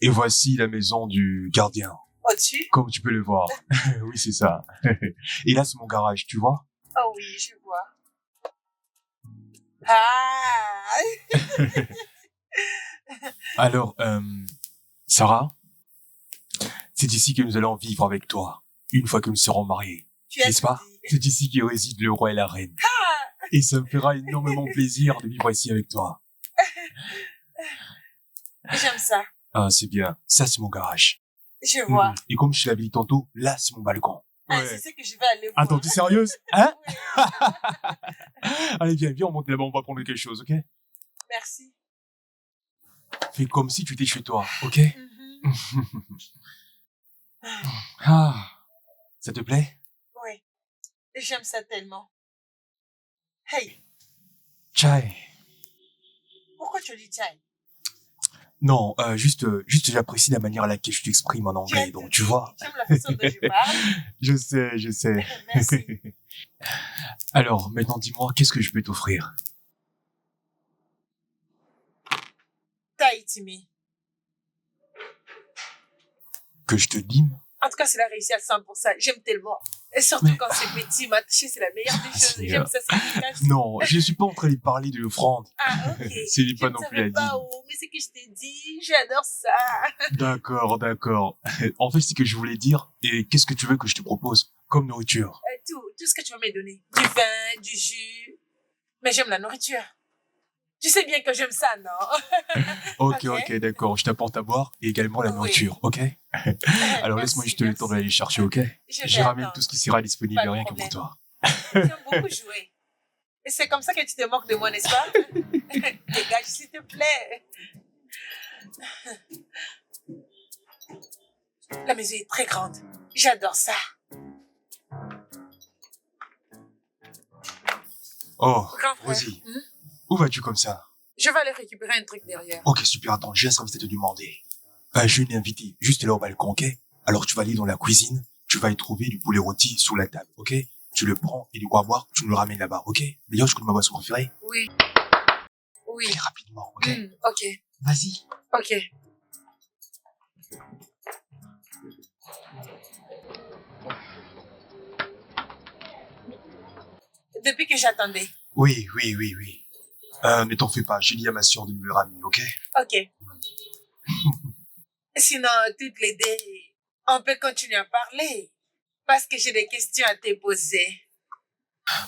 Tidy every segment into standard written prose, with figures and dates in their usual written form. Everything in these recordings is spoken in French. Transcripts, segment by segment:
Et voici la maison du gardien. Au-dessus? Comme tu peux le voir. Oui, c'est ça. Et là, c'est mon garage, tu vois? Oh oui, je vois. Ah! Alors, Sarah, c'est ici que nous allons vivre avec toi, une fois que nous serons mariés. Tu as N'est-ce pas? dit. C'est ici que réside le roi et la reine. Et ça me fera énormément plaisir de vivre ici avec toi. J'aime ça. Ah, c'est bien. Ça, c'est mon garage. Je vois. Et comme je te l'avais dit tantôt, là, c'est mon balcon. Ah, Ouais. c'est ce que je vais aller voir. Attends, t'es sérieuse? Hein? Oui. Allez, viens, on monte là-bas, on va prendre quelque chose, ok? Merci. Fais comme si tu étais chez toi, ok? Mhm. Ah, ça te plaît? Oui. J'aime ça tellement. Hey, Chai. pourquoi tu dis chai? Non, juste j'apprécie la manière à laquelle je t'exprime en anglais, donc tu vois. J'aime la façon dont je parle. Je sais. Merci. Alors, maintenant, dis-moi, qu'est-ce que je peux t'offrir? Tahiti me. Que je te dîme? En tout cas, c'est la réussi à 100%. J'aime tellement. Et surtout Mais- quand c'est petit, m'attacher, c'est la meilleure des choses. c'est, J'aime ça, c'est efficace. Non, je suis pas en train de parler de l'offrande. Ah, ok. C'est pas Je non ne plus la savais pas dîme. où, mais c'est que je t'ai dit, j'adore ça. D'accord. En fait, c'est ce que je voulais dire. Et qu'est-ce que tu veux que je te propose comme nourriture? Tout ce que tu vas me donner. Du vin, du jus. Mais j'aime la nourriture. Tu sais bien que j'aime ça, non? Ok, d'accord. Je t'apporte à boire et également la Oui. nourriture, ok? Alors laisse-moi juste le temps d'aller les chercher, ok? Je vais ramène attendre. tout ce qui sera disponible Pas de rien que pour problème. toi. Tu aimes beaucoup jouer. Et c'est comme ça que tu te moques de moi, n'est-ce pas? Dégage, s'il te plaît. La maison est très grande. J'adore ça. Oh, Grand frère. Rosie, où vas-tu comme ça? Je vais aller récupérer un truc derrière. Ok, super, attends, j'ai un service à te demander. Je l'ai invité juste là au balcon, ok? Alors tu vas aller dans la cuisine, tu vas y trouver du poulet rôti sur la table, ok? Tu le prends et du quoi boire, tu me le ramènes là-bas, ok? D'ailleurs, je connais ma boisson préférée. Oui. Oui. Fais rapidement, ok? Ok. Vas-y. Ok. Depuis que j'attendais. Oui. Ne t'en fais pas, j'ai dit à ma sœur de me le ramener, ok? Ok. Sinon, toutes les deux, on peut continuer à parler. Parce que j'ai des questions à te poser.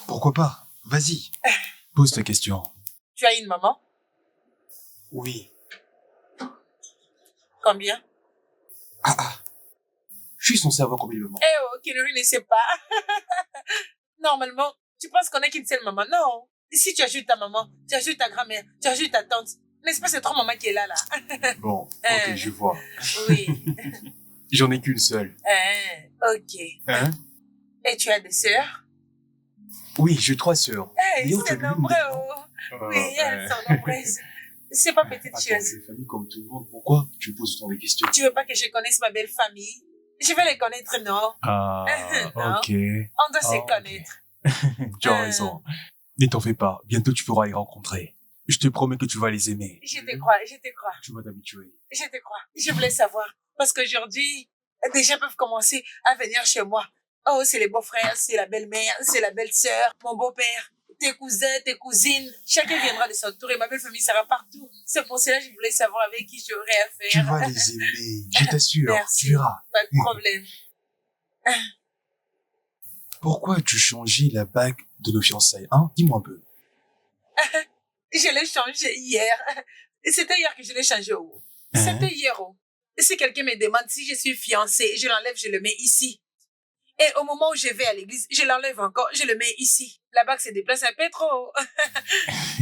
Pourquoi pas? Vas-y. Pose ta question. Tu as une maman? Oui. Combien? Je suis censé savoir combien de moments. Eh oh, Kinori ne sait pas. Normalement, tu penses qu'on a qu'une seule maman. Non. Si tu ajoutes ta maman, tu ajoutes ta grand-mère, tu ajoutes ta tante. N'est-ce pas, c'est trois mamans qui est là. Bon, ok, je vois. Oui. J'en ai qu'une seule. Ok. Hein? Et tu as des sœurs? Oui, j'ai 3 sœurs. D'ailleurs, tu C'est as vu l'une nombreux. d'elles, non? Oui, elles sont nombreuses. C'est pas petite Attends, chose. j'ai une famille comme tout le monde. Pourquoi tu me poses autant de questions? Tu veux pas que je connaisse ma belle famille? Je vais les connaître, non? Ah, Non. ok. On doit se Ok. connaître. Tu as raison. Ne t'en fais pas. Bientôt, tu pourras les rencontrer. Je te promets que tu vas les aimer. Je te crois, je te crois. Tu vas t'habituer. Je te crois. Je voulais savoir. Parce qu'aujourd'hui, des gens peuvent commencer à venir chez moi. Oh, c'est les beaux-frères, c'est la belle-mère, c'est la belle-sœur, mon beau-père, tes cousins, tes cousines. Chacun viendra de son tour et ma belle famille sera partout. C'est pour cela que je voulais savoir avec qui j'aurais à faire. Tu vas les aimer. Je t'assure. Merci. Tu verras. Pas de problème. Pourquoi as-tu changé la bague de nos fiançailles, hein? Dis-moi un peu. Je l'ai changé hier. C'était hier que je l'ai changé. Oh. Hein? C'était hier. Oh. Si quelqu'un me demande si je suis fiancée, je l'enlève, je le mets ici. Et au moment où je vais à l'église, je l'enlève encore, je le mets ici. La bague se déplace un peu trop.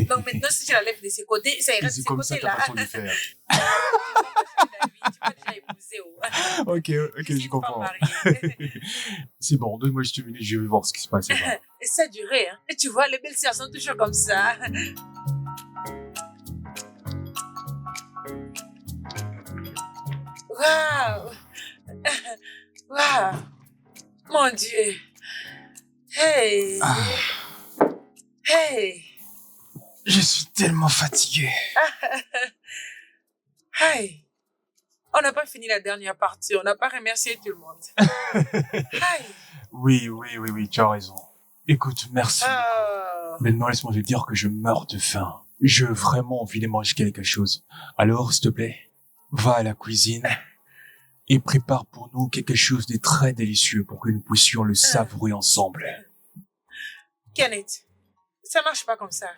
Donc maintenant, si je l'enlève de ce côté, ça ira de C'est ce comme ça ta côté-là. façon de faire. Tu m'as déjà épousé. Oh. Ok, Je suis je une comprends. femme mariée. C'est bon, donne-moi juste une minute, je vais voir ce qui se passe là-bas. Et ça a duré. Hein. Et tu vois, les belles sœurs sont toujours comme ça. Waouh! Waouh! Mon Dieu! Hey! Hey! Je suis tellement fatigué. Hey! On n'a pas fini la dernière partie. On n'a pas remercié tout le monde. Aïe. Oui, tu as raison. Écoute, merci. Maintenant, laisse-moi te dire que je meurs de faim. J'ai vraiment envie de manger quelque chose. Alors, s'il te plaît, va à la cuisine et prépare pour nous quelque chose de très délicieux pour que nous puissions le savourer ensemble. Kenneth, ça marche pas comme ça.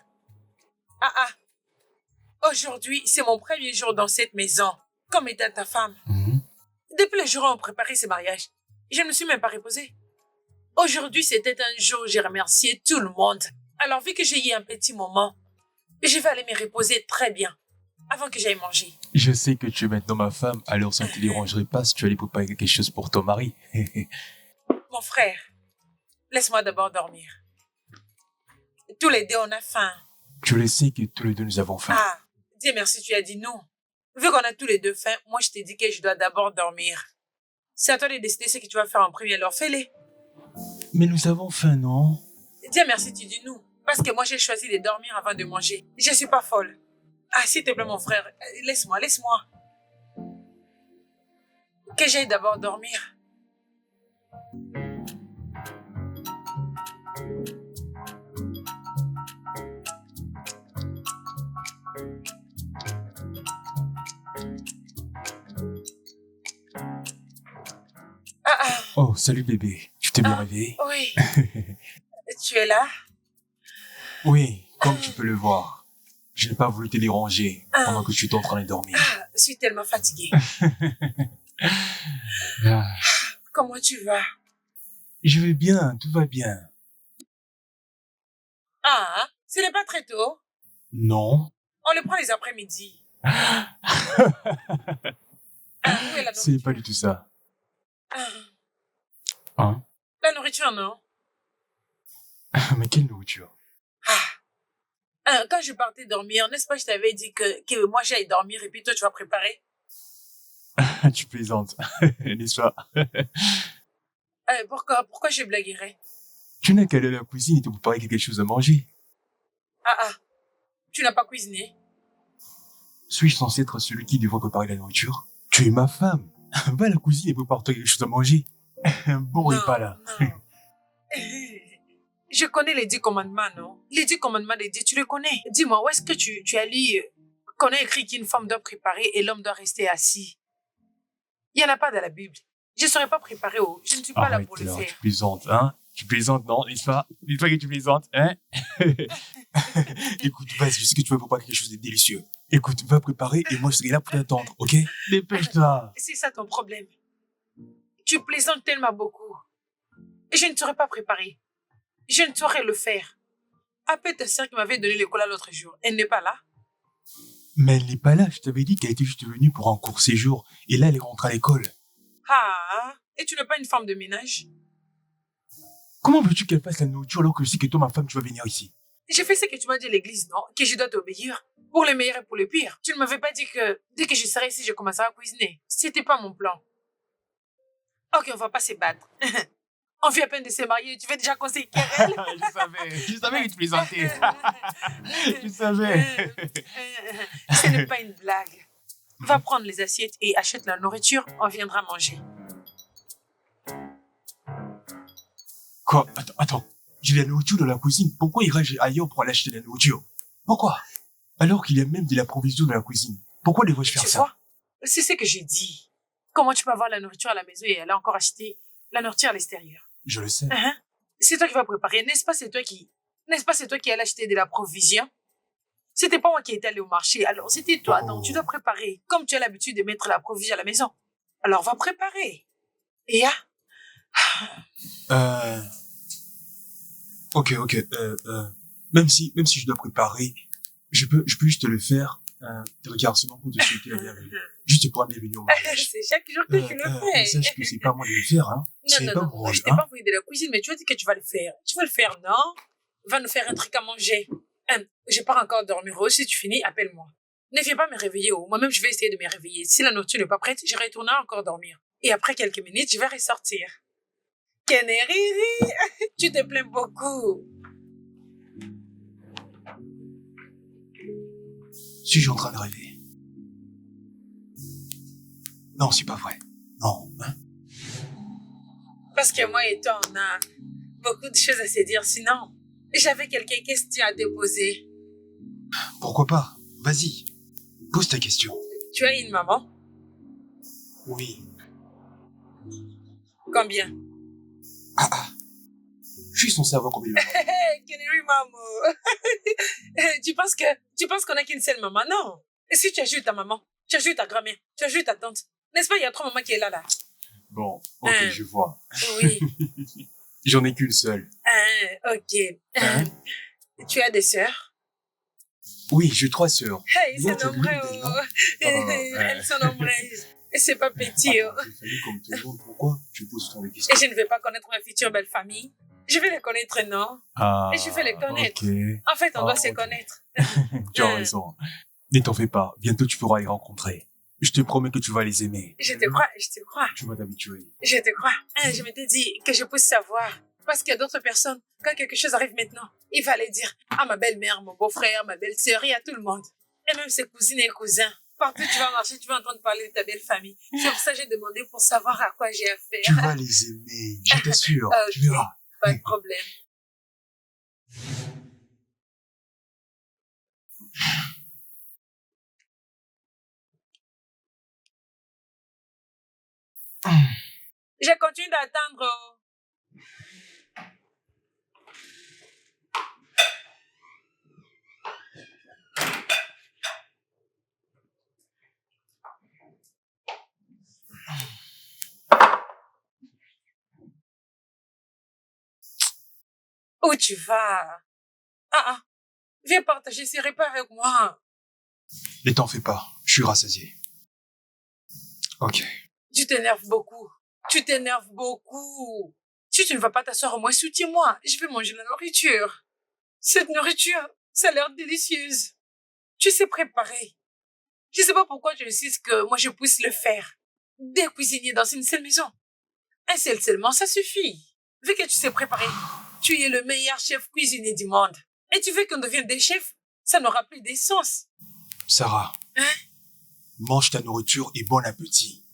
Aujourd'hui, c'est mon premier jour dans cette maison, comme étant ta femme. Depuis le jour où on préparait ce mariage, je ne me suis même pas reposée. Aujourd'hui, c'était un jour où j'ai remercié tout le monde. Alors, vu que j'ai eu un petit moment, je vais aller me reposer très bien avant que j'aille manger. Je sais que tu es maintenant ma femme, alors ça ne te dérangerait pas si tu allais préparer quelque chose pour ton mari. Mon frère, laisse-moi d'abord dormir. Tous les deux, on a faim. Tu le sais que tous les deux nous avons faim. Dieu merci, tu as dit non. Vu qu'on a tous les deux faim, moi je t'ai dit que je dois d'abord dormir. C'est à toi de décider ce que tu vas faire en premier, alors fais-le. Mais nous avons faim, non? Dieu merci, tu dis non. Parce que moi j'ai choisi de dormir avant de manger. Je suis pas folle. S'il te plaît, mon frère, laisse-moi. Que j'aille d'abord dormir. Oh, salut bébé. Tu t'es bien réveillé? Oui. Tu es là? Oui, comme tu peux le voir. Je n'ai pas voulu te déranger pendant que tu étais en train de dormir. Je suis tellement fatiguée. Comment tu vas? Je vais bien, tout va bien. Ce n'est pas très tôt? Non. On le prend les après-midi. Où est la nourriture? Ce n'est pas du tout ça. Hein? La nourriture, non? Mais quelle nourriture? Quand je partais dormir, n'est-ce pas, je t'avais dit que moi j'aille dormir et puis toi tu vas préparer? Tu plaisantes, n'est-ce pas? Pourquoi je blaguerais? Tu n'as qu'à aller à la cuisine et te préparer quelque chose à manger. Tu n'as pas cuisiné? Suis-je censé être celui qui devrait préparer la nourriture? Tu es ma femme. Va à la cuisine et prépare-toi quelque chose à manger. Un bon repas là. Non. Je connais les 10 commandements, non? Les 10 commandements de Dieu, tu les connais. Dis-moi, où est-ce que tu as lu qu'on a écrit qu'une femme doit préparer et l'homme doit rester assis? Il n'y en a pas dans la Bible. Je ne serais pas préparée. Je ne suis pas là pour le faire. Tu plaisantes, hein? Tu plaisantes, non, n'est-ce pas? Dis-toi que tu plaisantes, hein? Écoute, vas-y, je sais que tu veux préparer quelque chose de délicieux. Écoute, va préparer et moi je serai là pour t'attendre, ok? Dépêche-toi. C'est ça ton problème. Tu plaisantes tellement beaucoup. Et je ne saurais pas préparer. Je ne saurais le faire. Appelle ta sœur qui m'avait donné le cola l'autre jour. Elle n'est pas là. Mais elle n'est pas là. Je t'avais dit qu'elle était juste venue pour un court séjour. Et là, elle est rentrée à l'école. Et tu n'es pas une femme de ménage? Comment veux-tu qu'elle fasse la nourriture alors que je sais que toi, ma femme, tu vas venir ici? J'ai fait ce que tu m'as dit à l'église, non? Que je dois t'obéir. Pour le meilleur et pour le pire. Tu ne m'avais pas dit que dès que je serais ici, je commencerai à cuisiner. C'était pas mon plan. Ok, on va pas se battre. On vient à peine de se marier, tu veux déjà qu'on s'y querelle? Je savais que tu plaisantais. Je savais. Ce n'est pas une blague. Va prendre les assiettes et achète la nourriture, on viendra manger. Quoi? Attends. J'ai de la nourriture dans la cuisine. Pourquoi irais-je ailleurs pour aller acheter de la nourriture? Pourquoi? Alors qu'il y a même de la provision dans la cuisine. Pourquoi devrais-je faire ça? Tu vois? C'est ce que j'ai dit. Comment tu peux avoir la nourriture à la maison et aller encore acheter la nourriture à l'extérieur? Je le sais. C'est toi qui vas préparer. N'est-ce pas c'est toi qui allais acheter de la provision? C'était pas moi qui étais allé au marché. Alors c'était toi. Donc tu dois préparer. Comme tu as l'habitude de mettre la provision à la maison. Alors va préparer. Et Ok. Même si je dois préparer, je peux juste le faire. Regarde, seulement pour te souhaiter la bienvenue. Juste pour la bienvenue au mariage. C'est chaque jour que tu le fais. Sache que c'est pas moi de le faire, hein. Non, je t'ai pas envoyé de la cuisine, mais tu as dit que tu vas le faire. Tu vas le faire, non? Va nous faire un truc à manger. Je pars encore dormir. Si tu finis, appelle-moi. Ne viens pas me réveiller. Moi-même, je vais essayer de me réveiller. Si la nourriture n'est pas prête, je retournerai encore dormir. Et après quelques minutes, je vais ressortir. Kenneriri, tu te plains beaucoup. Suis-je en train de rêver? Non, c'est pas vrai. Non. Hein? Parce que moi et toi, on a beaucoup de choses à se dire. Sinon, j'avais quelques questions à te poser. Pourquoi pas? Vas-y. Pose ta question. Tu as une maman? Oui. Combien? Ah. Je suis censé avoir combien de mamans? Hey, Canary Maman! Tu penses qu'on a qu'une seule maman? Non. Et si tu ajoutes ta maman, tu ajoutes ta grand-mère, tu ajoutes ta tante. N'est-ce pas, il y a 3 mamans qui est là. Bon, ok, je vois. Oui. J'en ai qu'une seule. Ok. Hein? Tu as des sœurs? Oui, j'ai 3 sœurs. Hey, Non, c'est tu as nombreux. vu, non? Elles sont nombreuses. Et c'est pas petit. Oh. J'ai fallu comme tout le monde. Pourquoi tu poses tant de Et questions? je ne vais pas connaître ma future belle famille. Je vais les connaître, non? Ah, Et je vais les connaître. ok. En fait, on doit se ok. connaître. Tu as raison. Ne t'en fais pas. Bientôt, tu pourras les rencontrer. Je te promets que tu vas les aimer. Je te crois, je te crois. Tu vas t'habituer. Je te crois. Je m'étais dit que je puisse savoir. Parce qu'il y a d'autres personnes, quand quelque chose arrive maintenant, il fallait dire à ma belle-mère, mon beau-frère, ma belle-sœur et à tout le monde. Et même ses cousines et cousins. Partout tu vas marcher, tu vas entendre parler de ta belle famille. C'est pour ça que j'ai demandé pour savoir à quoi j'ai affaire. Tu vas les aimer. Je t'assure. Ok. Tu verras. Pas de problème. Je continue d'attendre. Où tu vas? Viens partager ces repas avec moi. Ne t'en fais pas. Je suis rassasié. Ok. Tu t'énerves beaucoup. Tu t'énerves beaucoup. Si tu ne vas pas t'asseoir au moins, soutiens-moi. Je vais manger la nourriture. Cette nourriture, ça a l'air délicieuse. Tu sais préparer. Je ne sais pas pourquoi tu insistes que moi je puisse le faire. Des cuisiniers dans une seule maison. Un seul seulement, ça suffit. Vu que tu sais préparer, tu es le meilleur chef cuisinier du monde. Et tu veux qu'on devienne des chefs, ça n'aura plus d'essence. Sarah. Hein? Mange ta nourriture et bon appétit.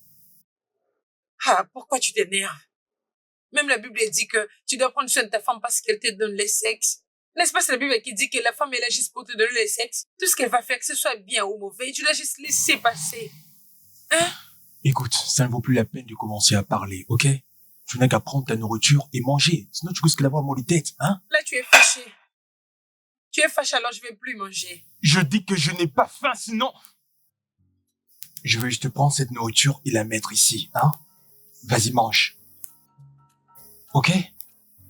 Pourquoi tu t'énerves? Même la Bible dit que tu dois prendre soin de ta femme parce qu'elle te donne le sexe. N'est-ce pas, c'est la Bible qui dit que la femme est là juste pour te donner le sexe? Tout ce qu'elle va faire, que ce soit bien ou mauvais, tu dois juste laisser passer. Hein? Écoute, ça ne vaut plus la peine de commencer à parler, ok? Tu n'as qu'à prendre ta nourriture et manger. Sinon, tu risques d'avoir mal de tête, hein? Là, tu es fâché. Tu es fâché, alors je vais plus manger. Je dis que je n'ai pas faim, sinon... Je vais juste prendre cette nourriture et la mettre ici, hein? Vas-y, mange. Ok?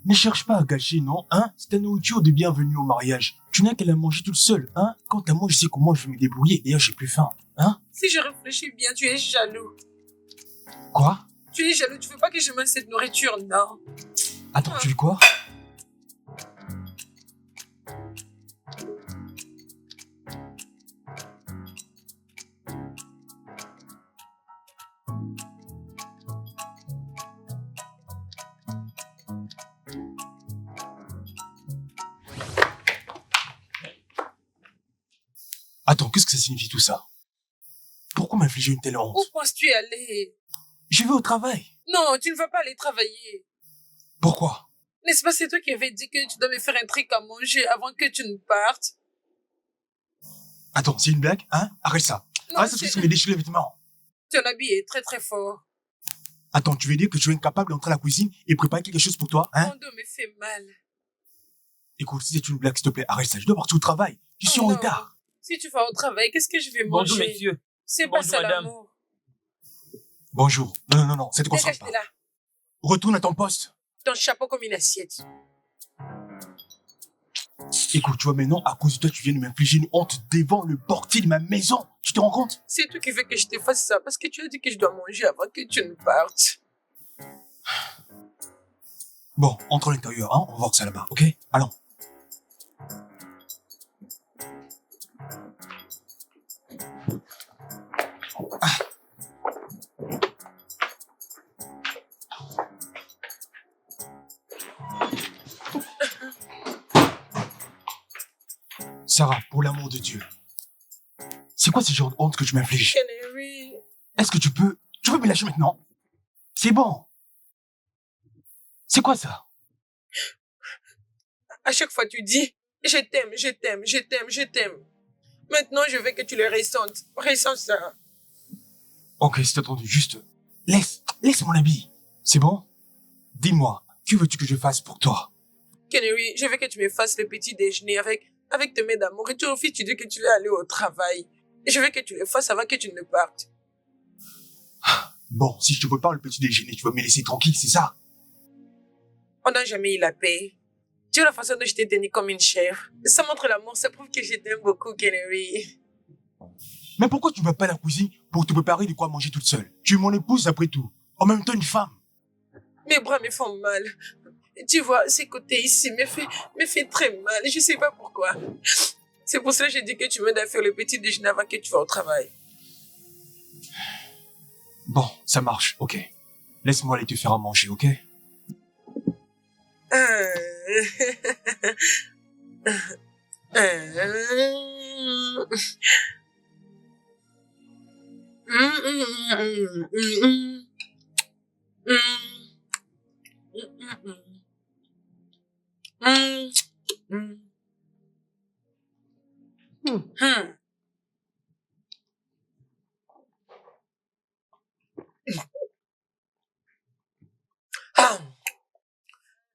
Ne cherche pas à gâcher, non, hein? C'est ta nourriture de bienvenue au mariage. Tu n'as qu'à la manger toute seule, hein? Quant à moi, je sais comment je vais me débrouiller. D'ailleurs, j'ai plus faim, hein? Si je réfléchis bien, tu es jaloux. Quoi? Tu es jaloux, tu veux pas que je mange cette nourriture, non? Attends, tu dis quoi? Attends, qu'est-ce que ça signifie tout ça? Pourquoi m'infliger une telle honte? Où penses-tu aller? Je vais au travail. Non, tu ne vas pas aller travailler. Pourquoi? N'est-ce pas, c'est toi qui avais dit que tu dois me faire un truc à manger avant que tu ne partes? Attends, c'est une blague, hein? Arrête ça. Non, Arrête ça, tu me déchirer les vêtements. ton habit est très très fort. Attends, tu veux dire que tu es incapable d'entrer à la cuisine et préparer quelque chose pour toi, hein? Mon dos me fait mal. Écoute, si c'est une blague, s'il te plaît, arrête ça. Je dois partir au travail. Je suis en Non. retard. Si tu vas au travail, qu'est-ce que je vais manger? Bonjour, messieurs. C'est pas Bonjour, ça madame. l'amour. Bonjour. Non, ça te concerne Dégage pas. de là. Retourne à ton poste. Ton chapeau comme une assiette. Écoute, tu vois maintenant, à cause de toi, tu viens de m'infliger une honte devant le portier de ma maison. Tu te rends compte? C'est toi qui veux que je te fasse ça parce que tu as dit que je dois manger avant que tu ne partes. Bon, entre à l'intérieur, hein? On va voir ça là-bas, ok? Allons. Sarah, pour l'amour de Dieu. C'est quoi ce genre de honte que tu m'infliges? Canary. Est-ce que tu Tu veux me lâcher maintenant? C'est bon. C'est quoi ça? À chaque fois, tu dis, je t'aime, je t'aime, je t'aime, je t'aime. Maintenant, je veux que tu le ressentes. Ressens ça. Ok, c'est entendu. Juste, laisse mon habit. C'est bon? Dis-moi, que veux-tu que je fasse pour toi? Kennery, je veux que tu me fasses le petit déjeuner avec tes mains d'amour. Et toi aussi, tu dis que tu veux aller au travail. Et je veux que tu le fasses avant que tu ne partes. Bon, si je te prépare le petit déjeuner, tu vas me laisser tranquille, c'est ça? On n'a jamais eu la paix. Tu vois la façon dont je t'ai tenue comme une chèvre. Ça montre l'amour, ça prouve que je t'aime beaucoup, Kennery. Mais pourquoi tu vas pas à la cuisine pour te préparer de quoi manger toute seule? Tu es mon épouse après tout. En même temps une femme. Mes bras me font mal. Tu vois, ces côtés ici me fait très mal. Je sais pas pourquoi. C'est pour ça que j'ai dit que tu m'aides à faire le petit déjeuner avant que tu vas au travail. Bon, ça marche, ok. Laisse-moi aller te faire à manger, ok?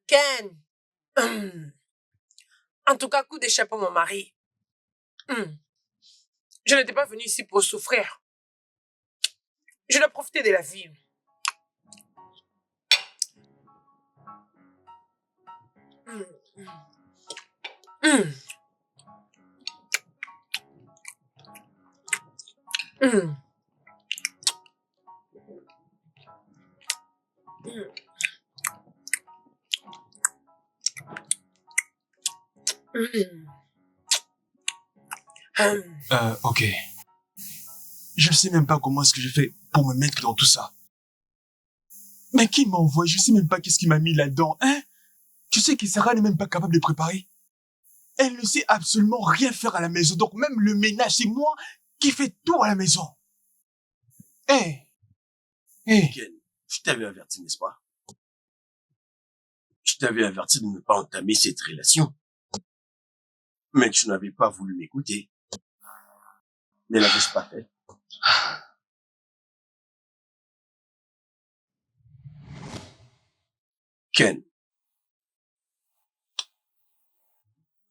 Ken, en tout cas, coup d'échappe pour mon mari. Je n'étais pas venue ici pour souffrir. Je dois profiter de la vie. Ok. Je ne sais même pas comment est-ce que je fais pour me mettre dans tout ça. Mais qui m'a envoyé? Je sais même pas qu'est-ce qui m'a mis là-dedans, hein? Tu sais que Sarah n'est même pas capable de préparer. Elle ne sait absolument rien faire à la maison. Donc même le ménage, c'est moi qui fais tout à la maison. Ken, je t'avais averti, n'est-ce pas? Je t'avais averti de ne pas entamer cette relation. Mais tu n'avais pas voulu m'écouter. Ne l'avais-je pas fait? Ken,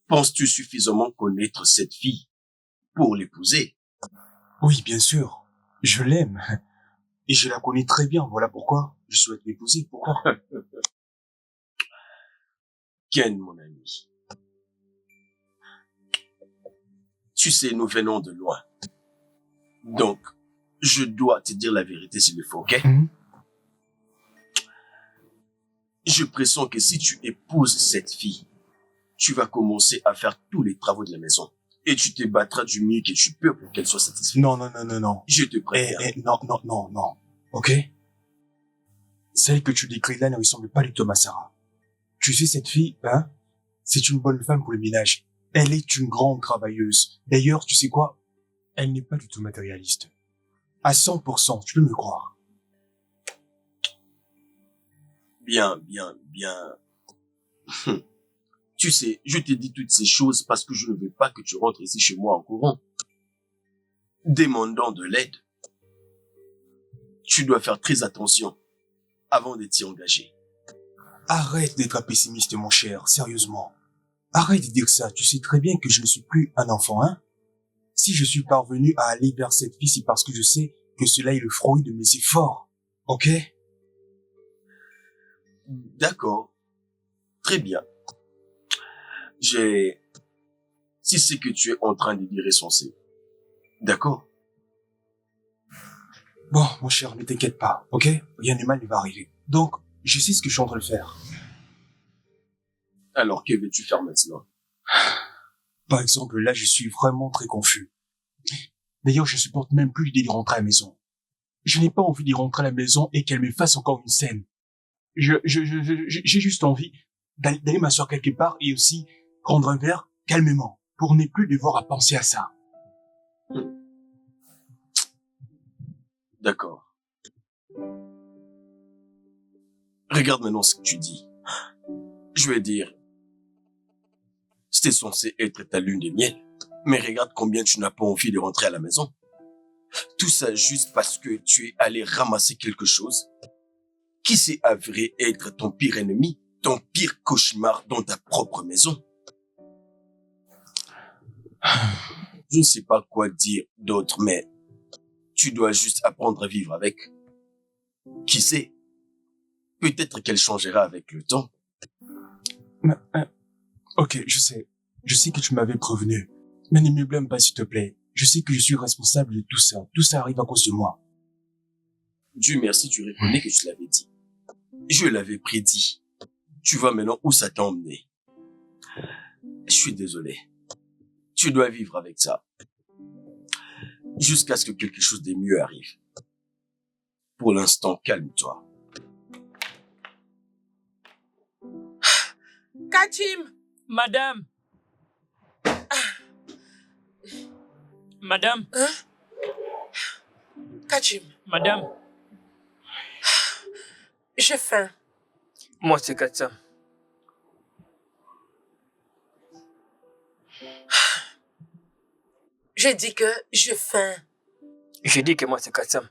penses-tu suffisamment connaître cette fille pour l'épouser? Oui, bien sûr. Je l'aime. Et je la connais très bien. Voilà pourquoi je souhaite l'épouser. Pourquoi? Ken, mon ami. Tu sais, nous venons de loin. Donc, je dois te dire la vérité s'il le faut, ok? Je pressens que si tu épouses cette fille, tu vas commencer à faire tous les travaux de la maison. Et tu te battras du mieux que tu peux pour qu'elle soit satisfaite. Non. Je te préviens. Non. Ok? Celle que tu décris là ne ressemble pas du tout à ma Sarah. Tu sais, cette fille, hein? C'est une bonne femme pour le ménage. Elle est une grande travailleuse. D'ailleurs, tu sais quoi? Elle n'est pas du tout matérialiste. À 100%, tu peux me croire. Bien. Tu sais, je te dis toutes ces choses parce que je ne veux pas que tu rentres ici chez moi en courant, demandant de l'aide. Tu dois faire très attention avant de t'y engager. Arrête d'être pessimiste, mon cher, sérieusement. Arrête de dire ça, tu sais très bien que je ne suis plus un enfant, hein? Si je suis parvenu à aller vers cette fille, c'est parce que je sais que cela est le fruit de mes efforts. Ok? D'accord. Très bien. Si c'est que tu es en train de dire est censé. D'accord? Bon, mon cher, ne t'inquiète pas, ok? Rien de mal ne va arriver. Donc, je sais ce que je suis en train de faire. Alors, que veux-tu faire maintenant? Par exemple, là, je suis vraiment très confus. D'ailleurs, je supporte même plus l'idée de rentrer à la maison. Je n'ai pas envie d'y rentrer à la maison et qu'elle me fasse encore une scène. J'ai juste envie d'aller m'asseoir quelque part et aussi prendre un verre calmement pour ne plus devoir à penser à ça. D'accord. Regarde maintenant ce que tu dis. Je vais dire, c'était censé être ta lune de miel. Mais regarde combien tu n'as pas envie de rentrer à la maison. Tout ça juste parce que tu es allé ramasser quelque chose qui s'est avéré être ton pire ennemi, ton pire cauchemar dans ta propre maison. Je ne sais pas quoi dire d'autre, mais tu dois juste apprendre à vivre avec. Qui sait? Peut-être qu'elle changera avec le temps. Ok, je sais. Je sais que tu m'avais prévenu. Mais ne me blâme pas, s'il te plaît. Je sais que je suis responsable de tout ça. Tout ça arrive à cause de moi. Dieu merci, tu reconnais que je l'avais dit. Je l'avais prédit. Tu vois maintenant où ça t'a emmené. Je suis désolé. Tu dois vivre avec ça. Jusqu'à ce que quelque chose de mieux arrive. Pour l'instant, calme-toi. Kachim! Madame. Madame. Hein? Kachim, Madame. j'ai faim. Moi, c'est Katsam. J'ai dit que j'ai faim. J'ai dit que moi, c'est Katsam.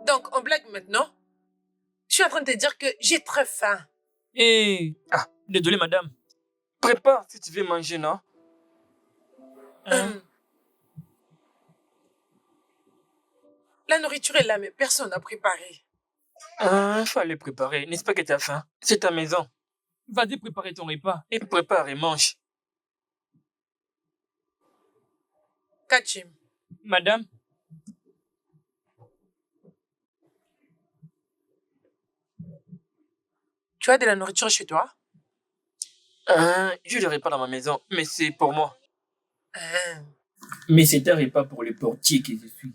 Donc, on blague maintenant? Je suis en train de te dire que j'ai très faim. Ah, désolé, madame. Prépare si tu veux manger, non? La nourriture est là, mais personne n'a préparé. Fallait préparer. N'est-ce pas que tu as faim? C'est ta maison. Vas-y, préparer ton repas. Et prépare et mange. Kachim, Madame? tu as de la nourriture chez toi? Je ne repas dans ma maison, mais c'est pour moi. Mais c'est un repas pour le portier que je suis.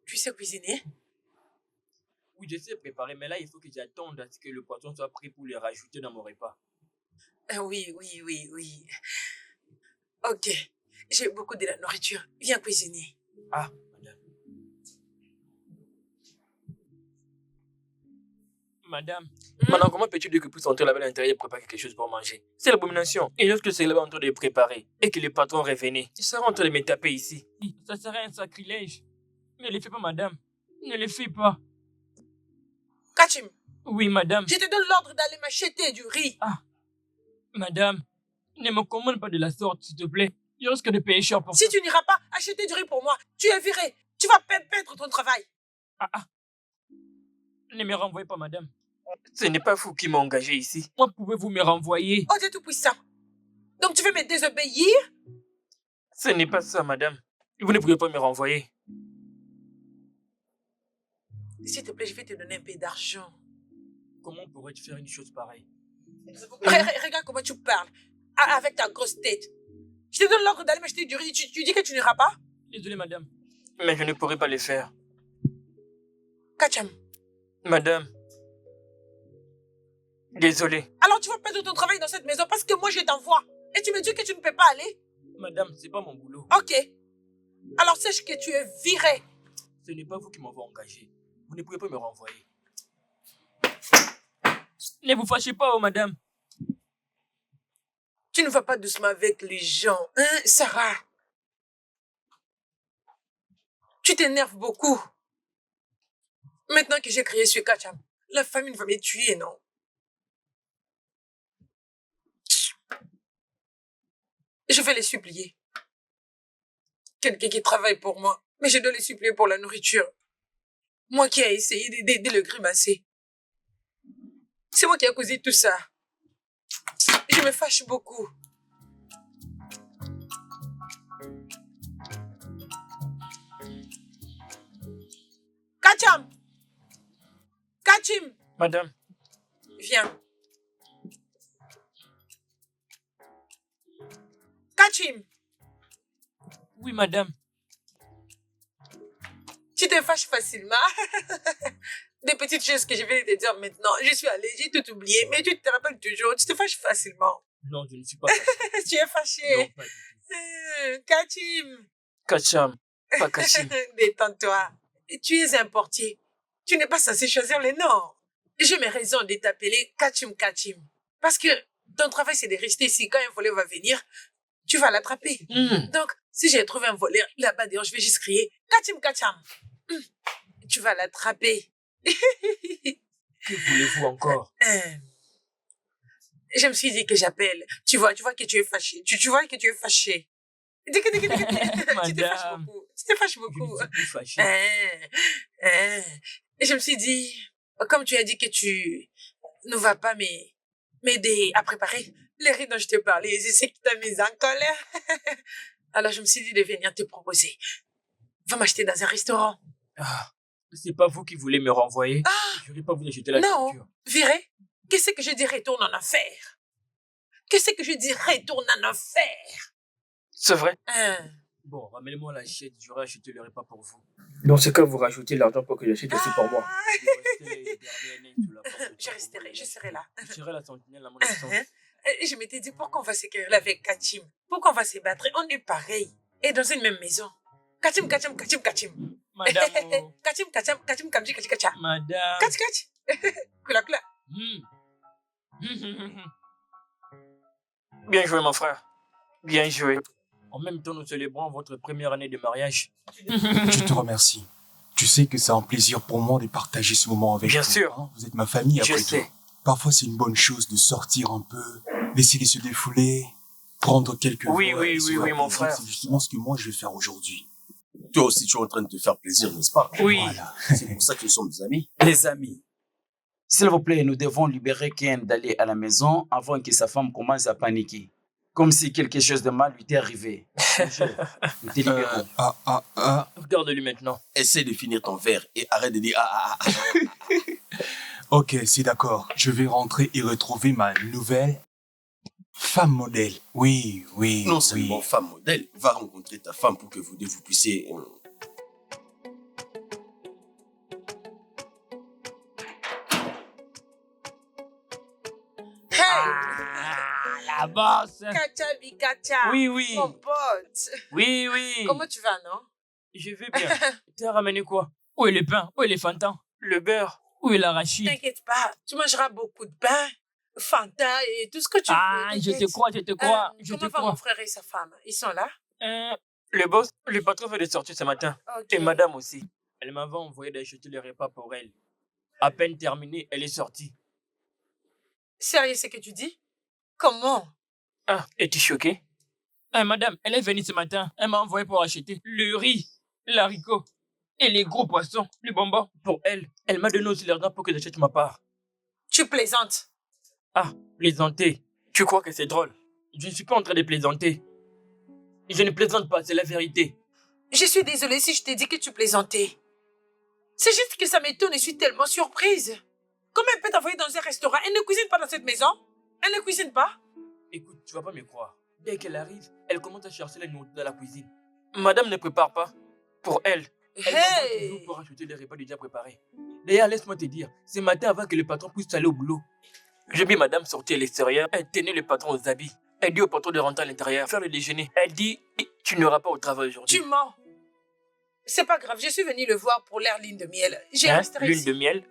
Tu sais cuisiner? Oui, je sais préparer, mais là, il faut que j'attende à ce que le poisson soit prêt pour le rajouter dans mon repas. Oui. Ok, j'ai beaucoup de la nourriture. Viens cuisiner. Ah, madame. Madame, maintenant, comment peux-tu dire que pour entrer là-bas à l'intérieur et préparer quelque chose pour manger? C'est l'abomination. Et lorsque c'est là-bas en train de préparer et que le patron revenait, il sera en train de me taper ici. Ça serait un sacrilège. Ne le fais pas, madame. Ne le fais pas. Kachim, Oui, madame. je te donne l'ordre d'aller m'acheter du riz. Ah, madame, ne me commande pas de la sorte, s'il te plaît. Je risque de payer cher pour Si ça. tu n'iras pas acheter du riz pour moi, tu es viré. Tu vas perdre ton travail. Ne me renvoyez pas, madame. Ce n'est pas vous qui m'avez engagé ici. Comment pouvez-vous me renvoyer? Oh Dieu Tout-Puissant. Donc tu veux me désobéir? Ce n'est pas ça, madame. Vous ne pouvez pas me renvoyer. S'il te plaît, je vais te donner un peu d'argent. Comment pourrais-tu faire une chose pareille? Regarde comment tu parles. Avec ta grosse tête. Je te donne l'ordre d'aller m'acheter du riz. Tu dis que tu n'iras pas? Désolé, madame. Mais je ne pourrai pas le faire. Kacham. Madame. Désolé. Alors tu vas perdre ton travail dans cette maison parce que moi je t'envoie. Et tu me dis que tu ne peux pas aller? Madame, c'est pas mon boulot. Ok. Alors sache que tu es viré. Ce n'est pas vous qui m'avez engagé. Vous ne pouvez pas me renvoyer. Ne vous fâchez pas, oh madame. Tu ne vas pas doucement avec les gens, hein, Sarah? Tu t'énerves beaucoup. Maintenant que j'ai crié sur Kacham, la famine va me tuer, non? Je vais les supplier. Quelqu'un qui travaille pour moi, mais je dois les supplier pour la nourriture. Moi qui ai essayé d'aider le grimacer. C'est moi qui ai causé tout ça. Je me fâche beaucoup. Kacham! Kachim! Madame. Viens. Kachim! Oui, madame. Tu te fâches facilement. Des petites choses que je vais te dire maintenant. Je suis allée, j'ai tout oublié, mais tu te rappelles toujours. Tu te fâches facilement. Non, je ne suis pas fâché. Tu es fâché. Non, pas du tout. Kachim! Kacham. Pas Kachim. Détends-toi. Tu es un portier. Tu n'es pas censé choisir les noms. J'ai mes raisons de t'appeler Kachim Kachim. Parce que ton travail, c'est de rester ici. Quand un voleur va venir, tu vas l'attraper. Donc, si j'ai trouvé un voleur là-bas dehors, je vais juste crier Kachim Kacham. Tu vas l'attraper. Que voulez-vous encore? Je me suis dit que j'appelle. Tu vois que tu es fâché. Tu vois que tu es fâché. Tu te fâches Madame, beaucoup. Tu te fâches je beaucoup. ne suis plus fâché. Et je me suis dit, comme tu as dit que tu ne vas pas m'aider à préparer les riz dont je te parlais, je sais que tu t'as mis en colère. Alors je me suis dit de venir te proposer. Va m'acheter dans un restaurant. Ah, c'est pas vous qui voulez me renvoyer. Je n'aurais pas voulu acheter la Non, nourriture. viré. Qu'est-ce que je dis retourne en enfer? Qu'est-ce que je dis retourne en enfer? C'est vrai? Bon, ramenez-moi l'assiette, j'aurai acheté le repas pour vous. Dans ce cas, vous rajoutez l'argent pour que j'achète aussi pour moi. Je serai là. Je serai la sentinelle à mon absence. Je m'étais dit, pourquoi on va se quereller avec Kachim? Pourquoi on va se battre? On est pareil. Et dans une même maison. Kachim, Kachim, Kachim, Kachim. Madame, oh. Kachim, Kachim, Kachim, Kamji, Kachi, Kacha. Madame. Kach, Kach. Kula, Kula. Bien joué, mon frère. Bien joué. En même temps, nous célébrons votre première année de mariage. Je te remercie. Tu sais que c'est un plaisir pour moi de partager ce moment avec Bien vous. sûr. Hein, vous êtes ma famille Je après sais. tout. Parfois, c'est une bonne chose de sortir un peu, d'essayer de se défouler, prendre quelques Oui, verres oui, et se oui, oui, mon reposer. frère. C'est justement ce que moi, je vais faire aujourd'hui. Toi aussi, tu es en train de te faire plaisir, n'est-ce pas? Oui. Voilà. C'est pour ça que nous sommes des amis. Les amis, s'il vous plaît, nous devons libérer Ken d'aller à la maison avant que sa femme commence à paniquer. Comme si quelque chose de mal lui était arrivé. Nous te libérons. Regarde-lui maintenant. Essaie de finir ton verre et arrête de dire Ok, c'est d'accord. Je vais rentrer et retrouver ma nouvelle femme modèle. Oui, oui, Non oui. seulement femme modèle, va rencontrer ta femme pour que vous deux vous puissiez... Hey! La bosse. Kacha, Bikacha. Oui, oui. Mon pote. Oui, oui. Comment tu vas, non? Je vais bien. T'as ramené quoi? Où est le pain? Où est les fantans? Le beurre? Où est l'arachide? T'inquiète pas, tu mangeras beaucoup de pain, Fanta et tout ce que tu Ah, veux. je te crois, je te crois. Je te Comment va mon crois. frère et sa femme? Ils sont là? Le boss, le patron fait des sorties ce matin. Ok. Et madame aussi. Elle m'avait envoyé d'acheter le repas pour elle. À peine terminé, elle est sortie. Sérieux, ce que tu dis? Comment? Ah, es-tu choqué? Madame, elle est venue ce matin. Elle m'a envoyé pour acheter le riz, l'haricot et les gros poissons, les bonbons pour elle. Elle m'a donné aussi l'argent pour que j'achète ma part. Tu plaisantes? Ah, plaisanter. Tu crois que c'est drôle? Je ne suis pas en train de plaisanter. Je ne plaisante pas, c'est la vérité. Je suis désolée si je t'ai dit que tu plaisantais. C'est juste que ça m'étonne et je suis tellement surprise. Comment elle peut t'envoyer dans un restaurant? Elle ne cuisine pas dans cette maison? Elle ne cuisine pas? Écoute, tu vas pas me croire. Dès qu'elle arrive, elle commence à chercher la nourriture dans la cuisine. Madame ne prépare pas. Pour elle. Elle m'envoie toujours pour acheter les repas déjà préparés. D'ailleurs, laisse-moi te dire, ce matin avant que le patron puisse aller au boulot, j'ai vu madame sortir à l'extérieur. Elle tenait le patron aux habits. Elle dit au patron de rentrer à l'intérieur, faire le déjeuner. Elle dit, tu n'auras pas au travail aujourd'hui. Tu mens. C'est pas grave, je suis venue le voir pour leur lune de miel. J'ai Hein? resté Lune ici. de miel?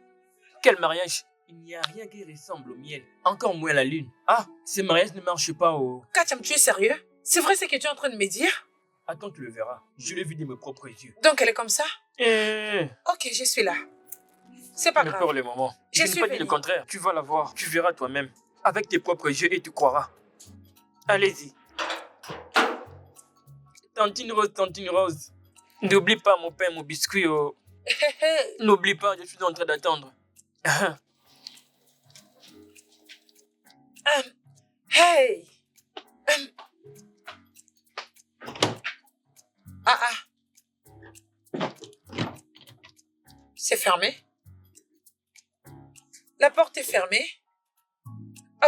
Quel mariage? Il n'y a rien qui ressemble au miel. Encore moins la lune. Ah, ce mariage ne marche pas au... Kacham, tu es sérieux? C'est vrai ce que tu es en train de me dire? Attends, tu le verras. Je l'ai vu de mes propres yeux. Donc elle est comme ça? Eh, Ok, je suis là. C'est pas mais grave. pour le moment. Je Je suis n'ai pas dit le venue. contraire. Tu vas la voir. Tu verras toi-même. Avec tes propres yeux et tu croiras. Allez-y. Tantine Rose. N'oublie pas mon pain, mon biscuit. Oh. N'oublie pas, je suis en train d'attendre. Hey! Ah. C'est fermé? La porte est fermée?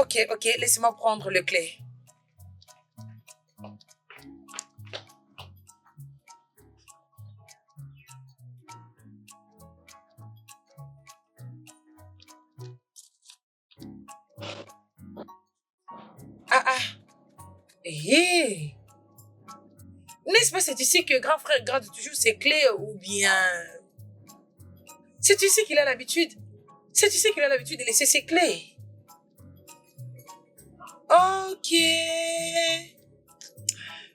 Ok, laissez-moi prendre le clé. Ah. Hey! N'est-ce pas, c'est ici que grand frère garde toujours ses clés ou bien... C'est ici qu'il a l'habitude. C'est ici qu'il a l'habitude de laisser ses clés. Ok.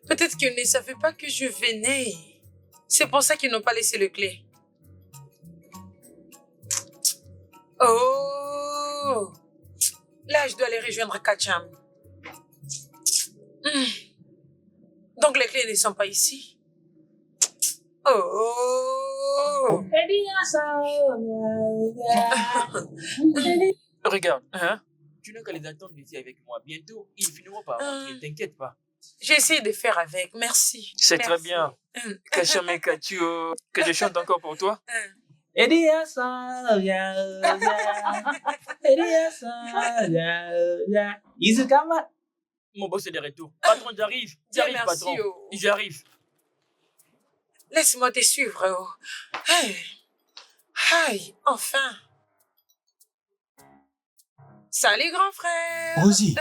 Peut-être qu'ils ne savaient pas que je venais. C'est pour ça qu'ils n'ont pas laissé le clé. Oh. Là, je dois aller rejoindre Kacham. Donc les clés ne sont pas ici. Oh. Regarde, hein? Tu n'as qu'à les attendre ici avec moi. Bientôt, ils finiront par rentrer. T'inquiète pas. J'ai essayé de faire avec. Merci. C'est très Merci. bien. Kacham et Kachio, que je chante encore pour toi. Mon boss est de retour. Patron, j'arrive. Dieu J'arrive, merci, patron. oh. J'arrive. Laisse-moi te suivre. Oh. Hey. Aïe, enfin. Salut, grand frère. Rosie,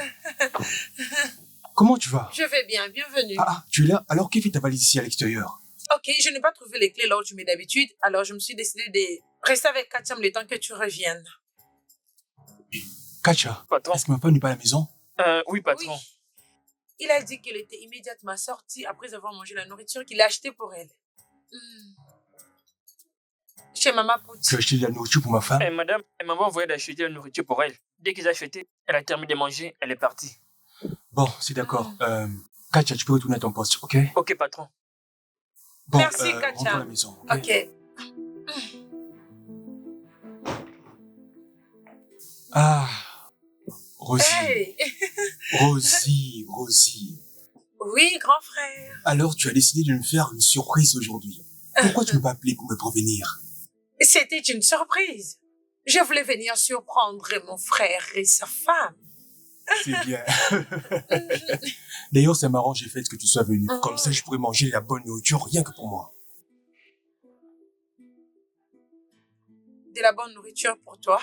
comment tu vas? Je vais bien, bienvenue. Ah, tu es là? Alors, qui fait ta valise ici à l'extérieur? Ok, je n'ai pas trouvé les clés là où tu mets d'habitude, alors je me suis décidé de rester avec Kacham le temps que tu reviennes. Kacha, Patron. est-ce que ma femme n'est pas à la maison? Oui, patron. Oui. Il a dit qu'elle était immédiatement sortie après avoir mangé la nourriture qu'il a achetée pour elle. Chez Maman Tu Pouti. as acheté de la nourriture pour ma femme? Et madame, elle m'a envoyé d'acheter la nourriture pour elle. Dès qu'ils ont acheté, elle a terminé de manger, elle est partie. Bon, c'est d'accord. Kacha, tu peux retourner à ton poste, ok? Ok, patron. Bon, Merci, Kacha. rentre à la maison, ok? Ok. Ah, Rosie, Hey. Rosie. Oui, grand frère. Alors, tu as décidé de me faire une surprise aujourd'hui. Pourquoi tu ne m'as pas appelé pour me prévenir? C'était une surprise. Je voulais venir surprendre mon frère et sa femme. C'est bien. D'ailleurs, c'est marrant, j'ai fait que tu sois venu. Comme ça, je pourrais manger la bonne nourriture rien que pour moi. De la bonne nourriture pour toi.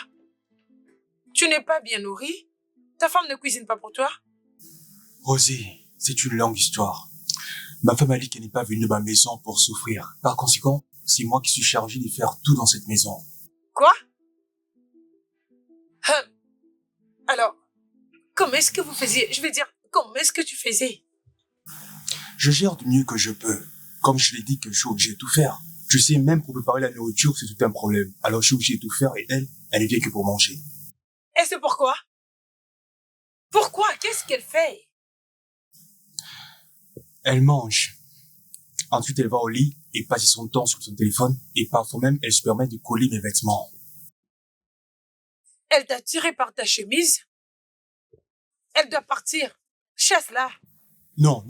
Tu n'es pas bien nourri? Ta femme ne cuisine pas pour toi? Rosie, c'est une longue histoire. Ma femme a dit qu'elle n'est pas venue de ma maison pour souffrir. Par conséquent, c'est moi qui suis chargé de faire tout dans cette maison. Quoi? Alors, comment est-ce que vous faisiez? Je veux dire, comment est-ce que tu faisais? Je gère du mieux que je peux. Comme je l'ai dit que je suis obligé de tout faire. Tu sais, même pour préparer la nourriture, c'est tout un problème. Alors je suis obligé de tout faire et elle ne vient que pour manger. Et c'est pourquoi? Pourquoi? Qu'est-ce qu'elle fait? Elle mange. Ensuite, elle va au lit et passe son temps sur son téléphone. Et parfois même, elle se permet de coller mes vêtements. Elle t'a tiré par ta chemise? Elle doit partir. Chasse-la. Non.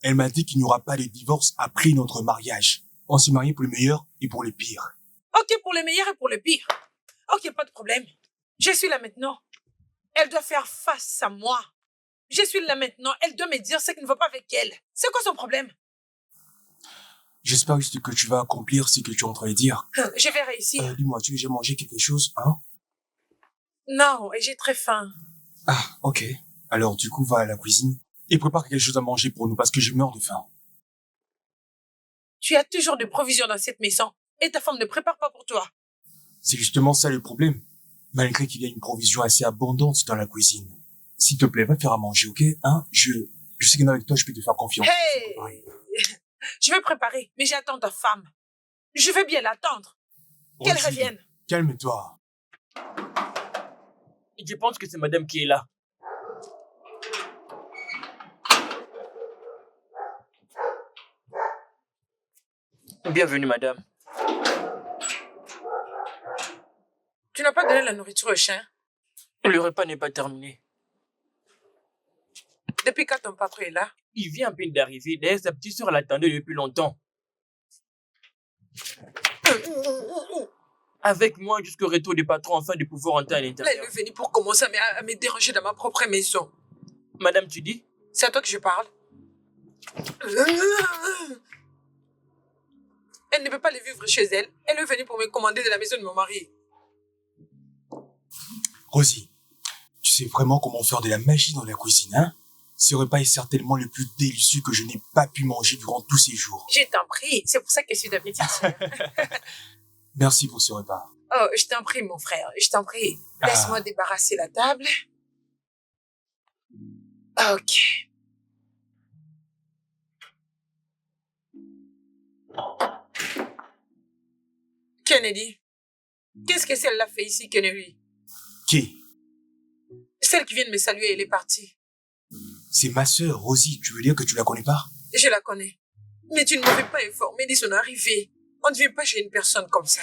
Elle m'a dit qu'il n'y aura pas de divorce après notre mariage. On s'est mariés pour le meilleur et pour le pire. Ok, pour le meilleur et pour le pire. Ok, pas de problème. Je suis là maintenant. Elle doit faire face à moi. Je suis là maintenant. Elle doit me dire ce qui ne va pas avec elle. C'est quoi son problème? J'espère juste que tu vas accomplir ce que tu es en train de dire. Je vais réussir. Dis-moi, tu as déjà mangé quelque chose, hein? Non, et j'ai très faim. Ah, ok. Alors, du coup, va à la cuisine et prépare quelque chose à manger pour nous parce que je meurs de faim. Tu as toujours des provisions dans cette maison et ta femme ne prépare pas pour toi. C'est justement ça le problème. Malgré qu'il y a une provision assez abondante dans la cuisine. S'il te plaît, va faire à manger, ok? Hein? Je sais qu'avec toi, je peux te faire confiance. Hey! Je vais préparer, mais j'attends ta femme. Je vais bien l'attendre. Qu'elle Rosie, revienne. Calme-toi. Je pense que c'est madame qui est là. Bienvenue, madame. Tu n'as pas donné la nourriture au chien? Le repas n'est pas terminé. Depuis quand ton papa est là? Il vient à peine d'arriver. D'ailleurs, sa petite sœur l'attendait depuis longtemps. Avec moi jusqu'au retour du patron afin de pouvoir entrer à Là, l'intérieur. elle est venue pour commencer à me déranger dans ma propre maison. Madame, tu dis? C'est à toi que je parle. Elle ne peut pas le vivre chez elle. Elle est venue pour me commander de la maison de mon mari. Rosie, tu sais vraiment comment faire de la magie dans la cuisine, hein? Ce repas est certainement le plus délicieux que je n'ai pas pu manger durant tous ces jours. Je t'en prie, c'est pour ça que je suis ta petite sœur. Merci pour ce repas. Oh, je t'en prie, mon frère, je t'en prie. Laisse-moi débarrasser la table. Ok. Kennedy, qu'est-ce que celle-là fait ici, Kennedy? Qui? Celle qui vient de me saluer, elle est partie. C'est ma sœur, Rosie. Tu veux dire que tu la connais pas? Je la connais. Mais tu ne m'avais pas informé de son arrivée. On ne vient pas chez une personne comme ça.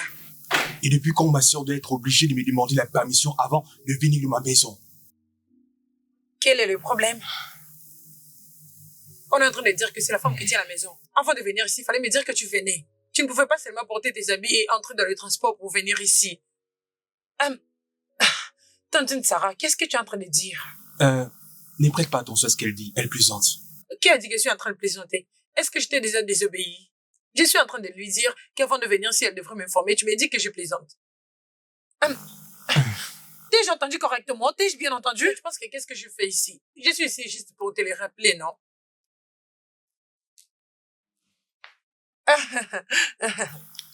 Et depuis quand ma sœur doit être obligée de me demander la permission avant de venir de ma maison? Quel est le problème? On est en train de dire que c'est la femme qui tient la maison. Avant de venir ici, il fallait me dire que tu venais. Tu ne pouvais pas seulement porter tes habits et entrer dans le transport pour venir ici. Tantine Sarah, qu'est-ce que tu es en train de dire? Ne prête pas attention à ce qu'elle dit. Elle plaisante. Qui a dit que je suis en train de plaisanter? Est-ce que je t'ai déjà désobéi? Je suis en train de lui dire qu'avant de venir, si elle devrait m'informer, tu m'as dit que je plaisante. T'ai-je entendu correctement? T'ai-je bien entendu? Je pense que qu'est-ce que je fais ici? Je suis ici juste pour te les rappeler, non?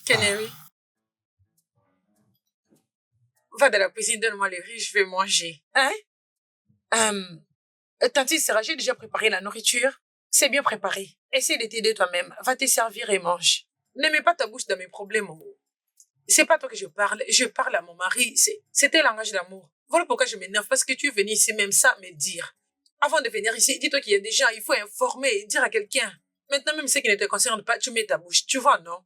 Canary. Va dans la cuisine, donne-moi les riz, je vais manger. Hein? Tantine Sarah, j'ai déjà préparé la nourriture. C'est bien préparé. Essaye de t'aider toi-même. Va te servir et mange. Ne mets pas ta bouche dans mes problèmes. C'est pas toi que je parle. Je parle à mon mari. C'était le langage d'amour. Voilà pourquoi je m'énerve. Parce que tu es venu ici même ça me dire. Avant de venir ici, dis-toi qu'il y a des gens. Il faut informer, dire à quelqu'un. Maintenant, même ce qui ne te concerne pas, tu mets ta bouche. Tu vois, non?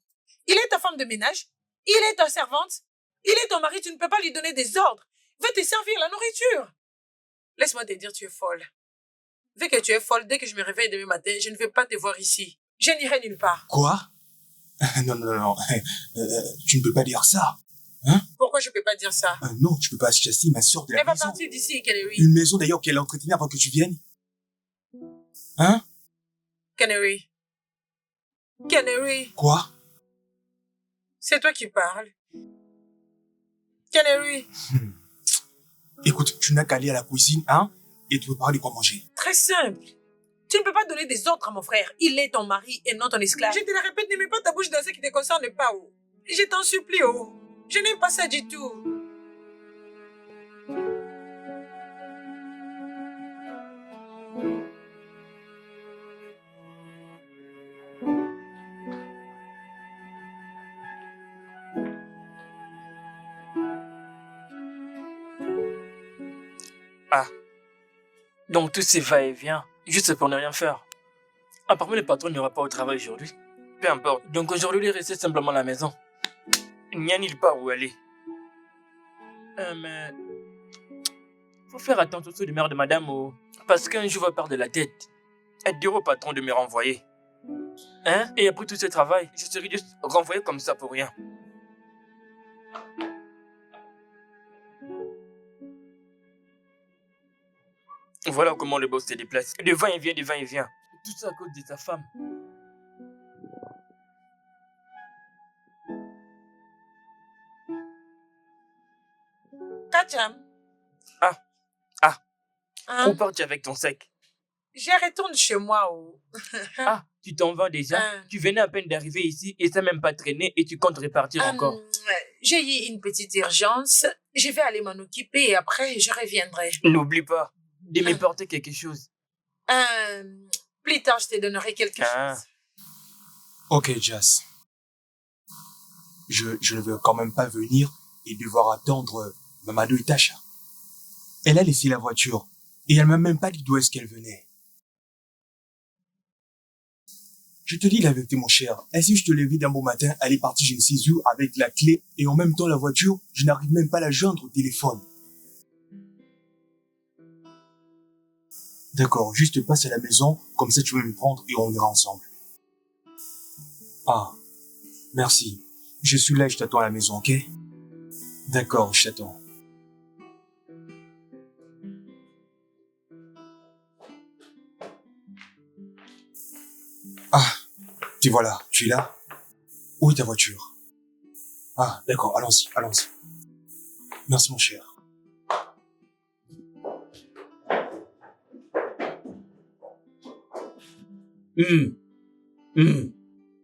Il est ta femme de ménage. Il est ta servante. Il est ton mari. Tu ne peux pas lui donner des ordres. Va te servir la nourriture. Laisse-moi te dire, tu es folle. Vu que tu es folle, dès que je me réveille demain matin, je ne vais pas te voir ici. Je n'irai nulle part. Quoi? Non. Tu ne peux pas dire ça. Pourquoi je ne peux pas dire ça? Non, tu peux pas chasser ma sœur de la Elle va maison. partir d'ici, Canary. Une maison d'ailleurs qu'elle a entretenue avant que tu viennes. Canary. Canary. Quoi? C'est toi qui parles. Canary. Écoute, tu n'as qu'à aller à la cuisine, et tu peux parler quoi manger. Très simple. Tu ne peux pas donner des ordres à mon frère. Il est ton mari et non ton esclave. Je te le répète, ne mets pas ta bouche dans ce qui ne te concerne pas. Je t'en supplie. Je n'aime pas ça du tout. Donc tous ces va-et-vient, juste pour ne rien faire. Apparemment le patron n'ira pas au travail aujourd'hui. Peu importe. Donc aujourd'hui il est resté simplement à la maison. Il n'y a nulle part où aller. Mais... faut faire attention aux de mère de madame parce qu'un jour va perdre de la tête. Elle dira au patron de me renvoyer. Et après tout ce travail, je serai juste renvoyé comme ça pour rien. Voilà comment le boss se déplace. De va-et-vient, de va-et-vient. Tout ça à cause de sa femme. Kacham. Où pars-tu avec ton sac? Je retourne chez moi. Tu t'en vas déjà? Tu venais à peine d'arriver ici et ça même pas traîné et tu comptes repartir encore. J'ai eu une petite urgence. Je vais aller m'en occuper et après je reviendrai. N'oublie pas de me porter quelque chose. Plus tard, je te donnerai quelque chose. Ok, Jazz. Je ne veux quand même pas venir et devoir attendre Mamadou et Tasha. Elle a laissé la voiture et elle m'a même pas dit d'où est-ce qu'elle venait. Je te dis la vérité, mon cher. Ainsi, je te l'ai vu d'un beau matin, elle est partie je ne sais où avec la clé et en même temps la voiture, je n'arrive même pas à la joindre au téléphone. D'accord, juste passe à la maison, comme ça tu veux me prendre et on ira ensemble. Ah, merci. Je suis là et je t'attends à la maison, ok? D'accord, je t'attends. Ah, te voilà, tu es là? Où est ta voiture? Ah, d'accord, allons-y. Merci mon cher. Hmm, hmm.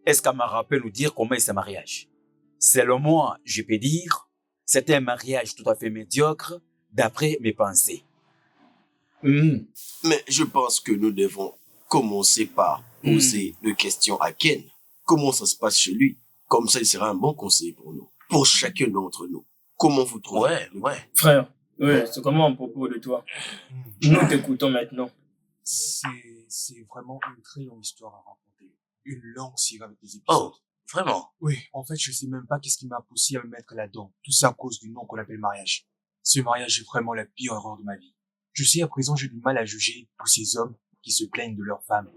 Est-ce qu'Amara peut nous dire comment est ce mariage? Selon moi, je peux dire, c'est un mariage tout à fait médiocre d'après mes pensées. Hmm, Mais je pense que nous devons commencer par poser des questions à Ken. Comment ça se passe chez lui? Comme ça, il sera un bon conseiller pour nous. Pour chacun d'entre nous. Comment vous trouvez? Ouais. Frère, c'est comment à propos de toi? Nous t'écoutons maintenant. C'est vraiment une très longue histoire à raconter. Une longue série avec des épisodes. Oh, vraiment? Oui, en fait, je sais même pas qu'est-ce qui m'a poussé à me mettre là-dedans. Tout ça à cause du nom qu'on appelle mariage. Ce mariage est vraiment la pire erreur de ma vie. Je sais, à présent, j'ai du mal à juger tous ces hommes qui se plaignent de leurs femmes.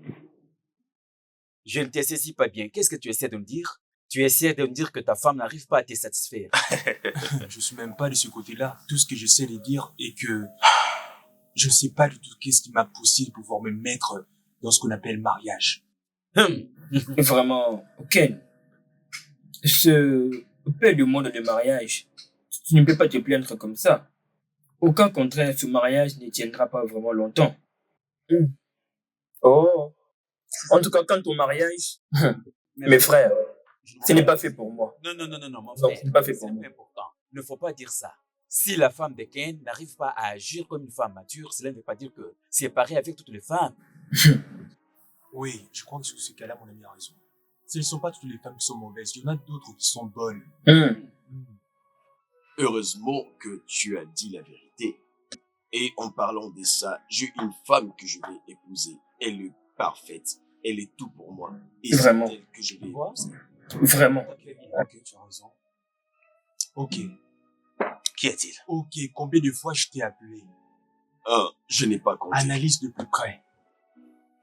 je ne te saisis pas bien. Qu'est-ce que tu essaies de me dire? Tu essaies de me dire que ta femme n'arrive pas à te satisfaire. Je suis même pas de ce côté-là. Tout ce que j'essaie de dire est que je ne sais pas du tout qu'est-ce qui m'a poussé de pouvoir me mettre dans ce qu'on appelle mariage. Vraiment, Ken, ce peu du monde de mariage, tu ne peux pas te plaindre comme ça. Au cas contraire, ce mariage ne tiendra pas vraiment longtemps. Oh. En tout cas, quant au mariage, mes frères, ce n'est pas fait pour moi. Non, mon Non, frère. ce n'est pas fait pour C'est moi. important. Il ne faut pas dire ça. Si la femme de Ken n'arrive pas à agir comme une femme mature, cela ne veut pas dire que c'est pareil avec toutes les femmes. Oui, je crois que sur ce cas-là, mon ami a raison. Ce ne sont pas toutes les femmes qui sont mauvaises. Il y en a d'autres qui sont bonnes. Heureusement que tu as dit la vérité. Et en parlant de ça, j'ai une femme que je vais épouser. Elle est parfaite. Elle est tout pour moi. Et Vraiment. c'est elle que je vais épouser. Vraiment. Ok, tu as raison. Ok, Qu'y a-t-il? ok, combien de fois je t'ai appelé? Je n'ai pas compté. Analyse de plus près.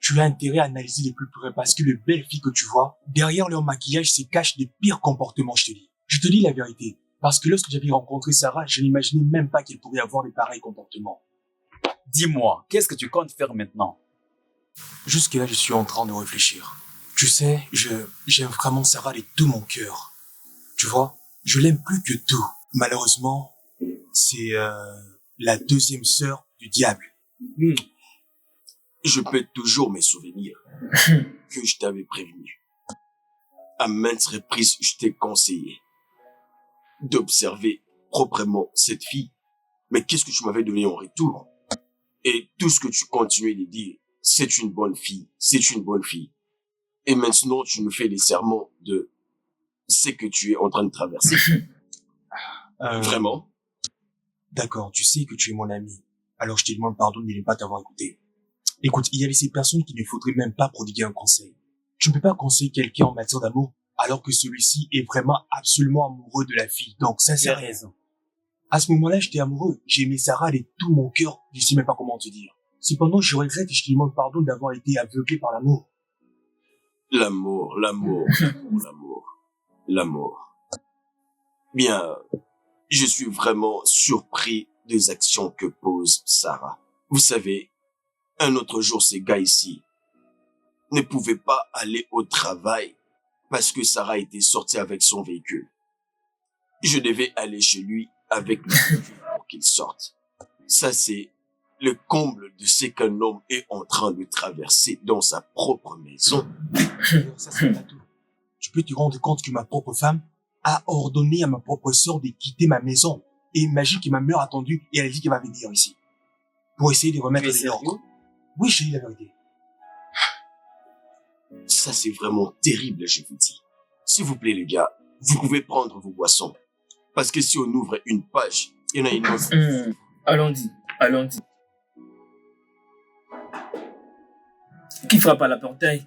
Tu as intérêt à analyser de plus près parce que les belles filles que tu vois, derrière leur maquillage se cachent des pires comportements, je te dis. Je te dis la vérité. Parce que lorsque j'avais rencontré Sarah, je n'imaginais même pas qu'elle pourrait avoir de pareils comportements. Dis-moi, qu'est-ce que tu comptes faire maintenant? Jusque-là, je suis en train de réfléchir. Tu sais, j'aime vraiment Sarah de tout mon cœur. Tu vois, je l'aime plus que tout. Malheureusement, c'est la deuxième sœur du diable. Je peux toujours me souvenir que je t'avais prévenu. À maintes reprises, je t'ai conseillé d'observer proprement cette fille. Mais qu'est-ce que tu m'avais donné en retour? Et tout ce que tu continuais de dire, c'est une bonne fille, c'est une bonne fille. Et maintenant, tu nous fais des serments de ce que tu es en train de traverser. Vraiment? D'accord, tu sais que tu es mon ami. Alors je te demande pardon de ne pas t'avoir écouté. Écoute, il y a ces personnes qui ne faudrait même pas prodiguer un conseil. Tu ne peux pas conseiller quelqu'un en matière d'amour alors que celui-ci est vraiment absolument amoureux de la fille. Donc ça Tu sert as à rien. raison. À ce moment-là, j'étais amoureux. J'ai aimé Sarah de tout mon cœur. Je sais même pas comment te dire. Cependant, je regrette et je te demande pardon d'avoir été aveuglé par l'amour. L'amour, l'amour, l'amour, l'amour. Bien, je suis vraiment surpris des actions que pose Sarah. Vous savez, un autre jour, ces gars ici ne pouvaient pas aller au travail parce que Sarah était sortie avec son véhicule. Je devais aller chez lui avec le véhicule pour qu'il sorte. Ça, c'est le comble de ce qu'un homme est en train de traverser dans sa propre maison. D'ailleurs, ça c'est pas tout. Tu peux te rendre compte que ma propre femme a ordonné à ma propre sœur de quitter ma maison. Et imagine que ma mère a attendu et elle a dit qu'elle va venir ici. Pour essayer de remettre Tu es de l'ordre. sérieux? Oui, je dis la vérité. Ça, c'est vraiment terrible, je vous dis. S'il vous plaît, les gars, vous pouvez prendre vos boissons. Parce que si on ouvre une page, il y en a une autre. Allons-y, allons-y. Qui frappe à la portail?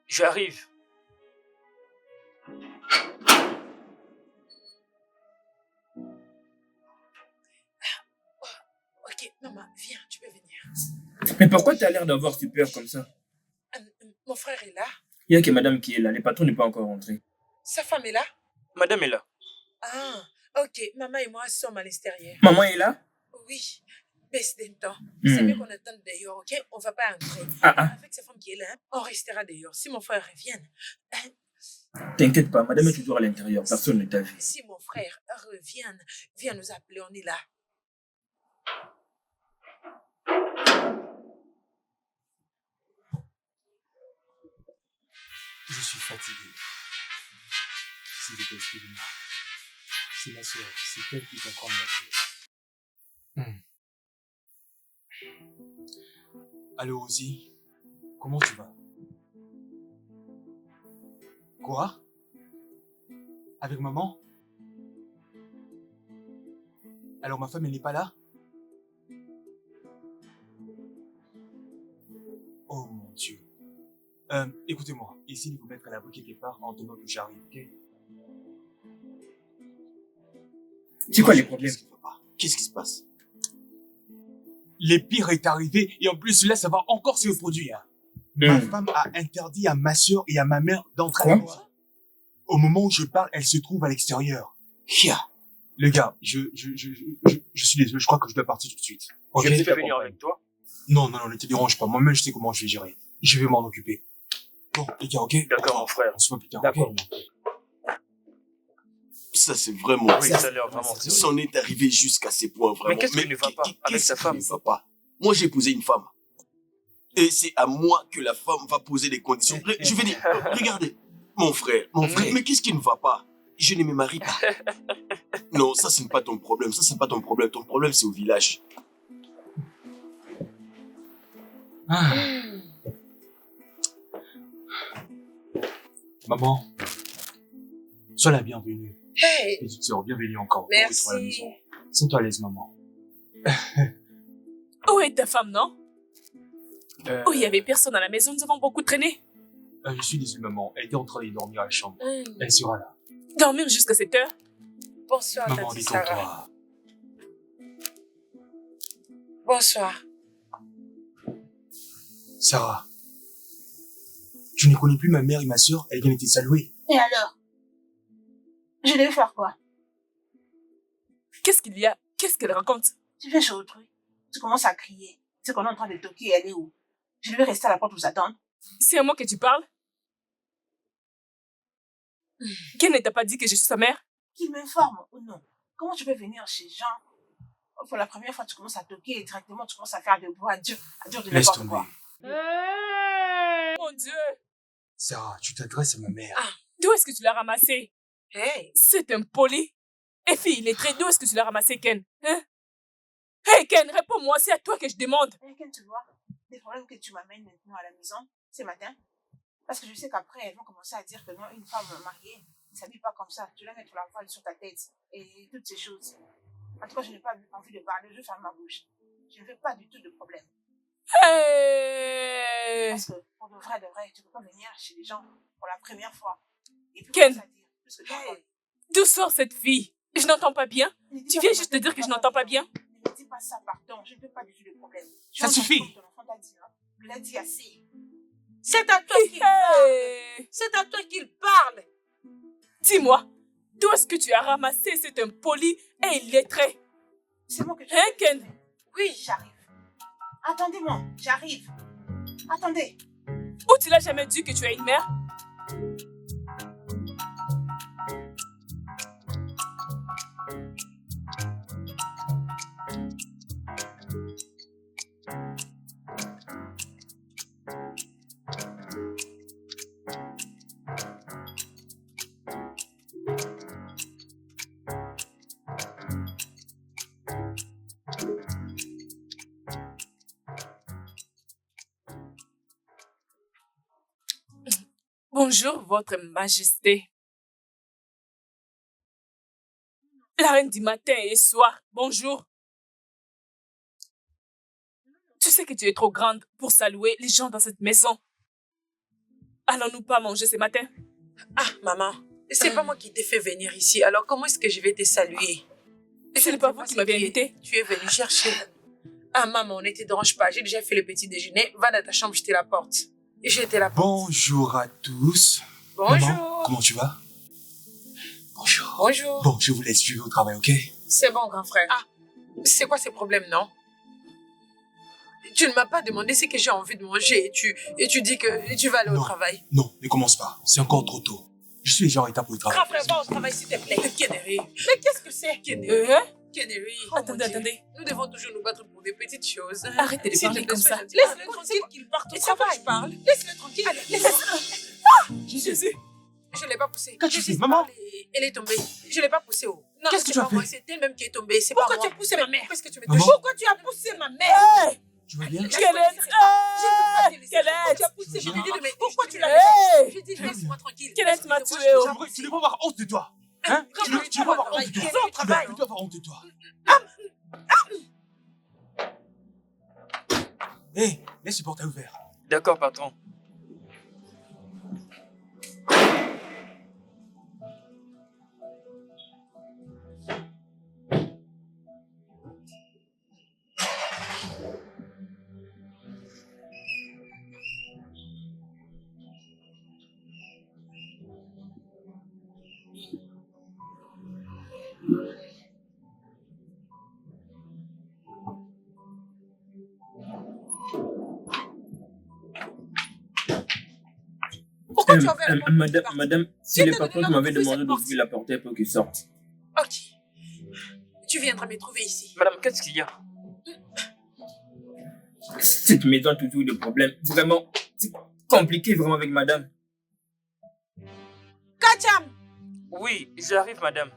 J'arrive. Ok, maman, viens, tu peux venir. Mais pourquoi tu as l'air d'avoir si peur comme ça? Mon frère est là. Il y a que madame qui est là, le patron n'est pas encore rentré. Sa femme est là. Madame est là. Ah, ok. Maman et moi sommes à l'extérieur. Maman est là? Oui, baisse d'un temps. C'est mieux qu'on attende dehors, ok? On va pas entrer. Avec sa femme qui est là, on restera dehors. Si mon frère revient, T'inquiète pas, madame est toujours à l'intérieur, personne ne t'a vu. si mon frère revient, viens nous appeler, on est là. Je suis fatigué. S'il vous plaît, excusez-moi. C'est ma soeur, c'est elle qui est en train de m'appeler. Allô, Ozzy? Comment tu vas? Quoi? Avec maman? Alors ma femme, elle n'est pas là? Oh mon Dieu. Écoutez-moi, essayez de vous mettre à l'abri quelque part en attendant que j'arrive, ok? C'est quoi les problèmes? Qu'est-ce qui se passe? Le pire est arrivé et en plus là, ça va encore se reproduire. Ma femme a interdit à ma soeur et à ma mère d'entrer à la maison. Au moment où je parle, elle se trouve à l'extérieur. Les gars, je suis désolé, je crois que je dois partir tout de suite. Je vais peut-être venir avec toi. Non, ne te dérange pas. Moi-même, je sais comment je vais gérer. Je vais m'en occuper. Bon, les gars, ok? D'accord, mon frère. On se voit plus tard. D'accord. Ok. Ça, c'est vraiment... Oui, ça a l'air vraiment triste. C'en est arrivé jusqu'à ces points, vraiment. Mais qu'est-ce qui ne va pas avec sa femme? Qu'est-ce qui ne va pas? Moi, j'ai épousé une femme. Et c'est à moi que la femme va poser les conditions. Je vais dire, regardez, mon frère, mais qu'est-ce qui ne va pas? Je ne me marie pas. Non, ça, ce n'est pas ton problème. Ça, c'est pas ton problème. Ton problème, c'est au village. Maman, sois la bienvenue. Hey, Petite sœur, bienvenue encore. merci. À la maison. Sens-toi à l'aise, maman. Où est ta femme, non? Oh, il y avait personne à la maison, nous avons beaucoup traîné. Je suis désolé, maman. Elle était en train de dormir à la chambre. Elle sera là. Dormir jusqu'à cette heure? Bonsoir, Maman, Tati Sarah. détends-toi. Bonsoir. Sarah, tu ne connais plus ma mère et ma sœur, elles viennent de saluer. Et alors? Je devais faire quoi? Qu'est-ce qu'il y a? Qu'est-ce qu'elle raconte? Tu fais chez autrui. Tu commences à crier. C'est qu'on est en train de toquer, elle est où? Je devais rester à la porte vous attendre. C'est à moi que tu parles? Ken ne t'a pas dit que je suis sa mère? Qu'il m'informe ou non? Comment tu peux venir chez Jean? Pour la première fois, tu commences à toquer et directement tu commences à faire de bruit à dire de Laisse n'importe tomber. quoi. Mon Dieu! Sarah, tu t'adresses à ma mère. D'où est-ce que tu l'as ramassé? Hey, C'est impoli. Et fille, il est très d'où est-ce que tu l'as ramassé, Ken? Hein? Hey Ken, réponds-moi, c'est à toi que je demande. Et quand tu vois des problèmes que tu m'amènes maintenant à la maison, ce matin, parce que je sais qu'après, elles vont commencer à dire que non, une femme mariée ne s'habille pas comme ça. Tu dois mettre la voile sur ta tête et toutes ces choses. En tout cas, je n'ai pas envie de parler, je ferme ma bouche. Je ne veux pas du tout de problème. Hey! Parce que pour de vrai, tu ne peux pas venir chez les gens pour la première fois. Et puis, Ken. commencer à dire tout ce que tu as. D'où sort cette fille? Je n'entends pas bien. Tu viens juste de dire que je n'entends pas bien? Ne me dis pas ça, pardon. Je ne veux pas du tout de problème. Ça suffit. Ton enfant t'a dit, hein. Il a dit assez. c'est à toi qu'il parle. Hey! C'est à toi qu'il parle. Dis-moi, d'où est-ce que tu as ramassé cet impoli et illettré? C'est moi que tu Hein, Ken? Oui, j'arrive. Attendez-moi, j'arrive. Attendez. Ou tu l'as jamais dit que tu as une mère? Bonjour, Votre Majesté. La reine du matin et soir, bonjour. Tu sais que tu es trop grande pour saluer les gens dans cette maison. Allons-nous pas manger ce matin? Ah, maman, c'est pas moi qui t'ai fait venir ici. Alors, comment est-ce que je vais te saluer? Ce n'est pas vous qui m'avez invité. Tu es venu chercher. Ah, maman, ne te dérange pas. J'ai déjà fait le petit déjeuner. Va dans ta chambre, je te la porte. Et je te la porte. Bonjour à tous. Bonjour. Maman, comment tu vas? Bonjour. Bonjour. Bon, je vous laisse, je vais au travail, ok? C'est bon, grand frère. Ah, c'est quoi ces problèmes, non? Tu ne m'as pas demandé ce que j'ai envie de manger et tu dis que tu vas aller au Non. travail. Non, ne commence pas. C'est encore trop tôt. Je suis déjà en état pour le travail. Grand frère, va au travail, s'il te plaît. Kennery. Mais qu'est-ce que c'est? Kennery. Kennery. Attendez. Nous devons toujours nous battre pour des petites choses. Arrêtez de S'il parler te plaît, comme sois ça. gentil. Laisse-le tranquille qu'il parte au travail. Laisse-le tranquille. Laisse-le. Jésus. Je ne l'ai pas poussée. Qu'as-tu Jésus, fait, maman? Elle est tombée. Je ne l'ai pas poussée. Oh. Non, Qu'est-ce que c'est tu as pas moi, fait? c'est elle-même qui est tombée. C'est pas Pourquoi moi. tu as poussé ma mère? Qu'est-ce que tu me Maman? touches? Pourquoi tu as poussé ma mère? Tu vas bien? Je Quelle ne veux pas te laisser. Quelle Pourquoi tu as est poussé? Je Maman? t'ai dit de me... Pourquoi tu l'as Hey! Je dis, laisse-moi tranquille. Quelle est ma Laisse-moi, tuée, je- oh? Tu devrais avoir honte de toi. Hein? Tu devrais avoir honte de toi. Quel travail? Tu dois avoir honte de toi. Hé, laisse le portail ouvert. D'accord, patron. Pourquoi tu as ouvert la porte? Madame, c'est Je le t'ai patron donné qui m'avait l'ordre d'ouvrir demandé cette d'ouvrir la porte pour qu'il sorte. Ok. Tu viendras me trouver ici. Madame, qu'est-ce qu'il y a? Cette maison a toujours des problèmes. Vraiment, c'est compliqué vraiment avec madame. Kacham, Oui, j'arrive, madame.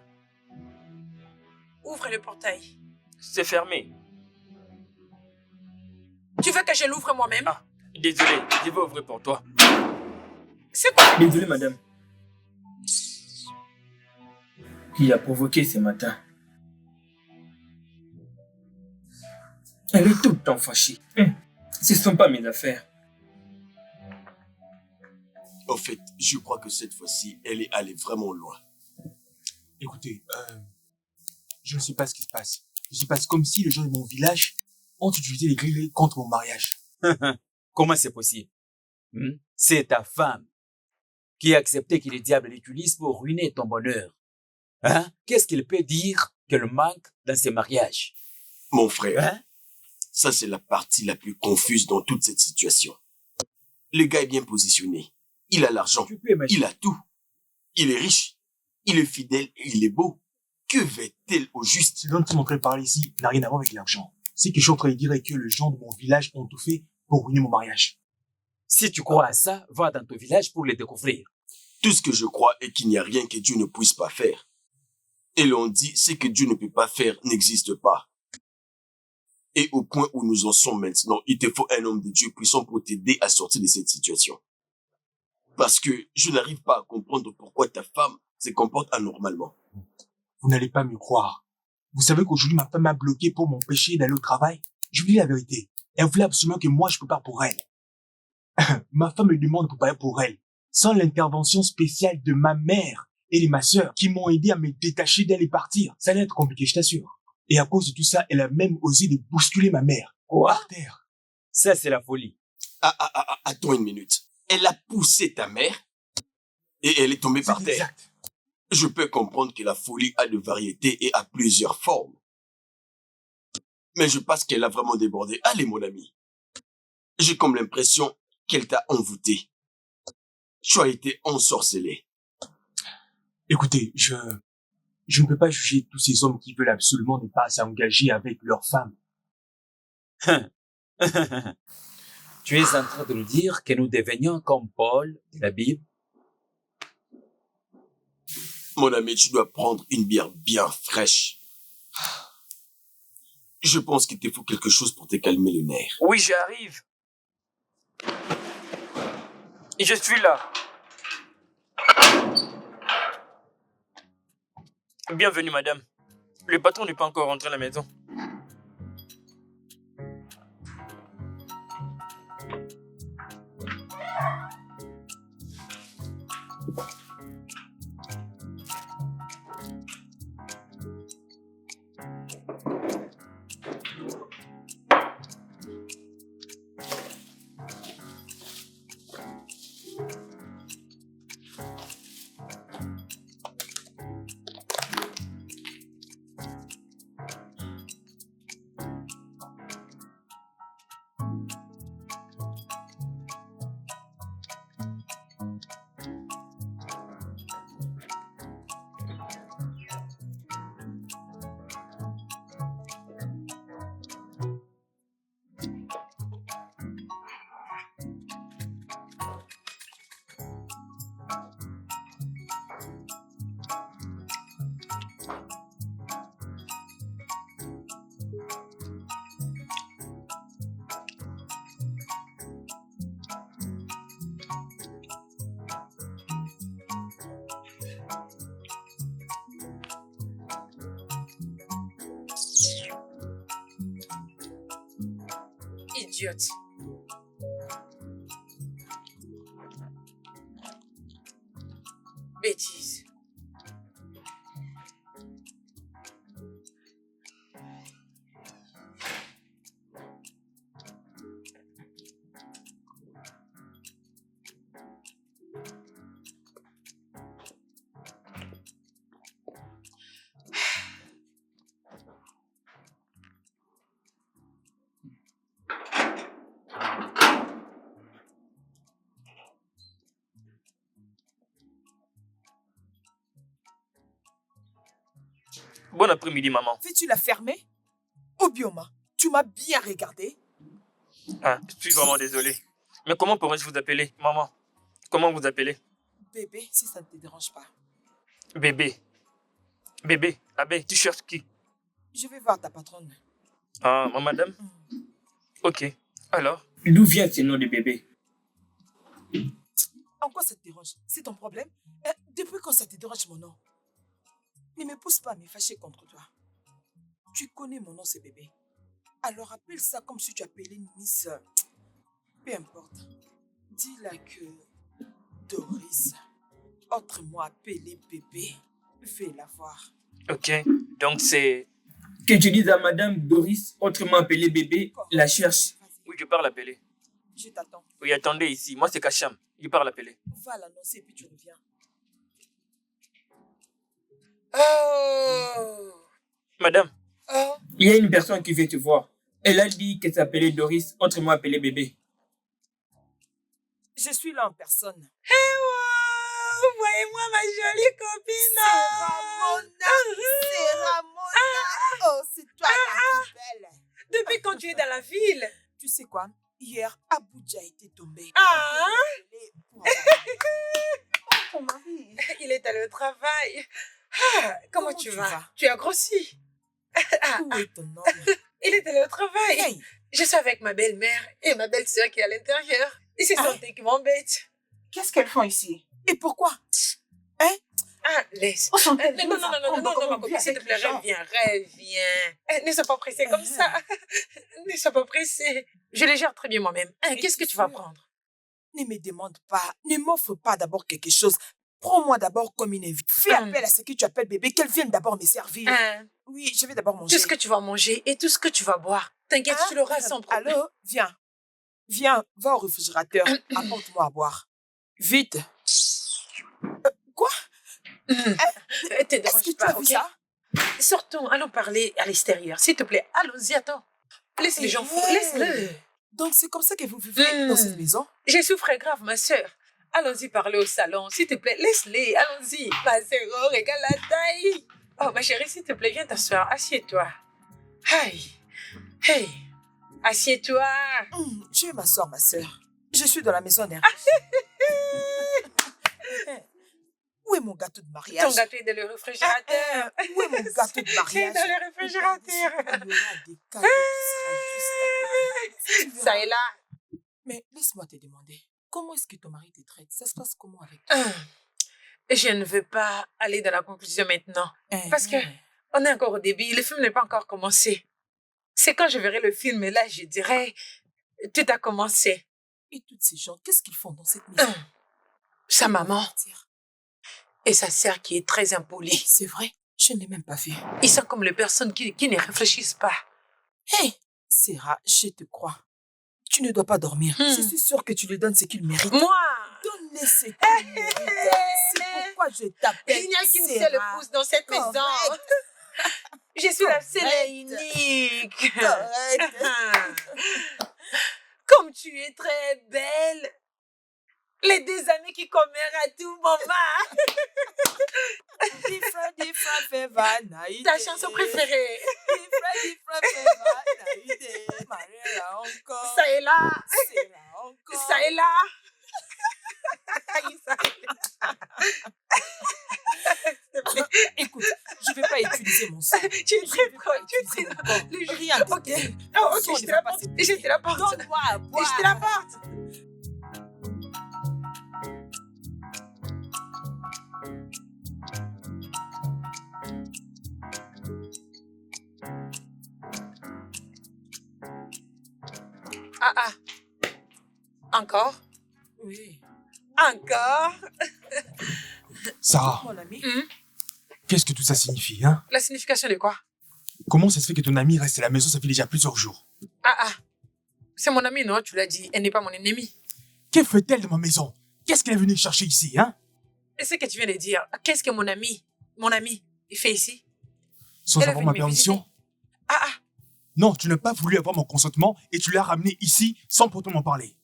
Ouvre le portail. C'est fermé. Tu veux que je l'ouvre moi-même? Ah, désolé, je vais ouvrir pour toi. C'est quoi? Désolé, madame. Qui a provoqué ce matin? Elle est tout le temps fâchée. Ce ne sont pas mes affaires. En fait, je crois que cette fois-ci, elle est allée vraiment loin. Écoutez, je ne sais pas ce qui se passe. Il se passe comme si les gens de mon village ont utilisé les grillés contre mon mariage. Comment c'est possible? C'est ta femme qui a accepté que le diable l'utilise pour ruiner ton bonheur. Hein? Qu'est-ce qu'il peut dire qu'elle manque dans ses mariages? Mon frère, Hein? ça c'est la partie la plus confuse dans toute cette situation. Le gars est bien positionné. Il a l'argent. Tu peux imaginer. Il a tout. Il est riche. Il est fidèle et il est beau. Que va-t-elle au juste? Ce dont tu m'entends parler ici n'a rien à voir avec l'argent. Ce que je suis en train de dire est que les gens de mon village ont tout fait pour ruiner mon mariage. Si tu crois à ça, va dans ton village pour le découvrir. Tout ce que je crois est qu'il n'y a rien que Dieu ne puisse pas faire. Et l'on dit, ce que Dieu ne peut pas faire n'existe pas. Et au point où nous en sommes maintenant, il te faut un homme de Dieu puissant pour t'aider à sortir de cette situation. Parce que je n'arrive pas à comprendre pourquoi ta femme se comporte anormalement. Vous n'allez pas me croire. Vous savez qu'aujourd'hui, ma femme m'a bloqué pour m'empêcher d'aller au travail. Je vous dis la vérité. Elle voulait absolument que moi, je prépare pour elle. Ma femme me demande de préparer pour elle. Sans l'intervention spéciale de ma mère et de ma sœur qui m'ont aidé à me détacher d'elle et partir. Ça allait être compliqué, je t'assure. Et à cause de tout ça, elle a même osé de bousculer ma mère. Par terre. Ça, c'est la folie. Attends une minute. Elle a poussé ta mère et elle est tombée par C'est terre. exact. Je peux comprendre que la folie a de variétés et a plusieurs formes. Mais je pense qu'elle a vraiment débordé. Allez, mon ami. J'ai comme l'impression qu'elle t'a envoûté. Tu as été ensorcelé. Écoutez, je ne peux pas juger tous ces hommes qui veulent absolument ne pas s'engager avec leur femme. Tu es en train de nous dire que nous devenions comme Paul de la Bible? Mon ami, tu dois prendre une bière bien fraîche. Je pense qu'il te faut quelque chose pour te calmer les nerfs. Oui, j'arrive. Et je suis là. Bienvenue, madame. Le patron n'est pas encore rentré à la maison. idiote. Bêtise. Bon après-midi, maman. Veux-tu la fermer? Obioma, tu m'as bien regardé. Ah, je suis vraiment désolé. Mais comment pourrais-je vous appeler, maman? Comment vous appelez? Bébé, si ça ne te dérange pas. Bébé. Bébé, Abbé, tu cherches qui? Je vais voir ta patronne. Ah, ma madame? Ok. Alors? D'où vient ce nom de bébé? En quoi ça te dérange? C'est ton problème? Depuis quand ça te dérange mon nom? Ne me pousse pas à me fâcher contre toi. Tu connais mon nom, c'est bébé. Alors appelle ça comme si tu appelais Miss. Peu importe. Dis-la que Doris, autrement appelé bébé, fais-la voir. Ok. Donc c'est... Que tu dises à madame Doris, autrement appelée bébé, la cherche. Oui, je pars l'appeler. Je t'attends. Oui, attendez ici. Moi, c'est Kacham. Je pars l'appeler. Va l'annoncer et puis tu reviens. Oh! Madame, Oh! il y a une personne qui vient te voir. Elle a dit qu'elle s'appelait Doris, autrement appelée bébé. Je suis là en personne. Wow! Voyez-moi ma jolie copine! C'est Ramona. Oh, c'est toi la plus belle. Depuis quand tu es dans la ville? Tu sais quoi? Hier, Abuja était tombé. Ah! Ton mari. Il est allé au travail. Comment tu vas? vas? Tu as grossi. Où est ton homme? Il est allé au travail. Hey, Je suis avec ma belle-mère et ma belle-sœur qui est à l'intérieur. Et c'est son thé qui m'embête. Qu'est-ce qu'elles font ici? et pourquoi? Laisse. On s'entend. Non, ma copine, s'il te plaît, reviens. Ne sois pas pressée comme ça. Ne sois pas pressée. Je les gère très bien moi-même. Qu'est-ce que tu vas prendre? Ne me demande pas. Ne m'offre pas d'abord quelque chose. Prends-moi d'abord comme une invitée. Fais appel à ce que tu appelles bébé, qu'elle vienne d'abord me servir. Oui, je vais d'abord manger. Tout ce que tu vas manger et tout ce que tu vas boire. T'inquiète, tu l'auras sans problème. Allô, viens. Viens, va au réfrigérateur. Apporte-moi à boire. Vite. Quoi? Te Est-ce que dérange tu pas, as vu ok? ça? Sortons, allons parler à l'extérieur. S'il te plaît, allons-y, attends. Laisse les gens fous, laisse-le. Donc c'est comme ça que vous vivez dans cette maison? J'ai souffert grave, ma sœur. Allons-y parler au salon, s'il te plaît, laisse-les, allons-y. Ma sœur, oh, regarde la taille. Oh, ma chérie, s'il te plaît, viens t'asseoir, assieds-toi. Hey, assieds-toi. Je vais m'asseoir, ma sœur. Je suis dans la maison d'Hervé. Où est mon gâteau de mariage? Ton gâteau est dans le réfrigérateur. Où est mon gâteau de C'est mariage? dans le réfrigérateur. Il y aura des cadeaux qui sera juste à côté. Ça est là. Mais laisse-moi te demander, comment est-ce que ton mari te traite? Ça se passe comment avec toi? Je ne veux pas aller dans la conclusion maintenant. Parce que on est encore au début, le film n'est pas encore commencé. C'est quand je verrai le film, et là, je dirais, tout a commencé. Et toutes ces gens, qu'est-ce qu'ils font dans cette maison? Sa maman Dire. et sa sœur qui est très impolie. C'est vrai, je ne l'ai même pas vu. Ils sont comme les personnes qui ne réfléchissent pas. Hé, Sarah, je te crois. Tu ne dois pas dormir. Je suis sûre que tu lui donnes ce qu'il mérite. Moi, Donne-les ce qu'il mérite. C'est pourquoi je t'appelle il n'y a qu'une Sarah. seule épouse dans cette maison. Correct. Je suis la seule et Correct. unique. Correct. Comme tu es très belle. Les 2 amis qui commèrent à tout moment. Different favor, naïde. Ta chanson préférée. Different favor, naïde. Maria encore. Ça est là. Sarah encore. Ça est là. Ça est là. Écoute, je ne vais pas utiliser mon sang. Tu es très proche. Tu es très Le rien de Ok. tel. Oh, Son ok, ne va pas se je te la porte. Donne-moi à boire. Je te la porte. Ah, ah. Encore? Oui. Encore? Sarah, Mon ami. qu'est-ce que tout ça signifie, hein? La signification de quoi? Comment ça se fait que ton amie reste à la maison, ça fait déjà plusieurs jours? Ah, ah. C'est mon amie, non? Tu l'as dit. Elle n'est pas mon ennemie. Que fait-elle dans ma maison? Qu'est-ce qu'elle est venue chercher ici, hein? Et ce que tu viens de dire, qu'est-ce que mon ami, il fait ici? Sans Elle est avoir venue ma me permission? visiter. Ah, ah. Non, tu n'as pas voulu avoir mon consentement et tu l'as ramené ici sans pourtant m'en parler.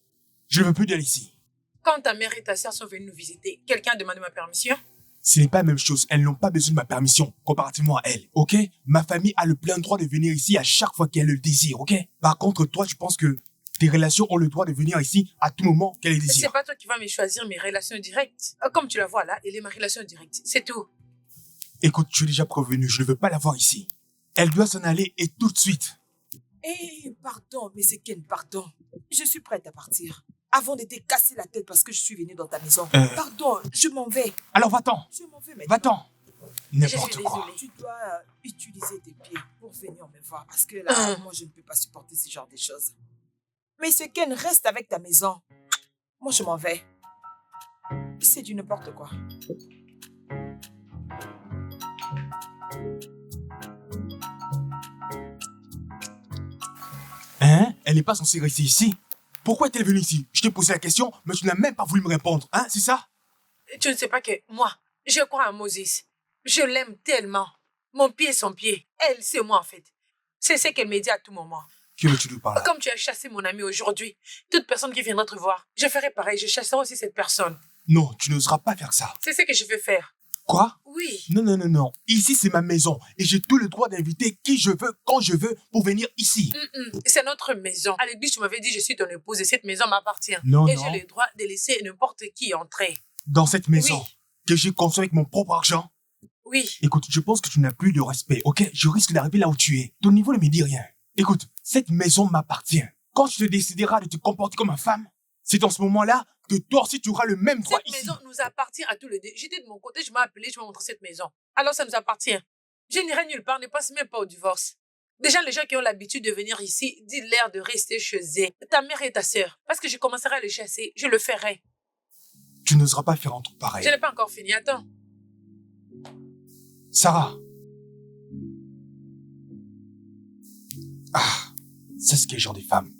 Je ne veux plus d'elle ici. Quand ta mère et ta sœur sont venues nous visiter, quelqu'un a demandé ma permission? Ce n'est pas la même chose. Elles n'ont pas besoin de ma permission comparativement à elle, ok? Ma famille a le plein droit de venir ici à chaque fois qu'elle le désire, ok? Par contre, toi, tu penses que tes relations ont le droit de venir ici à tout moment qu'elles les C'est désirent. pas toi qui vas me choisir mes relations directes. Comme tu la vois là, elle est ma relation directe. C'est tout. Écoute, tu es déjà prévenu, je ne veux pas la voir ici. Elle doit s'en aller et tout de suite. Pardon, mais c'est Ken, pardon. Je suis prête à partir. Avant de te casser la tête parce que je suis venue dans ta maison. Pardon, je m'en vais. Alors va-t'en, Je m'en vais maintenant. va-t'en. Je N'importe suis quoi. désolée. Tu dois utiliser tes pieds pour venir me voir parce que là, moi, je ne peux pas supporter ce genre de choses. Mais ce Ken reste avec ta maison. Moi, je m'en vais. C'est du n'importe quoi. Hein? Elle n'est pas censée rester ici. Pourquoi est-elle venue ici? Je t'ai posé la question, mais tu n'as même pas voulu me répondre. Hein, c'est ça? Tu ne sais pas que moi, je crois à Moses. Je l'aime tellement. Mon pied, son pied. Elle, c'est moi en fait. C'est ce qu'elle me dit à tout moment. Que veux-tu nous parler? Comme tu as chassé mon ami aujourd'hui, toute personne qui viendra te voir, je ferai pareil. Je chasserai aussi cette personne. Non, tu n'oseras pas faire ça. C'est ce que je veux faire. Quoi? Oui. Non, non, non, non. Ici, c'est ma maison et j'ai tout le droit d'inviter qui je veux, quand je veux, pour venir ici. C'est notre maison. À l'église, tu m'avais dit je suis ton épouse et cette maison m'appartient. Non, et non. j'ai le droit de laisser n'importe qui entrer. Dans cette maison Oui. que j'ai construite avec mon propre argent. Oui. Écoute, je pense que tu n'as plus de respect, ok? Je risque d'arriver là où tu es. Ton niveau ne me dit rien. Écoute, cette maison m'appartient. Quand tu te décideras de te comporter comme une femme, c'est dans ce moment-là que toi aussi tu auras le même droit Cette ici. maison nous appartient à tous les deux. J'étais de mon côté, je m'ai appelé, je m'ai montré cette maison. Alors ça nous appartient. Je n'irai nulle part, ne passe même pas au divorce. Déjà, les gens qui ont l'habitude de venir ici, dis-leur de rester chez eux. Ta mère et ta sœur. Parce que je commencerai à les chasser, je le ferai. Tu n'oseras pas faire un truc pareil. Je n'ai pas encore fini, attends. Sarah. Ah, c'est ce qu'est le genre des femmes.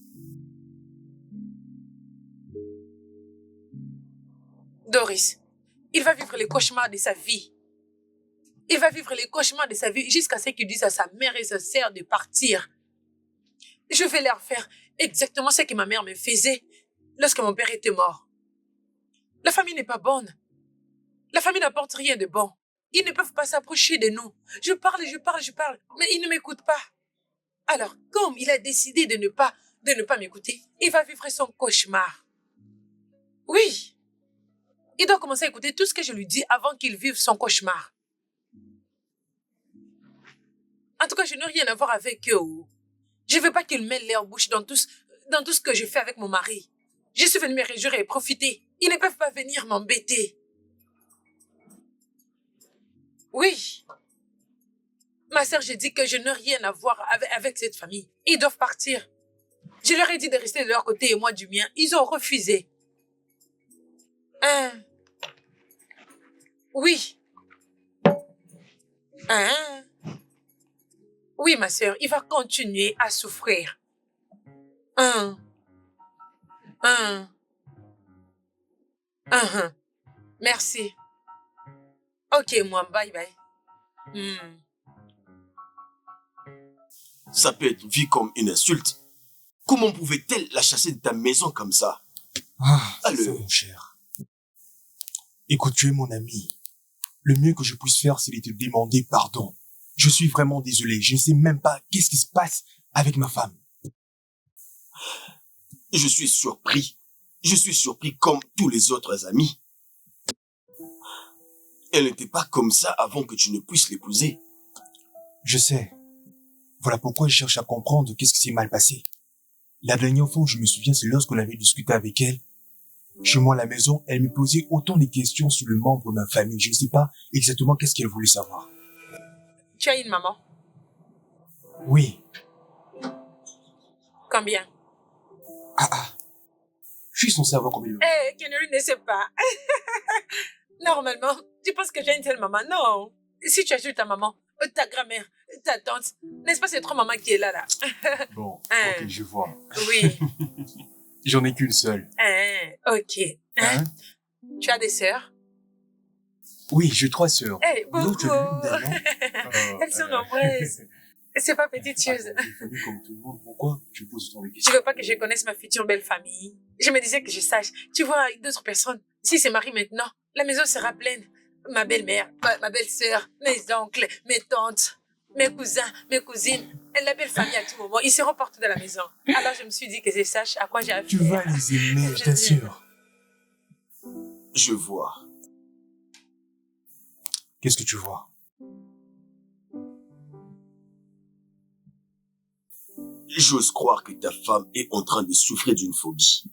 Doris, il va vivre les cauchemars de sa vie. Il va vivre les cauchemars de sa vie jusqu'à ce qu'il dise à sa mère et sa sœur de partir. Je vais leur faire exactement ce que ma mère me faisait lorsque mon père était mort. La famille n'est pas bonne. La famille n'apporte rien de bon. Ils ne peuvent pas s'approcher de nous. Je parle, mais ils ne m'écoutent pas. Alors, comme il a décidé de ne pas m'écouter, il va vivre son cauchemar. Oui. Il doit commencer à écouter tout ce que je lui dis avant qu'il vive son cauchemar. En tout cas, je n'ai rien à voir avec eux. Je ne veux pas qu'ils mêlent leur bouche dans tout ce que je fais avec mon mari. Je suis venue me réjouir et profiter. Ils ne peuvent pas venir m'embêter. Oui. Ma sœur, j'ai dit que je n'ai rien à voir avec cette famille. Ils doivent partir. Je leur ai dit de rester de leur côté et moi du mien. Ils ont refusé. Oui. Oui, ma sœur, il va continuer à souffrir. Merci. Ok, moi, bye bye. Ça peut être vu comme une insulte. Comment pouvait-elle la chasser de ta maison comme ça? Ah, c'est Allez. ça, mon cher. Écoute, tu es mon ami. Le mieux que je puisse faire, c'est de te demander pardon. Je suis vraiment désolé. Je ne sais même pas qu'est-ce qui se passe avec ma femme. Je suis surpris. Je suis surpris comme tous les autres amis. Elle n'était pas comme ça avant que tu ne puisses l'épouser. Je sais. Voilà pourquoi je cherche à comprendre qu'est-ce qui s'est mal passé. La dernière fois où je me souviens, c'est lorsqu'on avait discuté avec elle. Chez moi à la maison, elle me posait autant de questions sur le membre de ma famille. Je ne sais pas exactement qu'est-ce qu'elle voulait savoir. Tu as une maman? Oui, Combien? Je suis censé avoir combien de... Eh, Kennery ne sait pas. Normalement, tu penses que j'ai une telle maman? Non. Si tu as su ta maman, ta grand-mère, ta tante, n'est-ce pas ces trois mamans qui est là? Bon, Hein. ok, je vois. Oui. J'en ai qu'une seule. Ok. Hein? Tu as des sœurs? Oui, j'ai 3 sœurs. Eh, beaucoup. L'autre, l'une d'elles, Elles sont nombreuses. C'est pas petite chose. famille comme tout le monde, pourquoi tu poses autant de Tu questions? veux pas que je connaisse ma future belle famille? Je me disais que je sache. Tu vois, avec d'autres personnes, si c'est Marie maintenant, la maison sera pleine. Ma belle-mère, ma belle-sœur, mes oncles, mes tantes, mes cousins, mes cousines, et la belle famille à tout moment. Ils seront partout dans la maison. Alors je me suis dit que je sache à quoi j'ai affaire. Tu vas les aimer, je t'assure. Je vois. Qu'est-ce que tu vois? J'ose croire que ta femme est en train de souffrir d'une phobie.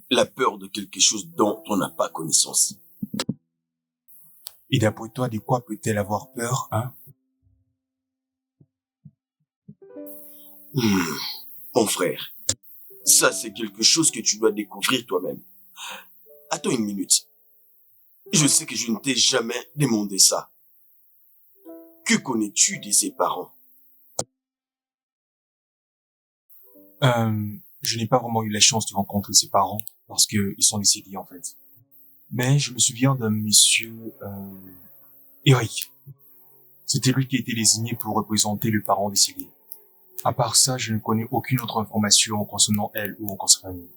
La peur de quelque chose dont on n'a pas connaissance. Et d'après toi, de quoi peut-elle avoir peur, hein? Mon frère, ça c'est quelque chose que tu dois découvrir toi-même. Attends une minute. Je sais que je ne t'ai jamais demandé ça. Que connais-tu de ses parents? Je n'ai pas vraiment eu la chance de rencontrer ses parents parce que ils sont décédés en fait. Mais je me souviens d'un monsieur, Eric. C'était lui qui a été désigné pour représenter le parent décédé. À part ça, je ne connais aucune autre information concernant elle ou en sa famille.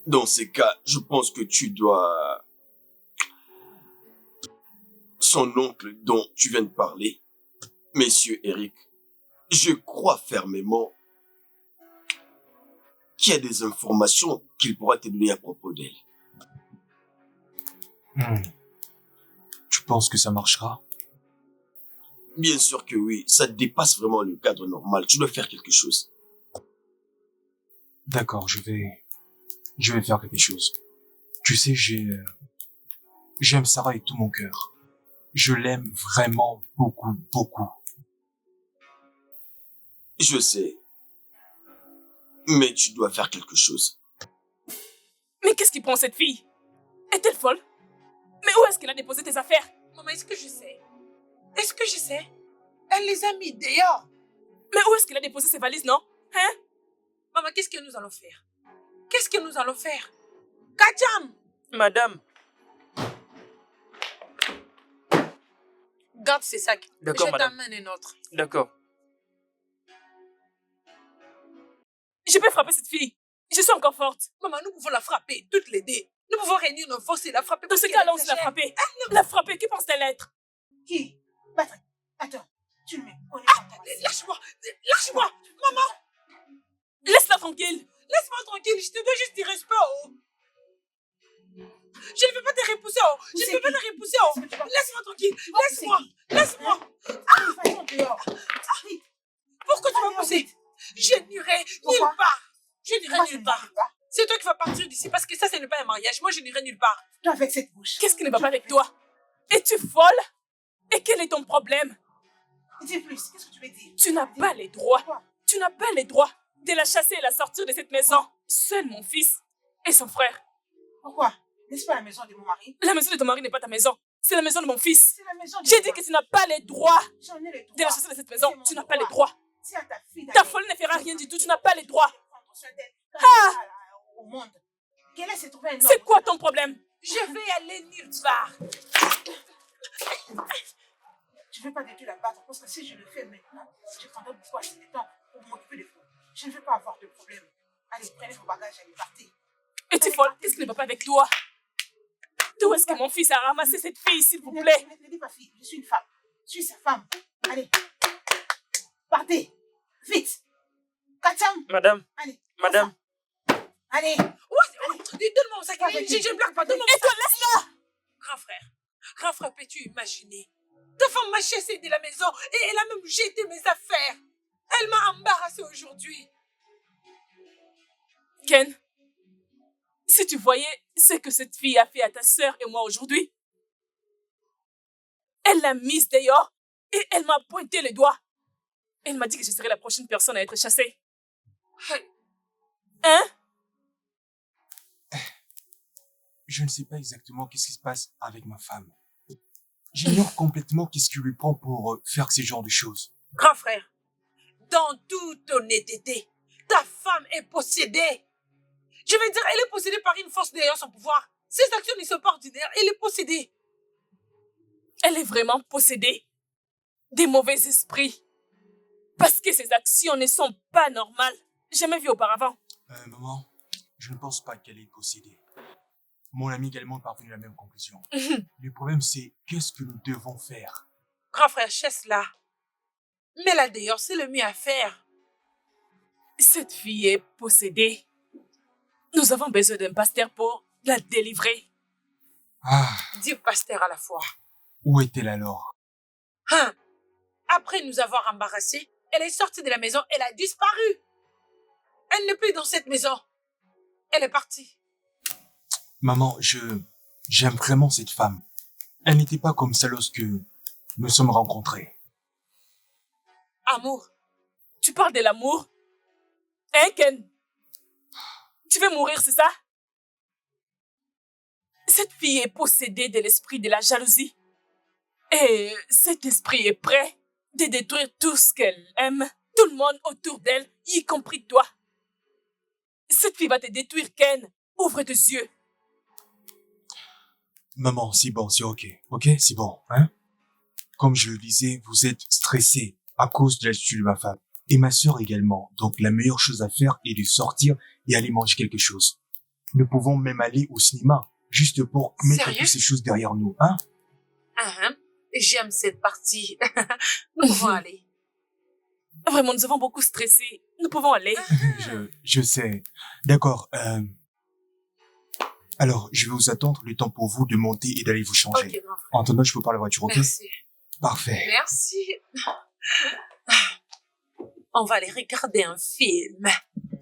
Dans ces cas, je pense que tu dois... Son oncle dont tu viens de parler, Monsieur Eric, je crois fermement qu'il y a des informations qu'il pourra te donner à propos d'elle. Tu penses que ça marchera? Bien sûr que oui, ça dépasse vraiment le cadre normal. Tu dois faire quelque chose. D'accord, je vais faire quelque chose. Tu sais, j'aime Sarah avec tout mon cœur. Je l'aime vraiment beaucoup, beaucoup. Je sais. Mais tu dois faire quelque chose. Mais qu'est-ce qui prend cette fille? Est-elle folle? Mais où est-ce qu'elle a déposé tes affaires? Maman, est-ce que je sais? Est-ce que je sais? Elle les a mis dehors. Mais où est-ce qu'elle a déposé ses valises, non? Hein? Maman, qu'est-ce que nous allons faire? Qu'est-ce que nous allons faire? Kacham! Madame. Garde ces sacs. D'accord, Je madame. t'amène un autre. D'accord. Je peux frapper cette fille. Je suis encore forte. Maman, nous pouvons la frapper, toutes les deux. Nous pouvons réunir nos forces et la frapper. Dans parce ce qu'elle cas, allons-y la exagère. frapper. La frapper, qui pense-t-elle être? Qui? Patrick, attends. Tu ne me connais pas. Lâche-moi! Lâche-moi! Maman! Laisse-la tranquille. Laisse-moi tranquille, je te dois juste du respect, oh! Je ne veux pas te repousser, oh! Je ne veux pas te repousser, oh! Laisse-moi tranquille! Laisse-moi! Laisse-moi! Faisons dehors. Vite. Pourquoi tu m'as Allez, poussé? vite. Je n'irai Pourquoi? nulle part! Je n'irai Moi, je nulle ne part! vais pas. C'est toi qui vas partir d'ici parce que ça, ce n'est pas un mariage. Moi, je n'irai nulle part. Toi avec cette bouche. Qu'est-ce qui ne va pas avec toi? Es-tu folle? Et quel est ton problème? Dis plus, qu'est-ce que tu veux dire? Tu n'as pas les droits. Quoi? Tu n'as pas les droits de la chasser et la sortir de cette maison. Seul mon fils et son frère. Pourquoi? N'est-ce pas la maison de mon mari? La maison de ton mari n'est pas ta maison. C'est la maison de mon fils. C'est la maison de J'ai mon dit mari. que tu n'as pas les droits J'en ai le droit. de la chasser de cette maison. C'est mon Tu n'as pas les droit. droits. C'est à ta fille Ta d'aller folie ne fera rien du tout. Tu n'as pas les droits. prendre soin d'elle. Ah! Au monde. Qu'elle ait se trouver un homme. C'est quoi ton problème? Je vais aller nulle part. Je ne veux pas du tout la battre parce que si je le fais maintenant, je prendrai beaucoup assez de temps pour m'occuper de vous. Je ne veux pas avoir de problème. Allez, prenez vos bagages, allez, partez. Es-tu folle? Qu'est-ce qui ne va pas avec toi? D'où est-ce que mon fils a ramassé cette fille, s'il vous plaît? Ne dis pas fille, je suis une femme. Je suis sa femme. Allez. Partez. Vite. Kacham. Madame. Allez. Madame. Allez. Donne-moi mon sac. Je ne blague pas. Donne-moi mon Et toi, sac. laisse-la! Grand frère, peux-tu imaginer? Ta femme m'a chassée de la maison et elle a même jeté mes affaires. Elle m'a embarrassée aujourd'hui. Ken, si tu voyais ce que cette fille a fait à ta sœur et moi aujourd'hui, elle l'a mise dehors et elle m'a pointé le doigt. Elle m'a dit que je serais la prochaine personne à être chassée. Hein? Je ne sais pas exactement qu'est-ce qui se passe avec ma femme. J'ignore complètement qu'est-ce qui lui prend pour faire ce genre de choses. Grand frère, dans toute honnêteté, ta femme est possédée. Je veux dire, elle est possédée par une force derrière son pouvoir. Ses actions ne sont pas ordinaires, elle est possédée. Elle est vraiment possédée des mauvais esprits. Parce que ses actions ne sont pas normales. Jamais vu auparavant. Maman, je ne pense pas qu'elle est possédée. Mon ami également est parvenu à la même conclusion. Le problème, c'est qu'est-ce que nous devons faire? Grand frère, chasse-la. Mets-la dehors, c'est le mieux à faire. Cette fille est possédée. Nous avons besoin d'un pasteur pour la délivrer. Ah, Dis pasteur à la fois. où est-elle alors? Hein? Après nous avoir embarrassés, elle est sortie de la maison, elle a disparu. Elle n'est plus dans cette maison. Elle est partie. Maman, j'aime vraiment cette femme. Elle n'était pas comme ça lorsque nous sommes rencontrés. Amour. Tu parles de l'amour? Hein, Ken? Tu veux mourir, c'est ça? Cette fille est possédée de l'esprit de la jalousie. Et cet esprit est prêt de détruire tout ce qu'elle aime, tout le monde autour d'elle, y compris toi. Cette fille va te détruire, Ken. Ouvre tes yeux. Maman, c'est bon, c'est ok. Ok, c'est bon, hein? Comme je le disais, vous êtes stressé à cause de l'attitude de ma femme. Et ma sœur également. Donc la meilleure chose à faire est de sortir et aller manger quelque chose. Nous pouvons même aller au cinéma, juste pour mettre Sérieux? toutes ces choses derrière nous, hein? J'aime cette partie. Nous pouvons aller. Vraiment, nous avons beaucoup stressé. Nous pouvons aller. Je sais. D'accord, alors, je vais vous attendre le temps pour vous de monter et d'aller vous changer. Ok, grand frère. En attendant, je peux prendre la voiture, ok? Merci. Parfait. Merci. On va aller regarder un film.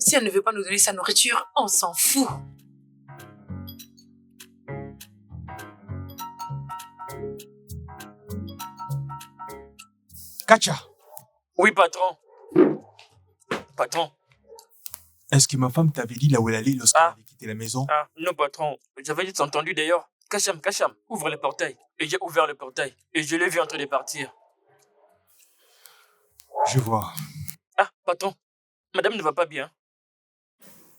Si elle ne veut pas nous donner sa nourriture, on s'en fout. Katia, Oui, patron. Patron. est-ce que ma femme t'avait dit là où elle allait lorsqu'elle Ah. avait quitté la maison? Ah, non, patron. J'avais juste entendu d'ailleurs. Kacham, ouvre le portail. Et j'ai ouvert le portail. Et je l'ai vu en train de partir. Je vois. Ah, patron. Madame ne va pas bien.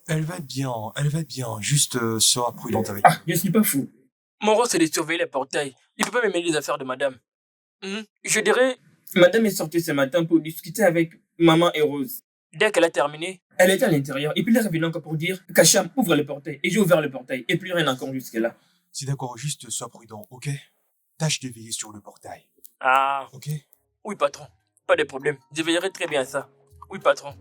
Elle va bien. Juste, sois prudente avec Ah, je suis pas fou. Mon rôle, c'est de surveiller les portails. Il ne peut pas me mêler les affaires de madame. Je dirais, madame est sortie ce matin pour discuter avec maman et Rose. Dès qu'elle a terminé, elle était à l'intérieur. Et puis elle est revenue encore pour dire, Kacham, ouvre le portail. Et j'ai ouvert le portail. Et plus rien encore jusque-là. C'est d'accord, juste sois prudent, ok? Tâche de veiller sur le portail, Ah, ok? oui, patron. Pas de problème. Je veillerai très bien à ça. Oui, patron.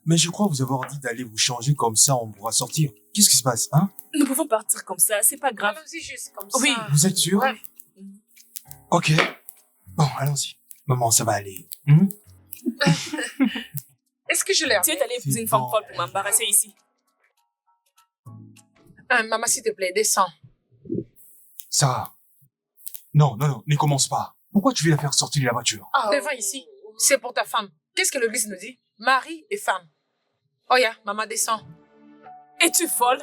Mais je crois vous avoir dit d'aller vous changer comme ça, on pourra sortir. Qu'est-ce qui se passe, hein? Nous pouvons partir comme ça, c'est pas grave. Allons-y juste comme Oui. ça. Vous êtes sûr? Ouais. Ok. Bon, allons-y. Maman, ça va aller. Est-ce que je l'ai Tu es allé épouser une femme folle pour m'embarrasser ici. Maman, s'il te plaît, descends. Sarah. Non, ne commence pas. Pourquoi tu veux la faire sortir de la voiture? Devant ici. C'est pour ta femme. Qu'est-ce que l'église nous dit? Mari et femme. Oh ya, maman, descends. Es-tu folle?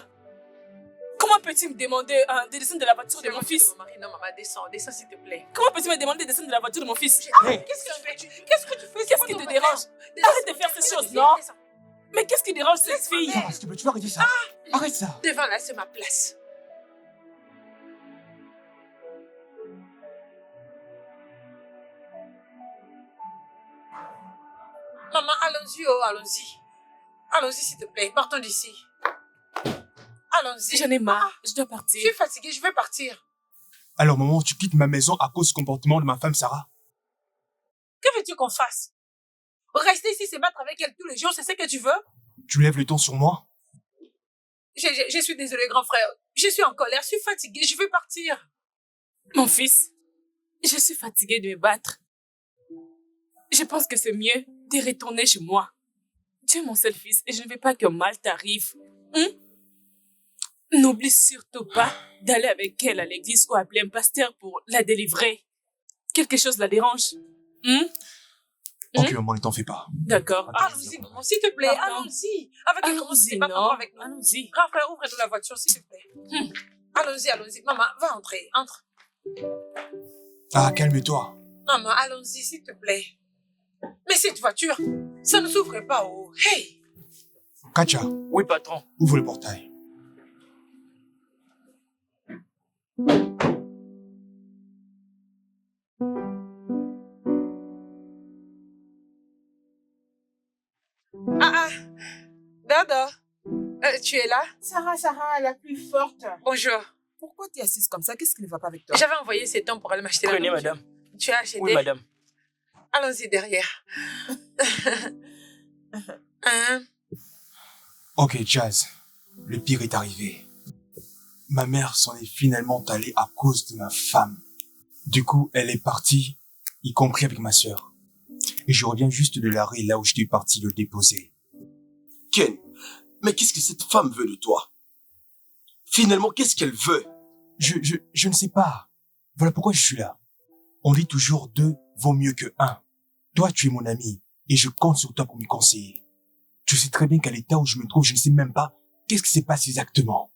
Comment peux-tu me demander de descendre de la voiture de mon fils? Non, maman, descends. Descends, s'il te plaît. Comment peux-tu me demander de descendre de la voiture de mon fils? Hey. Qu'est-ce que tu fais? Qu'est-ce que tu fais? Qu'est-ce qui te dérange? Arrête de faire ces choses, non? Mais qu'est-ce qui dérange cette fille? Sarah, s'il te plaît, tu vas arrêter ça. Arrête ça. Devant là, c'est ma place. Maman, allons-y, oh, allons-y. Allons-y, s'il te plaît. Partons d'ici. Allons-y. J'en ai marre, je dois Je partir. suis fatiguée, je vais partir. Alors, maman, tu quittes ma maison à cause du comportement de ma femme, Sarah? Que veux-tu qu'on fasse? Rester ici, se battre avec elle tous les jours, c'est ce que tu veux? Tu lèves le ton sur moi? Je suis désolée, grand frère. Je suis en colère, je suis fatiguée, je vais partir. Mon fils, je suis fatiguée de me battre. Je pense que c'est mieux de retourner chez moi. Tu es mon seul fils et je ne veux pas que mal t'arrive. Non. N'oublie surtout pas d'aller avec elle à l'église ou appeler un pasteur pour la délivrer. Quelque chose la dérange. Ok, maman, ne t'en fais pas. D'accord. Allons-y, maman, s'il te plaît, Pardon. allons-y. Avec elle, comment ça Allons-y, s'est pas non. encore avec nous? Allons-y. Grand frère, ouvre-nous la voiture, s'il te plaît. Allons-y, allons-y. Maman, va entrer, entre. Ah, calme-toi. Maman, allons-y, s'il te plaît. Mais cette voiture, ça ne s'ouvre pas, oh. Hey! Kacha, Oui, patron. ouvre le portail. Ah, Dada, tu es là? Sarah, la plus forte. Bonjour. Pourquoi tu es assise comme ça? Qu'est-ce qui ne va pas avec toi? J'avais envoyé cet homme pour aller m'acheter la Prenez, nourriture. madame. Tu as acheté? Oui, madame. Allons-y derrière. Hein? Ok, Jazz, le pire est arrivé. Ma mère s'en est finalement allée à cause de ma femme. Du coup, elle est partie, y compris avec ma sœur. Et je reviens juste de l'arrêt là où j'étais parti le déposer. Ken, mais qu'est-ce que cette femme veut de toi? Finalement, qu'est-ce qu'elle veut? Je ne sais pas. Voilà pourquoi je suis là. On dit toujours 2 vaut mieux que 1. Toi, tu es mon ami et je compte sur toi pour me conseiller. Tu sais très bien qu'à l'état où je me trouve, je ne sais même pas qu'est-ce qui se passe exactement.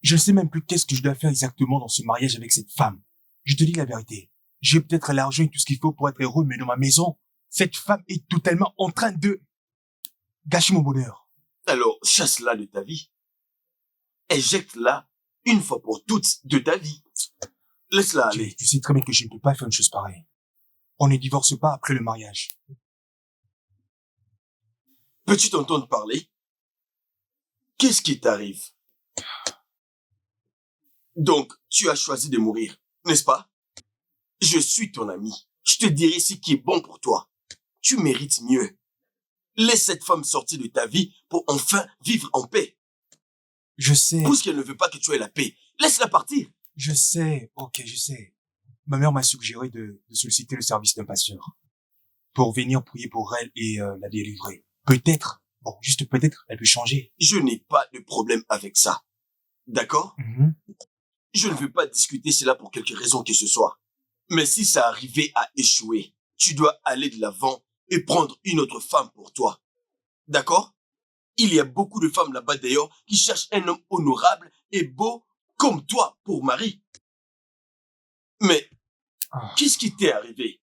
Je ne sais même plus qu'est-ce que je dois faire exactement dans ce mariage avec cette femme. Je te dis la vérité. J'ai peut-être l'argent et tout ce qu'il faut pour être heureux, mais dans ma maison, cette femme est totalement en train de gâcher mon bonheur. Alors, chasse-la de ta vie. Éjecte-la une fois pour toutes de ta vie. Laisse-la aller. Tu sais très bien que je ne peux pas faire une chose pareille. On ne divorce pas après le mariage. Peux-tu t'entendre parler? Qu'est-ce qui t'arrive? Donc, tu as choisi de mourir, n'est-ce pas? Je suis ton ami. Je te dirai ce qui est bon pour toi. Tu mérites mieux. Laisse cette femme sortir de ta vie pour enfin vivre en paix. Je sais, Puisqu'elle ne veut pas que tu aies la paix, laisse-la partir. je sais, ok, je sais. Ma mère m'a suggéré de solliciter le service d'un pasteur pour venir prier pour elle et la délivrer. Peut-être, bon, juste peut-être, elle peut changer. Je n'ai pas de problème avec ça. D'accord? Je ne veux pas discuter cela pour quelque raison que ce soit. Mais si ça arrivait à échouer, tu dois aller de l'avant et prendre une autre femme pour toi. D'accord? Il y a beaucoup de femmes là-bas d'ailleurs qui cherchent un homme honorable et beau comme toi pour mari. Mais, qu'est-ce qui t'est arrivé?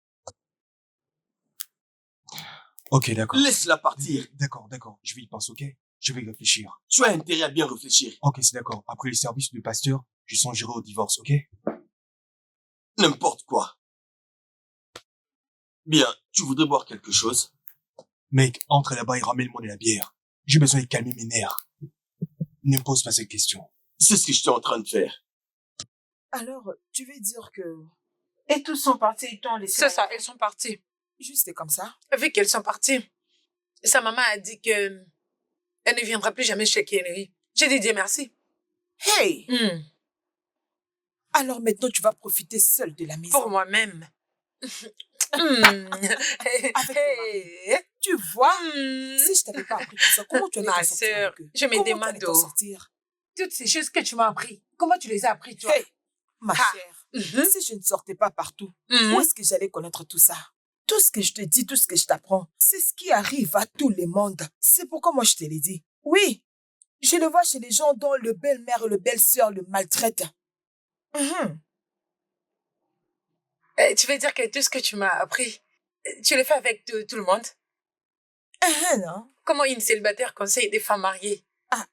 Ok, d'accord. Laisse-la partir. D'accord. Je vais y penser, ok? Je vais y réfléchir. Tu as intérêt à bien réfléchir. Ok, c'est d'accord. Après le service du pasteur, je songerai au divorce, ok? N'importe quoi. Bien, tu voudrais boire quelque chose? Mec, entre là-bas et ramène-moi de la bière. J'ai besoin de calmer mes nerfs. Ne me pose pas cette question. C'est ce que j'étais en train de faire. Alors, tu veux dire que Et tous sont partis, ils t'ont laissé. C'est ça, elles sont parties. juste comme ça? Vu qu'elles sont parties, sa maman a dit que elle ne viendra plus jamais chez Kenry. J'ai dit Dieu merci. Hey! Hmm. Alors maintenant, tu vas profiter seule de la maison. Pour moi-même. Hmm. Avec tu vois? Hmm. Si je t'avais pas appris tout ça, comment tu allais Ma t'en sortir sœur, avec eux? je me Comment tu demande allais t'en oh, sortir? toutes ces choses que tu m'as appris. Comment tu les as appris, toi? Hey! Ma Ah. chère, Mhm. si je ne sortais pas partout, Mhm. où est-ce que j'allais connaître tout ça? Tout ce que je te dis, tout ce que je t'apprends, c'est ce qui arrive à tout le monde. C'est pourquoi moi je te l'ai dit. Oui, je le vois chez les gens dont le belle-mère et le belle-sœur le maltraitent. Mhm. Tu veux dire que tout ce que tu m'as appris, tu le fais avec tout le monde? Non? Comment une célibataire conseille des femmes mariées? Ah,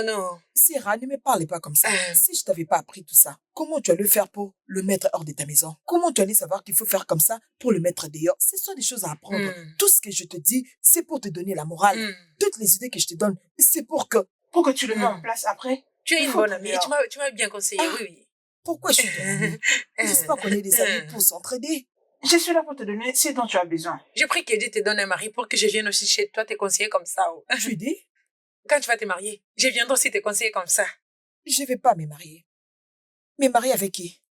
Non. Syrah, ne me parle pas comme ça. Euh. Si je t'avais pas appris tout ça, comment tu allais faire pour le mettre hors de ta maison? Comment tu allais savoir qu'il faut faire comme ça pour le mettre dehors? Ce sont des choses à apprendre. Mm. Tout ce que je te dis, c'est pour te donner la morale. Hmm. Toutes les idées que je te donne, c'est pour que... Pour que tu le mets en place après. Tu es Il une faut bonne ton amie. meilleur. Tu m'as bien conseillé, Ah. oui. Pourquoi je suis ton amie? J'espère qu'on est des amis pour s'entraider. Je suis là pour te donner ce dont tu as besoin. Je prie que Dieu te donne un mari pour que je vienne aussi chez toi te conseiller comme ça. Oh. Tu dis, Quand tu vas te marier, je viendrai aussi te conseiller comme ça. je vais pas me marier. Me marier avec qui?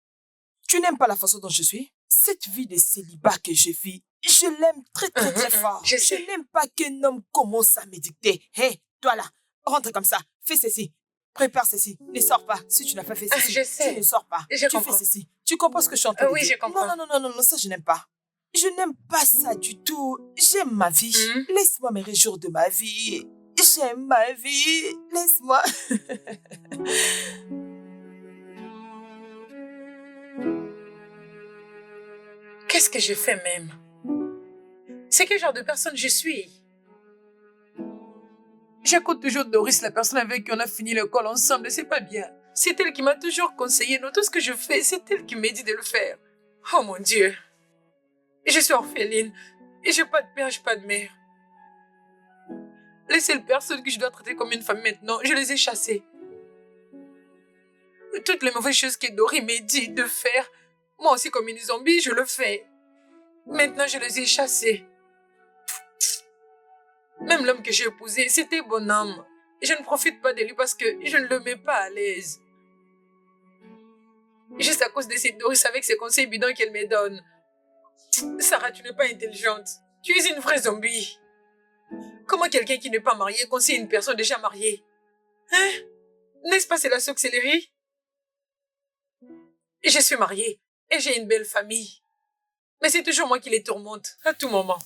Tu n'aimes pas la façon dont je suis? Cette vie de célibat que je vis, je l'aime très fort. Je sais. n'aime pas qu'un homme commence à me dicter. Hé, toi là, rentre comme ça, fais ceci. Prépare ceci. Ne sors pas. Si tu n'as pas fait Ah, ceci, je sais. tu ne sors pas. Je Tu comprends. fais ceci. Tu comprends ce que je suis en train de Oui, dire? je comprends. Non, ça je n'aime pas. Je n'aime pas ça du tout. J'aime ma vie. Laisse-moi me réjouir de ma vie. J'aime ma vie. Laisse-moi. Qu'est-ce que je fais même? C'est quel genre de personne je suis? J'écoute toujours Doris, la personne avec qui on a fini l'école ensemble, et c'est pas bien. C'est elle qui m'a toujours conseillé. Non, tout ce que je fais, c'est elle qui m'a dit de le faire. Oh mon Dieu. Je suis orpheline. Et j'ai pas de père, j'ai pas de mère. Les seules personnes que je dois traiter comme une femme maintenant, je les ai chassées. Toutes les mauvaises choses que Doris m'a dit de faire, moi aussi comme une zombie, je le fais. Maintenant, je les ai chassés. Même l'homme que j'ai épousé, c'était bon homme. Et je ne profite pas de lui parce que je ne le mets pas à l'aise. Juste à cause de cette Doris avec ses conseils bidons qu'elle me donne. Sarah, tu n'es pas intelligente. Tu es une vraie zombie. Comment quelqu'un qui n'est pas marié conseille une personne déjà mariée? Hein? N'est-ce pas c'est la sorcellerie? Je suis mariée et j'ai une belle famille. Mais c'est toujours moi qui les tourmente, à tout moment.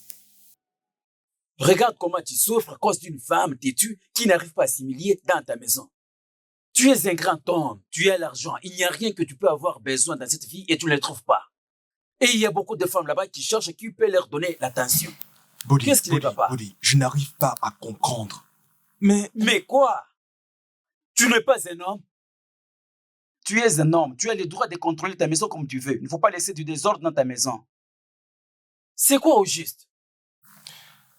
Regarde comment tu souffres à cause d'une femme têtue qui n'arrive pas à s'humilier dans ta maison. Tu es un grand homme, tu as l'argent, il n'y a rien que tu peux avoir besoin dans cette vie et tu ne le trouves pas. Et il y a beaucoup de femmes là-bas qui cherchent qui peut leur donner l'attention. Body, Qu'est-ce qu'il est, papa? Body, je n'arrive pas à comprendre. Mais Mais quoi? Tu n'es pas un homme? Tu es un homme, tu as le droit de contrôler ta maison comme tu veux. Il ne faut pas laisser du désordre dans ta maison. C'est quoi au juste?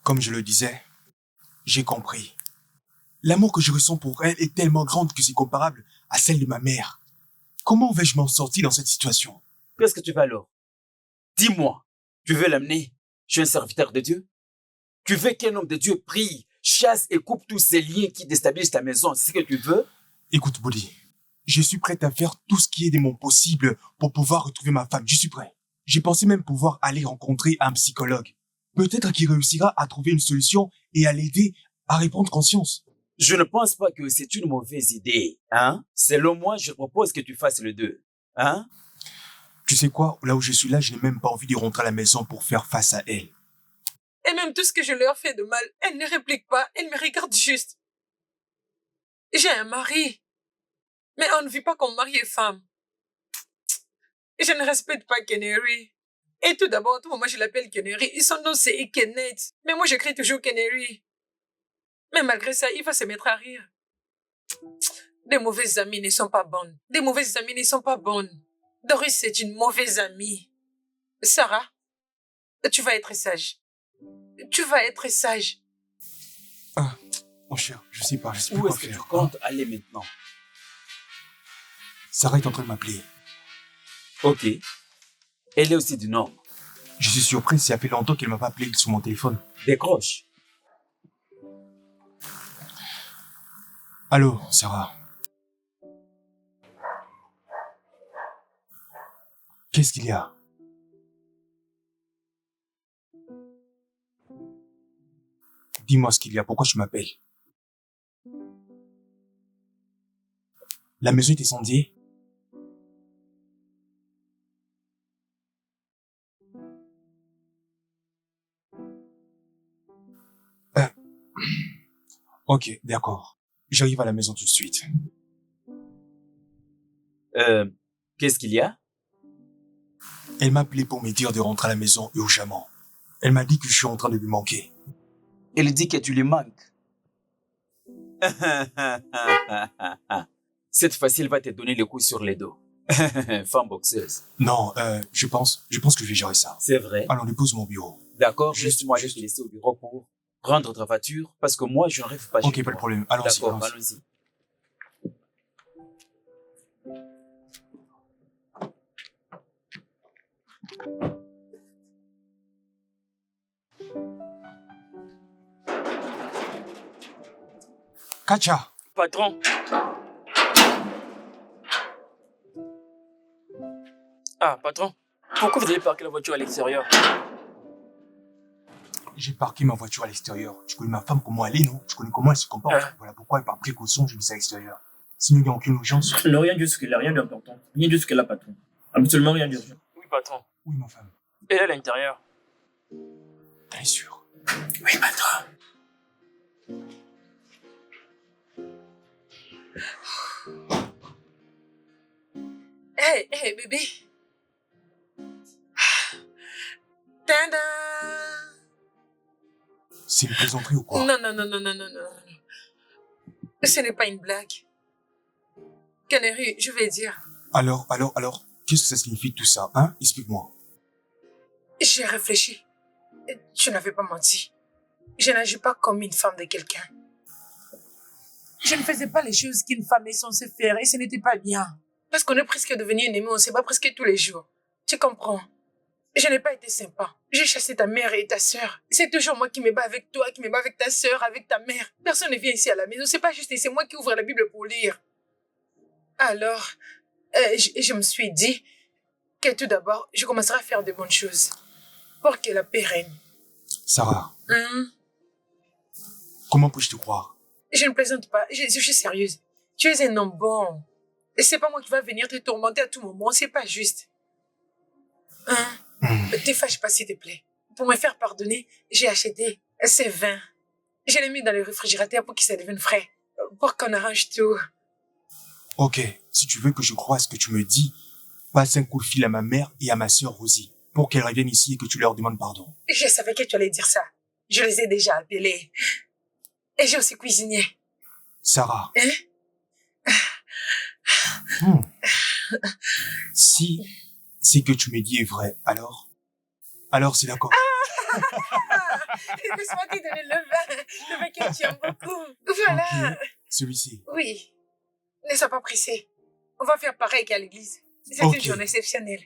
comme je le disais, j'ai compris. L'amour que je ressens pour elle est tellement grande que c'est comparable à celle de ma mère. Comment vais-je m'en sortir dans cette situation? Qu'est-ce que tu veux alors? Dis-moi, tu veux l'amener chez un serviteur de Dieu? Tu veux qu'un homme de Dieu prie, chasse et coupe tous ces liens qui déstabilisent ta maison? C'est ce que tu veux? Écoute, Body, je suis prêt à faire tout ce qui est de mon possible pour pouvoir retrouver ma femme. Je suis prêt. J'ai pensé même pouvoir aller rencontrer un psychologue. Peut-être qu'il réussira à trouver une solution et à l'aider à reprendre conscience. Je ne pense pas que c'est une mauvaise idée, hein? Selon moi, je propose que tu fasses les deux, hein? Tu sais quoi? Là où je suis là, je n'ai même pas envie de rentrer à la maison pour faire face à elle. Et même tout ce que je leur fais de mal, elles ne répliquent pas, elles me regardent juste. J'ai un mari. Mais on ne vit pas comme mari et femme. Je ne respecte pas Canary. Et tout d'abord, à tout moment, je l'appelle Canary. Et son nom, c'est Kenneth. Mais moi, j'écris toujours Canary. Mais malgré ça, il va se mettre à rire. Des mauvaises amies ne sont pas bonnes. Des mauvaises amies ne sont pas bonnes. Doris, c'est une mauvaise amie. Sarah, tu vas être sage. Tu vas être sage. Ah, mon cher, je sais pas Où quoi est-ce que tu faire. comptes aller maintenant? Sarah est en train de m'appeler. Ok. Elle est aussi du Nord. Je suis surpris, ça fait longtemps qu'elle m'a pas appelé sur mon téléphone. Décroche. Allô, Sarah. Qu'est-ce qu'il y a? Dis-moi ce qu'il y a, pourquoi tu m'appelles? La maison est incendiée? Ok, d'accord. J'arrive à la maison tout de suite. Qu'est-ce qu'il y a? Elle m'a appelé pour me dire de rentrer à la maison urgemment. Elle m'a dit que je suis en train de lui manquer. Elle dit que tu lui manques. Cette fois-ci, elle va te donner le coup sur les dos. Femme boxeuse. Non, je pense que je vais gérer ça. C'est vrai. Alors, dépose mon bureau. D'accord, Juste- juste moi, je vais te laisser au bureau pour prendre ta voiture, parce que moi, je n'arrive pas chez Ok, pas toi. de problème. Allons-y, D'accord, allons-y. allons-y. Kacha, Patron. Ah, patron. Pourquoi vous avez parqué la voiture à l'extérieur? j'ai parqué ma voiture à l'extérieur. Tu connais ma femme, comment elle est, non? Tu connais comment elle se comporte. Ah. Voilà pourquoi, par précaution, je l'ai laissée à l'extérieur. Sinon, il n'y a aucune urgence. Non, rien jusque-là, rien d'important. Rien jusque-là, patron. Absolument rien d'urgent. Oui, patron. Oui, ma femme. Elle est à l'intérieur. T'es sûr? Oui, patron. Hé, bébé. Tada! C'est une plaisanterie ou quoi? Non. Ce n'est pas une blague. Canary, je vais dire. Alors, qu'est-ce que ça signifie tout ça, hein? Explique-moi. J'ai réfléchi. Tu n'avais pas menti. Je n'agis pas comme une femme de quelqu'un. Je ne faisais pas les choses qu'une femme est censée faire et ce n'était pas bien. Parce qu'on est presque devenu ennemis, on ne se bat presque tous les jours. Tu comprends? Je n'ai pas été sympa. J'ai chassé ta mère et ta sœur. C'est toujours moi qui me bats avec toi, qui me bats avec ta sœur, avec ta mère. Personne ne vient ici à la maison. C'est pas juste, c'est moi qui ouvre la Bible pour lire. Alors, je me suis dit que tout d'abord, je commencerai à faire de bonnes choses pour que la paix règne. Sarah, comment puis-je te croire? Je ne plaisante pas, je suis sérieuse. Tu es un homme bon. Et c'est pas moi qui va venir te tourmenter à tout moment, c'est pas juste. Ne te fâche pas, s'il te plaît. Pour me faire pardonner, j'ai acheté ces vins. Je l'ai mis dans le réfrigérateur pour que ça devienne frais. Pour qu'on arrange tout. Ok, si tu veux que je croie à ce que tu me dis, passe un coup de fil à ma mère et à ma sœur Rosie pour qu'elles reviennent ici et que tu leur demandes pardon. Je savais que tu allais dire ça. Je les ai déjà appelés. Et j'ai aussi cuisiné. Sarah. Hein? Si ce que tu me dis est vrai, alors c'est d'accord. Laisse-moi te donner le vin que tu aimes beaucoup. Voilà. Ok, celui-ci. Oui. Ne sois pas pressé. On va faire pareil qu'à l'église. C'est Ok. une journée exceptionnelle.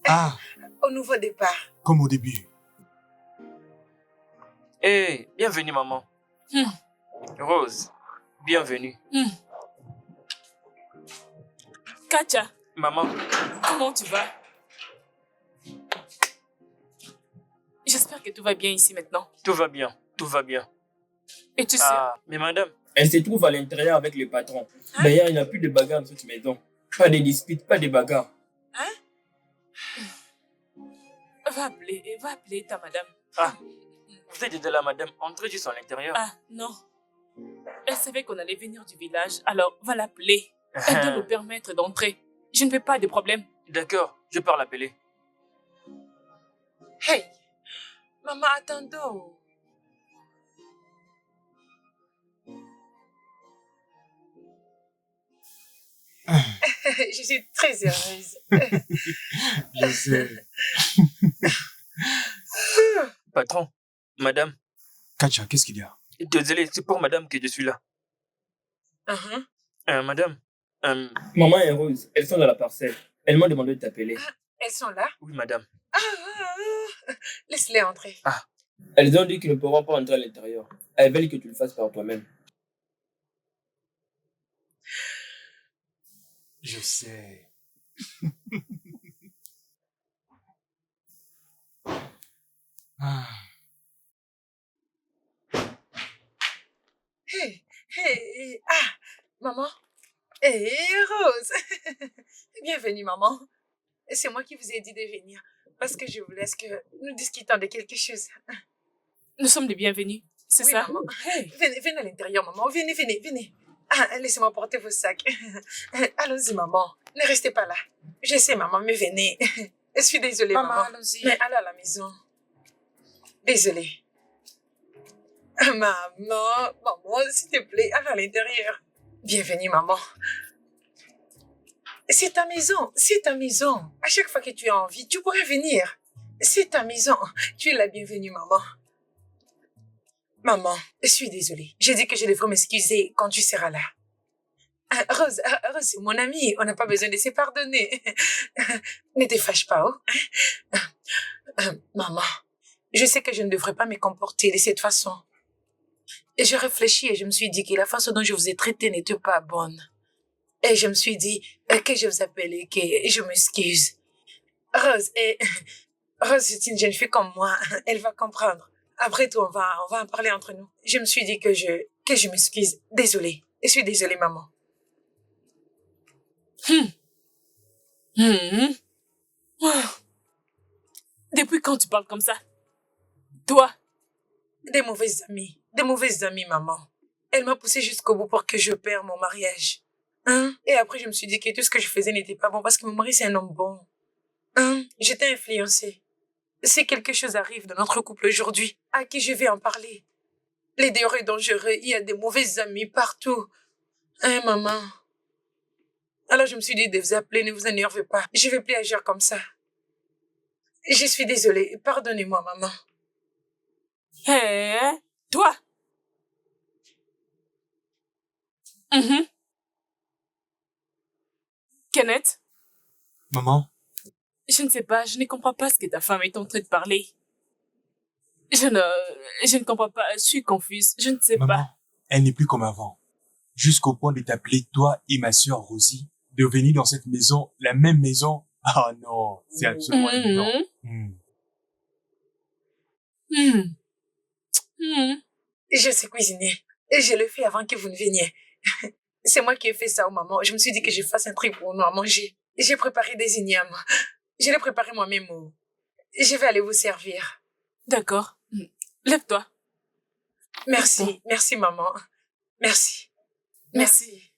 Ah, Au nouveau départ. comme au début. Hey, bienvenue, maman. Rose, bienvenue. Katia, Maman, comment tu vas? J'espère que tout va bien ici maintenant. tout va bien, tout va bien. Et tu sais, Ah, mais madame, elle se trouve à l'intérieur avec le patron. D'ailleurs, il n'y a plus de bagarre dans cette maison. Pas de disputes, pas de bagarres. va appeler ta madame. Ah, vous êtes déjà là, madame. Entrez juste à l'intérieur. Ah, non. Elle savait qu'on allait venir du village, alors va l'appeler. Elle doit nous permettre d'entrer. Je ne veux pas de problème. D'accord, je pars l'appeler. Hey, maman, attendons. Je suis très heureuse. Je sais. Patron, madame, Katia, qu'est-ce qu'il y a? désolé, c'est pour madame que je suis là. Uh-huh. Madame, maman et Rose, elles sont dans la parcelle. Elles m'ont demandé de t'appeler. Elles sont là? Oui, madame. Laisse-les entrer. Elles ont dit qu'ils ne pourront pas entrer à l'intérieur. Elles veulent que tu le fasses par toi-même. Je sais. Ah, Hey, maman. Hey, Rose. Bienvenue, maman. C'est moi qui vous ai dit de venir. Parce que je voulais que nous discutions de quelque chose. Nous sommes les bienvenus. C'est Oui, ça? maman. Hey. Venez à l'intérieur, maman. Venez. Laissez-moi porter vos sacs. Allons-y, maman. Ne restez pas là. Je sais, maman, mais venez. Je suis désolée, maman. allons-y. Mais allez à la maison. Désolée. Maman, s'il te plaît, allez à l'intérieur. Bienvenue, maman. C'est ta maison. À chaque fois que tu as envie, tu pourrais venir. C'est ta maison. Tu es la bienvenue, maman. Maman, je suis désolée. J'ai dit que je devrais m'excuser quand tu seras là. Rose, c'est mon amie. On n'a pas besoin de se pardonner. Ne te fâche pas, oh. Maman, je sais que je ne devrais pas me comporter de cette façon. Et je réfléchis et je me suis dit que la façon dont je vous ai traité n'était pas bonne. Et je me suis dit que je vous appelle et que je m'excuse. Rose, c'est une jeune fille comme moi. Elle va comprendre. Après tout, on va en parler entre nous. Je me suis dit que je m'excuse. Désolée. Je suis désolée, maman. Hmm. Ah. Depuis quand tu parles comme ça? Toi? Des mauvaises amies, maman. Elle m'a poussé jusqu'au bout pour que je perde mon mariage. Hein? Et après, je me suis dit que tout ce que je faisais n'était pas bon parce que mon mari, c'est un homme bon. Hein? J'étais influencée. Si quelque chose arrive dans notre couple aujourd'hui, à qui je vais en parler? Les dehors est dangereux, il y a des mauvaises amies partout. Hein, maman? Alors je me suis dit de vous appeler, ne vous énervez pas. Je vais plus agir comme ça. Je suis désolée, pardonnez-moi, maman. Hé, toi? Mhm. Kenneth, Maman, je ne sais pas, je ne comprends pas ce que ta femme est en train de parler. Je ne comprends pas, je suis confuse, je ne sais maman, pas. elle n'est plus comme avant. Jusqu'au point de t'appeler toi et ma sœur Rosie, de venir dans cette maison, la même maison. Ah non, c'est absolument évident. Mhm. Mhm. Mhm. Je sais cuisiner. Et je le fais avant que vous ne veniez. C'est moi qui ai fait ça aux mamans. Je me suis dit que je fasse un truc pour nous à manger. J'ai préparé des ignames. Je l'ai préparé moi-même. Je vais aller vous servir. D'accord. Lève-toi. Merci. Merci, maman. Merci. Merci.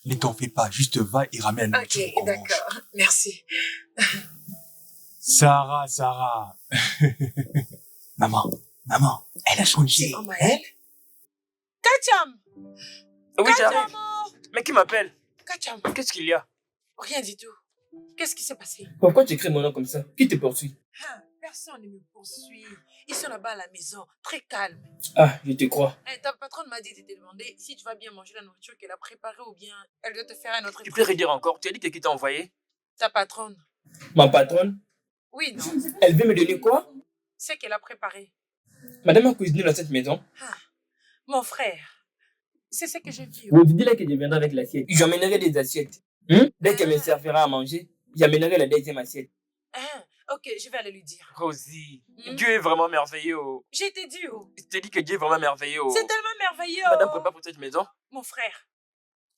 Ne t'en fais pas, juste va et ramène la Ok, nourriture qu'on mange. d'accord. Merci. Sarah. Maman, elle a changé. Oh, Hein? Maëlle. Kacham! Oui, j'arrive. Mais qui m'appelle? Kacham! Qu'est-ce qu'il y a? Rien du tout. Qu'est-ce qui s'est passé? Pourquoi tu écris mon nom comme ça? Qui te poursuit? Ah, personne ne me poursuit. Ils sont là-bas à la maison, très calmes. Ah, je te crois. Ta patronne m'a dit de te demander si tu vas bien manger la nourriture qu'elle a préparée ou bien elle doit te faire un autre Tu peux truc. redire encore? Tu as dit que qui t'a envoyé? Ta patronne. Ma patronne? Oui, non. Elle veut me donner quoi? C'est qu'elle a préparé. Madame a cuisiné dans cette maison. Ah, mon frère. C'est ce que j'ai vu. Vous dis-là que je viendrai avec l'assiette. J'emmènerai des assiettes. Dès qu'elle me servira à manger, j'amènerai la deuxième assiette. Ah, ok, je vais aller lui dire. Rosie, Hmm? Dieu est vraiment merveilleux. Oh. J'ai été due. Je te dis que Dieu est vraiment merveilleux. Oh. C'est tellement merveilleux. Madame prépare pour cette maison. Mon frère.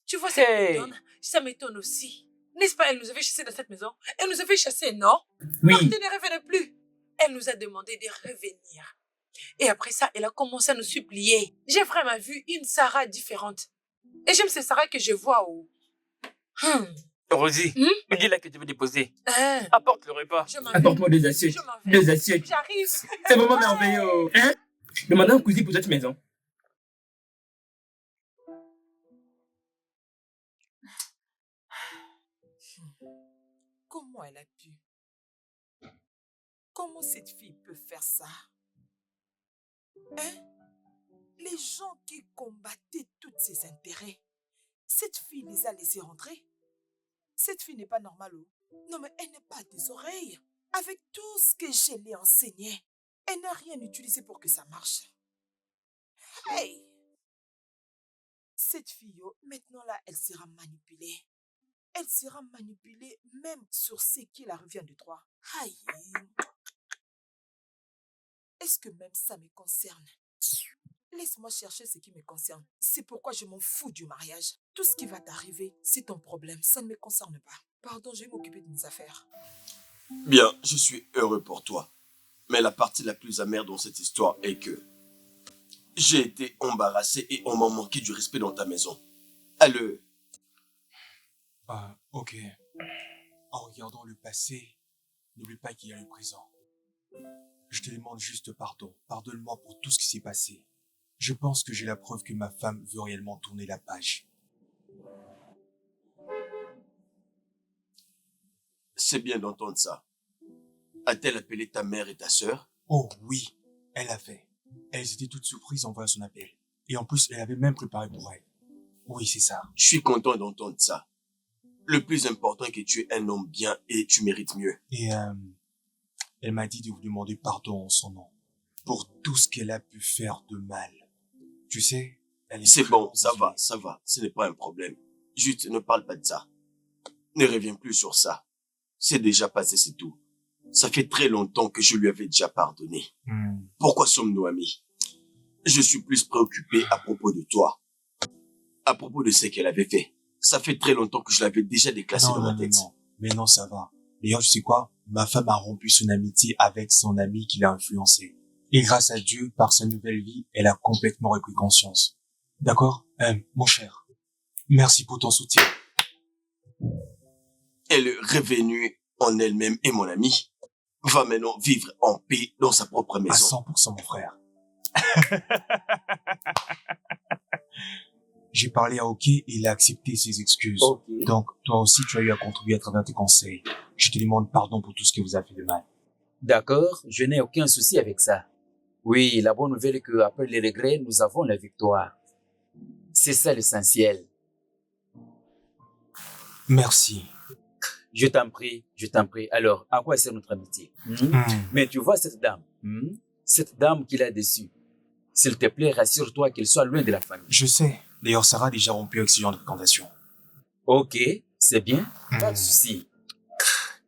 Tu vois ce que Hey. ça m'étonne aussi. N'est-ce pas, elle nous avait chassés de cette maison? Elle nous avait chassés, non? Oui. Marthe ne revenait plus. Elle nous a demandé de revenir. Et après ça, elle a commencé à nous supplier. J'ai vraiment vu une Sarah différente. Et j'aime cette Sarah que je vois. Oh. Rosie, Hmm? dis-là que tu veux déposer. Hein, Apporte le repas. je m'en vais. Apporte-moi deux assiettes. Je m'en vais. Deux assiettes. J'arrive. C'est vraiment merveilleux. Oh. Hein? Demandez un cousin pour cette maison. Comment elle a pu? Comment cette fille peut faire ça? Hein? Les gens qui combattaient tous ses intérêts, cette fille les a laissés rentrer. Cette fille n'est pas normale. Oh. Non, mais elle n'a pas des oreilles. Avec tout ce que je l'ai enseigné, elle n'a rien utilisé pour que ça marche. Hey! Cette fille, oh, maintenant là, elle sera manipulée. Elle sera manipulée même sur ce qui la revient de droit. Aïe! Est-ce que même ça me concerne? Laisse-moi chercher ce qui me concerne. C'est pourquoi je m'en fous du mariage. Tout ce qui va t'arriver, c'est ton problème. Ça ne me concerne pas. Pardon, je vais m'occuper de mes affaires. Bien, je suis heureux pour toi. Mais la partie la plus amère dans cette histoire est que j'ai été embarrassé et on m'a manqué du respect dans ta maison. Alors, Ok. En regardant le passé, n'oublie pas qu'il y a le présent. Je te demande juste pardon. Pardonne-moi pour tout ce qui s'est passé. Je pense que j'ai la preuve que ma femme veut réellement tourner la page. c'est bien d'entendre ça. A-t-elle appelé ta mère et ta sœur? Oh oui, elle a fait. Elles étaient toutes surprises en voyant son appel. Et en plus, elle avait même préparé pour elle. Oui, c'est ça. Je suis content d'entendre ça. Le plus important est que tu es un homme bien et tu mérites mieux. Et elle m'a dit de vous demander pardon en son nom. Pour tout ce qu'elle a pu faire de mal. Tu sais, elle est C'est vraiment bon, ça désolée. va, ça va. Ce n'est pas un problème. Juste, ne parle pas de ça. Ne reviens plus sur ça. C'est déjà passé, c'est tout. Ça fait très longtemps que je lui avais déjà pardonné. Pourquoi sommes-nous amis? Je suis plus préoccupé à propos de toi. À propos de ce qu'elle avait fait. Ça fait très longtemps que je l'avais déjà déclassé Non, dans non, ma tête. non. Mais non, ça va. D'ailleurs, tu sais quoi? Ma femme a rompu son amitié avec son ami qui l'a influencé. Et grâce à Dieu, par sa nouvelle vie, elle a complètement repris conscience. D'accord? Mon cher, merci pour ton soutien. Elle est revenue en elle-même et mon ami va maintenant vivre en paix dans sa propre À maison. 100%, mon frère. J'ai parlé à OK et il a accepté ses excuses. Ok. Donc, toi aussi, tu as eu à contribuer à travers tes conseils. Je te demande pardon pour tout ce qui vous a fait de mal. D'accord, je n'ai aucun souci avec ça. Oui, la bonne nouvelle est qu'après les regrets, nous avons la victoire. C'est ça l'essentiel. Merci. Je t'en prie, je t'en prie. Alors, à quoi sert notre amitié? Mais tu vois cette dame, cette dame qu'il a dessus. S'il te plaît, rassure-toi qu'elle soit loin de la famille. Je sais. D'ailleurs, Sarah a déjà rompu avec ce genre de fréquentation. Ok, c'est bien, pas de souci.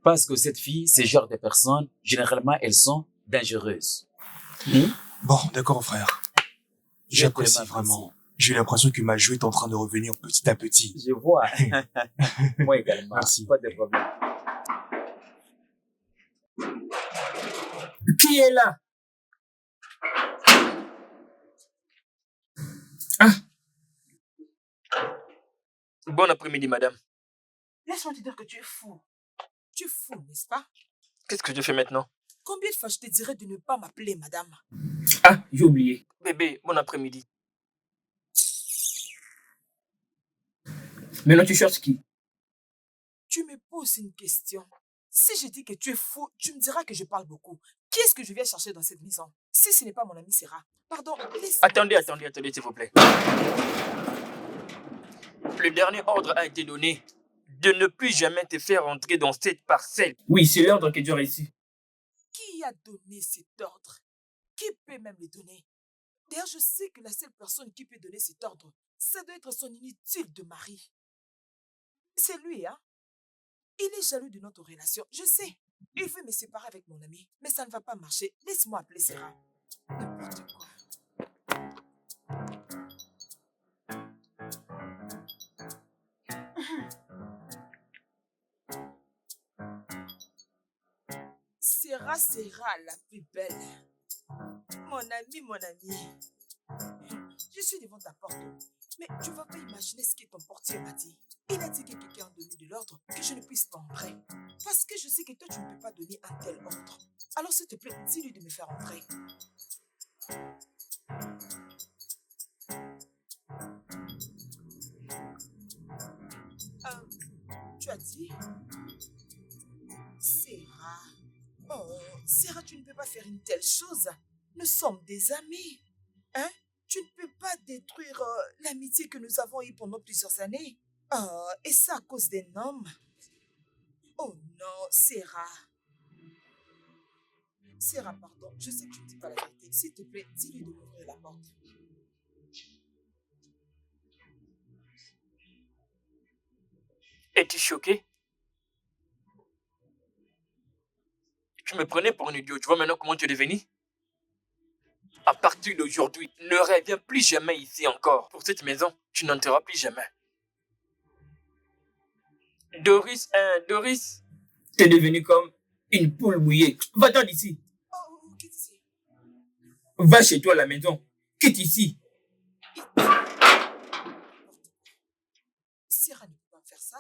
Parce que cette fille, ce genre de personnes, généralement, elles sont dangereuses. Bon, d'accord, frère. J'apprécie Je te vraiment. remercie. J'ai l'impression que ma joie est en train de revenir petit à petit. Je vois. Moi également. Merci. Pas de problème. Qui est là? Ah. Bon après-midi, madame. Laisse-moi te dire que tu es fou. Tu es fou, n'est-ce pas? Qu'est-ce que je fais maintenant? Combien de fois je te dirais de ne pas m'appeler madame? Ah, j'ai oublié. Bébé, bon après-midi. Maintenant, tu cherches qui? Tu me poses une question. Si je dis que tu es fou, tu me diras que je parle beaucoup. Qui est-ce que je viens chercher dans cette maison? Si ce n'est pas mon ami Sarah. Pardon, laisse... Attendez, s'il vous plaît. Le dernier ordre a été donné de ne plus jamais te faire entrer dans cette parcelle. Oui, c'est l'ordre que Dieu a reçu. Qui a donné cet ordre? Qui peut même le donner? D'ailleurs, je sais que la seule personne qui peut donner cet ordre, ça doit être son inutile de mari. C'est lui, hein? Il est jaloux de notre relation, je sais. Il veut me séparer avec mon ami, mais ça ne va pas marcher. Laisse-moi appeler Sarah. N'importe quoi. Sarah sera la plus belle. Mon ami, mon ami. Je suis devant ta porte. Mais tu vas pas imaginer ce que ton portier m'a dit. Il a dit que quelqu'un a donné de l'ordre que je ne puisse pas entrer. Parce que je sais que toi, tu ne peux pas donner un tel ordre. Alors, s'il te plaît, dis-lui de me faire entrer. Tu as dit? Sarah. Oh, Sarah, tu ne peux pas faire une telle chose. Nous sommes des amis. Hein? Tu ne peux pas détruire l'amitié que nous avons eue pendant plusieurs années. Et ça à cause d'un homme. Oh non, Sarah. Sarah, pardon, je sais que tu ne dis pas la vérité. S'il te plaît, dis-lui de m'ouvrir la porte. Es-tu choqué? Tu me prenais pour un idiot. Tu vois maintenant comment tu es devenu? À partir d'aujourd'hui, ne reviens plus jamais ici encore. Pour cette maison, tu n'entreras plus jamais. Doris, t'es devenu comme une poule mouillée. Va-t'en d'ici. Oh, quitte ici. Va chez toi à la maison. Quitte ici. Sarah ne peut pas faire ça.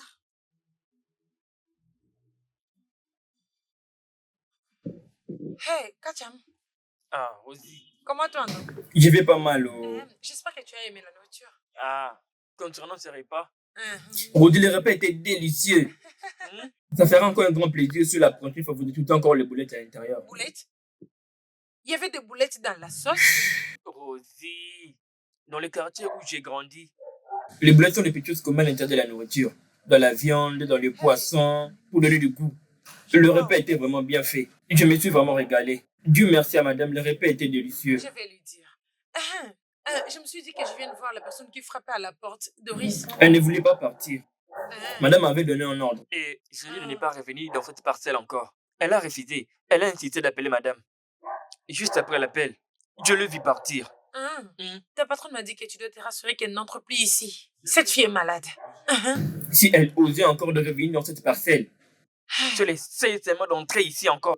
Hey, Kacham, Ah, Rosie. comment tu vas, non? Je vais pas mal. Oh. J'espère que tu as aimé la nourriture. Ah, concernant ce repas. Mhm. Rosie, le repas était délicieux. Ça fera encore un grand plaisir sur la prochaine fois. Vous dites tout le temps encore les boulettes à l'intérieur. Boulettes? Il y avait des boulettes dans la sauce? Rosie, dans le quartier où j'ai grandi, les boulettes sont des petites choses communes à l'intérieur de la nourriture. Dans la viande, dans le poisson, pour donner du goût. Le repas était vraiment bien fait. Je me suis vraiment régalé. Dieu merci à madame, le repas était délicieux. Je vais lui dire. Je me suis dit que je viens de voir la personne qui frappait à la porte, Doris. Elle ne voulait pas partir. Ah, Madame avait donné un ordre. Et je lui ai dit de ne pas revenir dans cette parcelle encore. Elle a refusé. Elle a insisté d'appeler madame. Et juste après l'appel, je le vis partir. Ta patronne m'a dit que tu dois te rassurer qu'elle n'entre plus ici. Cette fille est malade. Si elle osait encore de revenir dans cette parcelle, je laissais seulement d'entrer ici encore.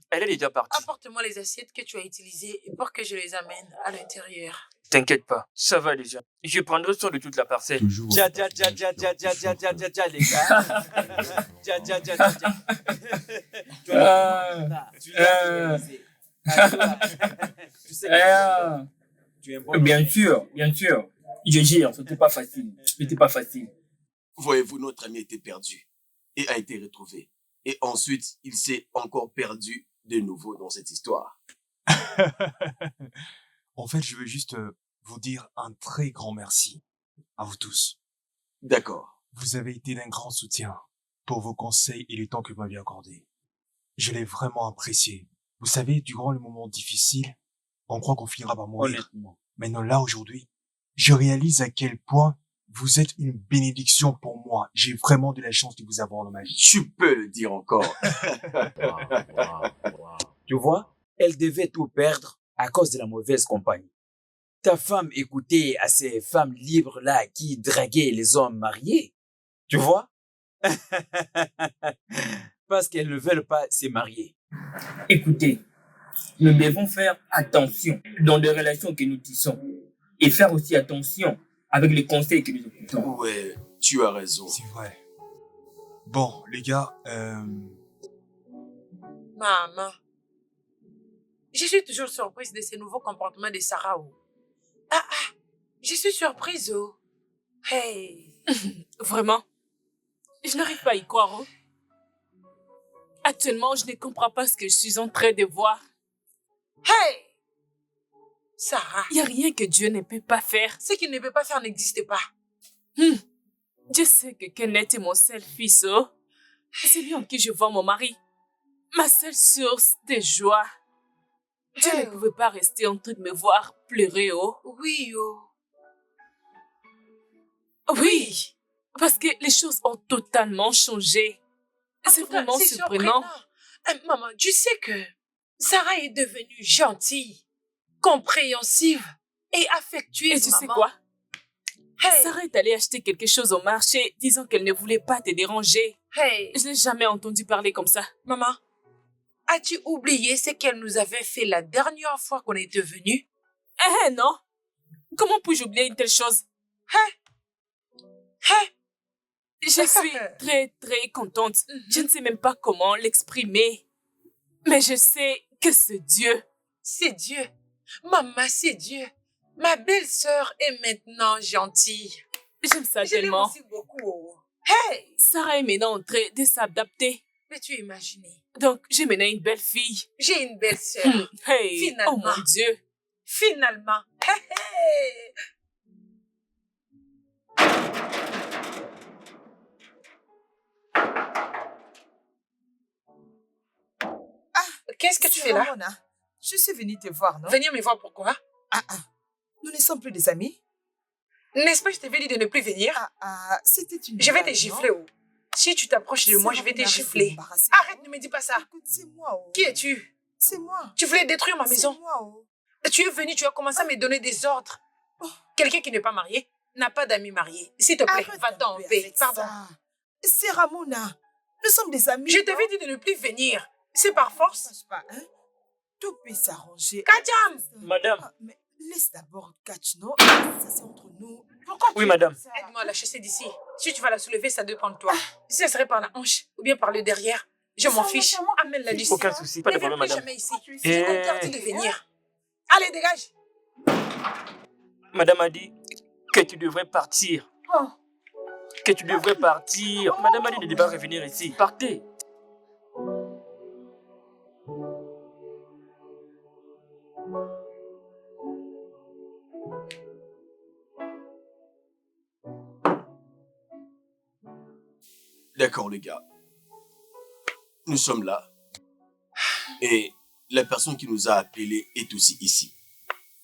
Elle est déjà partie. Apporte-moi les assiettes que tu as utilisées pour que je les amène à l'intérieur. T'inquiète pas, ça va déjà. Je prendrai soin de toute la parcelle. Toujours. Dja, dja, dja, dja, dja, dja, dja, dja, dja, dja, les gars. Dja, dja, dja, dja, dja. Tu l'as réalisé. À toi. Tu sais que tu es un bon Bien sûr, bien sûr. Je gère, c'était pas facile. C'était pas facile. Voyez-vous, notre ami était perdu et a été retrouvé. Et ensuite, il s'est encore perdu de nouveau dans cette histoire. En fait, je veux juste vous dire un très grand merci à vous tous. D'accord. Vous avez été d'un grand soutien pour vos conseils et le temps que vous m'avez accordé. Je l'ai vraiment apprécié. Vous savez, durant les moments difficiles, on croit qu'on finira par mourir. Honnêtement. Maintenant, là, aujourd'hui, je réalise à quel point vous êtes une bénédiction pour moi. J'ai vraiment de la chance de vous avoir dans ma vie. Tu peux le dire encore. Tu vois, elle devait tout perdre à cause de la mauvaise compagnie. Ta femme écoutait à ces femmes libres-là qui draguaient les hommes mariés. Tu vois? Parce qu'elles ne veulent pas se marier. Écoutez, nous devons faire attention dans les relations que nous tissons et faire aussi attention avec les conseils que nous écoutons. Ouais, tu as raison. C'est vrai. Bon, les gars, Maman, je suis toujours surprise de ces nouveaux comportements de Sarah. Je suis surprise. Hey. Vraiment, je n'arrive pas à y croire. Actuellement, je ne comprends pas ce que je suis en train de voir. Hey. Sarah, Il n'y a rien que Dieu ne peut pas faire. ce qu'il ne peut pas faire n'existe pas. Je sais que Kenneth est mon seul fils. C'est lui en qui je vois mon mari. Ma seule source de joie. Dieu ne pouvait pas rester en train de me voir pleurer. Oui, Oui, parce que les choses ont totalement changé. C'est vraiment surprenant. Maman, tu sais que Sarah est devenue gentille, compréhensive et affectueuse. Et tu sais maman. quoi? Hey, Sarah est allée acheter quelque chose au marché, disant qu'elle ne voulait pas te déranger. hey, Je n'ai jamais entendu parler comme ça. maman, as-tu oublié ce qu'elle nous avait fait la dernière fois qu'on était venus? Non. Comment puis-je oublier une telle chose? Je suis très, très contente. Je ne sais même pas comment l'exprimer. Mais je sais que c'est Dieu. C'est Dieu. Maman, c'est Dieu. Ma belle-sœur est maintenant gentille. J'aime ça Je l'aime tellement. aussi beaucoup. Hey, Sarah est maintenant en train de s'adapter. peux-tu imaginer? Donc, j'ai maintenant une belle fille. J'ai une belle-sœur. Hey, Finalement. oh mon Dieu. Finalement. Hey, hey. Qu'est-ce que tu fais là? Ramona, je suis venue te voir, non? Venir me voir pourquoi? Nous ne sommes plus des amis. N'est-ce pas, je t'avais dit de ne plus venir? C'était une Je vais te blague, gifler. non? Si tu t'approches de moi, je vais te Ramona, arrête de gifler. m'embarrasser. Arrête, ne me dis pas ça. Écoute, c'est moi. Qui es-tu? C'est moi. Tu voulais détruire ma C'est maison. moi. Tu es venu, tu as commencé à me donner des ordres. Quelqu'un qui n'est pas marié n'a pas d'amis mariés. S'il te plaît, Arrête va-t'en un en peu paix. avec Pardon. ça. C'est Ramona. Nous sommes des amis. Je t'avais dit de ne plus venir. C'est par force. Sache pas, hein? Tout peut s'arranger. Kajam! Madame. Mais laisse d'abord Catch, non? Ça, c'est entre nous. Pourquoi Oui, tu madame. fais ça? Aide-moi à la chasser d'ici. Si tu vas la soulever, ça dépend de toi. Si ça serait par la hanche ou bien par le derrière, je m'en fiche. Amène-la d'ici. Aucun souci, pas de Ne viens problème, plus madame. jamais ici. Eh. Je t'interdis de venir. Allez, dégage. Madame a dit que tu devrais partir. Que tu devrais partir. Madame a dit de ne pas revenir ici. Partez. D'accord, les gars. Nous sommes là. Et la personne qui nous a appelés est aussi ici.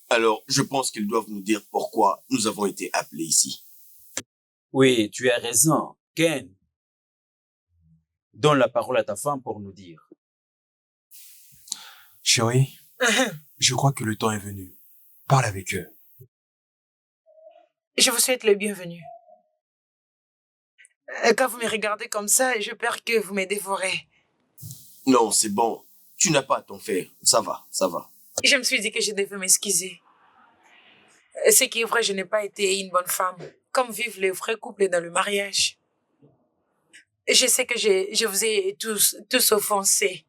Alors, je pense qu'ils doivent nous dire pourquoi nous avons été appelés ici. Oui, tu as raison. Ken, donne la parole à ta femme pour nous dire. chérie, je crois que le temps est venu. Parle avec eux. Je vous souhaite le bienvenu. Quand vous me regardez comme ça, j'ai peur que vous me dévorez. Non, c'est bon. Tu n'as pas à t'en faire. Ça va, ça va. Je me suis dit que je devais m'excuser. Ce qui est vrai, je n'ai pas été une bonne femme, comme vivent les vrais couples dans le mariage. Je sais que je vous ai tous offensés.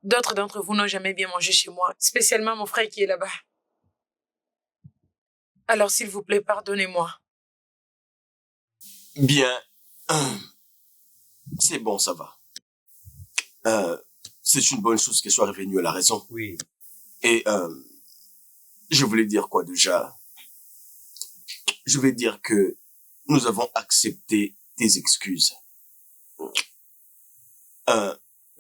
D'autres d'entre vous n'ont jamais bien mangé chez moi, spécialement mon frère qui est là-bas. Alors, s'il vous plaît, pardonnez-moi. Bien. C'est bon, ça va. C'est une bonne chose qu'elle soit revenue à la raison. Oui. Et je voulais dire quoi déjà? Je vais dire que nous avons accepté tes excuses.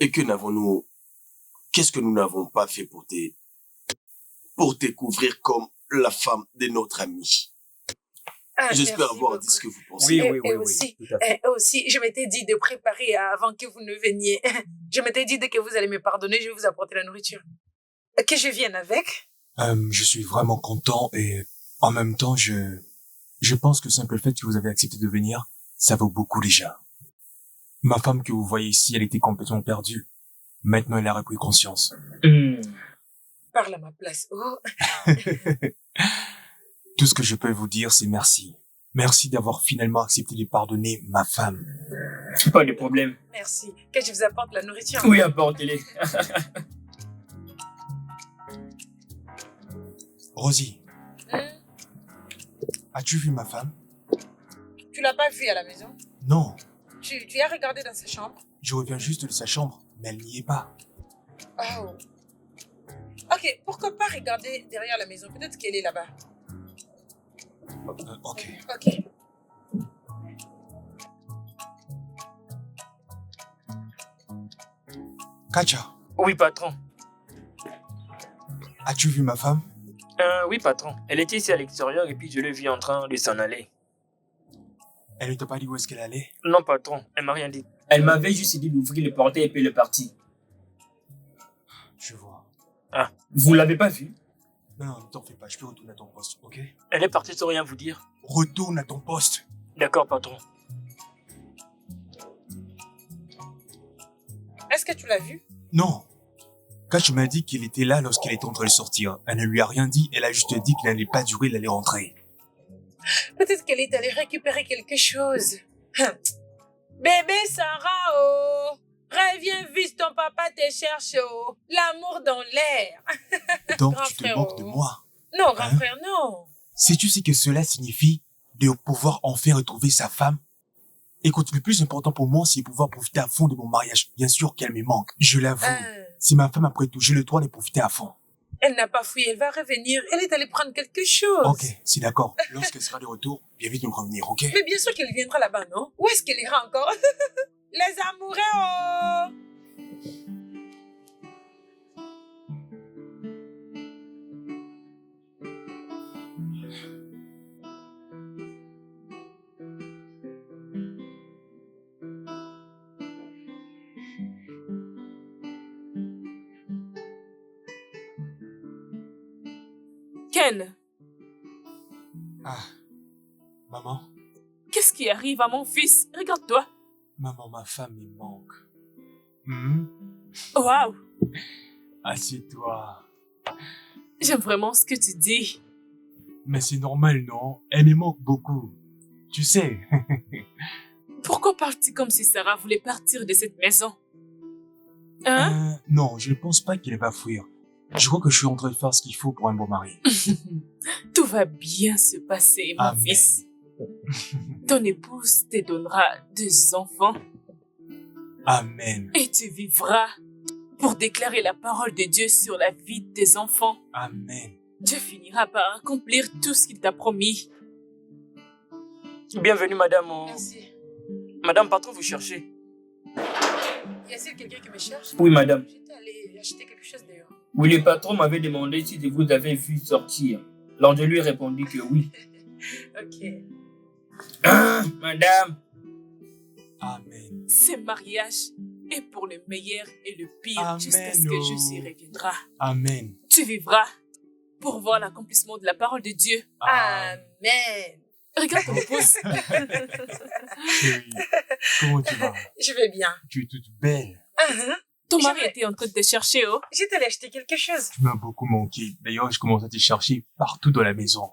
Et qu'est-ce que nous n'avons pas fait pour te couvrir comme la femme de notre ami? J'espère Merci avoir beaucoup. dit ce que vous pensez. Et aussi, je m'étais dit de préparer avant que vous ne veniez. Je m'étais dit, dès que vous allez me pardonner, je vais vous apporter la nourriture. Que je vienne avec? Je suis vraiment content et en même temps, je pense que le simple fait que vous avez accepté de venir, ça vaut beaucoup déjà. Ma femme que vous voyez ici, elle était complètement perdue. Maintenant, elle a repris conscience. Parle à ma place. Oh. Tout ce que je peux vous dire, c'est merci. Merci d'avoir finalement accepté de pardonner ma femme. Pas de problème. Merci. Que je vous apporte la nourriture. Oui, apportez-les. Rosie, as-tu vu ma femme? Tu l'as pas vue à la maison? Non, Tu as regardé dans sa chambre? je reviens juste de sa chambre, mais elle n'y est pas. Oh. Ok, pourquoi pas regarder derrière la maison? Peut-être qu'elle est là-bas. Ok. Ok. Kacha, Oui, patron. as-tu vu ma femme? Oui, patron. Elle était ici à l'extérieur et puis je l'ai vue en train de s'en aller. Elle ne t'a pas dit où est-ce qu'elle allait? Non, patron. Elle m'a rien dit. Elle m'avait juste dit d'ouvrir le portail et puis elle est partie. Je vois. Ah, vous l'avez pas vue? Non, ne t'en fais pas, je peux retourner à ton poste, ok? Elle est partie sans rien vous dire. Retourne à ton poste. D'accord, patron. Est-ce que tu l'as vue? Non. Kacha m'a dit qu'il était là lorsqu'elle était en train de sortir. Elle ne lui a rien dit, elle a juste dit qu'il n'allait pas durer, elle allait rentrer. Peut-être qu'elle est allée récupérer quelque chose. Bébé Sarah, oh! Reviens vite, ton papa te cherche, oh! L'amour dans l'air. Donc Grand tu te frère, moques de oh. moi. Non, grand Hein? frère, non. Sais-tu ce que cela signifie de pouvoir enfin retrouver sa femme? Écoute, le plus important pour moi, c'est de pouvoir profiter à fond de mon mariage. Bien sûr qu'elle me manque, je l'avoue. C'est ma femme après tout, j'ai le droit de profiter à fond. Elle n'a pas fui, elle va revenir. Elle est allée prendre quelque chose. Ok, c'est d'accord. Lorsqu'elle sera de retour, viens vite nous revenir, ok? Mais bien sûr qu'elle viendra là-bas, non? Où est-ce qu'elle ira encore? Les amoureux, oh! Ken, Ah, maman, qu'est-ce qui arrive à mon fils? Regarde-toi. maman, ma femme me manque. Hmm? Waouh, Assieds-toi. j'aime vraiment ce que tu dis. Mais c'est normal, non? Elle me manque beaucoup. Tu sais. Pourquoi parles-tu comme si Sarah voulait partir de cette maison? Hein? Non, je ne pense pas qu'elle va fuir. Je crois que je suis en train de faire ce qu'il faut pour un bon mari. Tout va bien se passer, mon Amen. fils. Ton épouse te donnera 2 enfants Amen. et tu vivras pour déclarer la parole de Dieu sur la vie de tes enfants. Amen. Dieu finira par accomplir tout ce qu'il t'a promis. Bienvenue, madame. Merci. Madame Patron, vous cherchez? Y a-t-il quelqu'un qui me cherche? Oui, madame. J'étais allée acheter quelque chose d'ailleurs. Oui, le patron m'avait demandé si vous avez vu sortir. Alors je lui ai répondu que oui. Ok. Ah, madame. Amen. Ce mariage est pour le meilleur et le pire Amen. jusqu'à ce que Jésus reviendra. Amen. Tu vivras pour voir l'accomplissement de la parole de Dieu. Amen. Regarde ton épouse. Chérie, comment tu vas? Je vais bien. Tu es toute belle. Ton Je mari vais- était en train de te chercher, oh. Je t'allais acheter quelque chose. Tu m'as beaucoup manqué. D'ailleurs, je commence à te chercher partout dans la maison.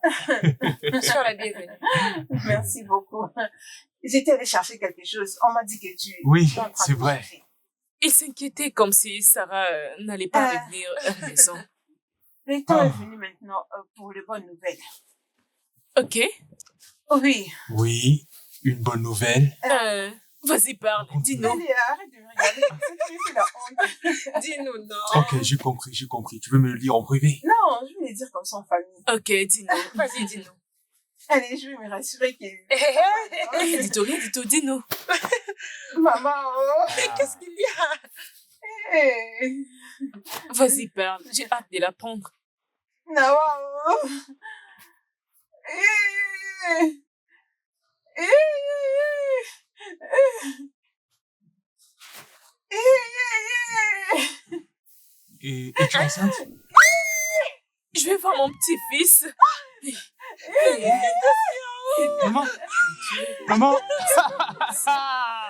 Sois la bienvenue. Merci beaucoup. J'étais allée chercher quelque chose. On m'a dit que tu Oui, tu es en train c'est de vrai. chercher. Il s'inquiétait comme si Sarah n'allait pas Ah. revenir à la maison. Le temps Ah. est venu maintenant pour les bonnes nouvelles. Ok. Oui. Oui, une bonne nouvelle. Vas-y, parle. Dis-nous. Allez, arrête de me regarder. Cette fille, c'est la honte. Dis-nous non. Ok, j'ai compris. Tu veux me le dire en privé? Non, je vais le dire comme ça en famille. Ok, dis-nous. Vas-y, dis-nous. Allez, je vais me rassurer que... Rien du tout, rien du tout. Dis-nous. Maman, oh. Qu'est-ce qu'il y a? Hey. Vas-y, parle. J'ai hâte de l'apprendre. Nawa, oh. Hey. Hey. Et tu es enceinte? Je vais voir mon petit-fils. Maman? Maman?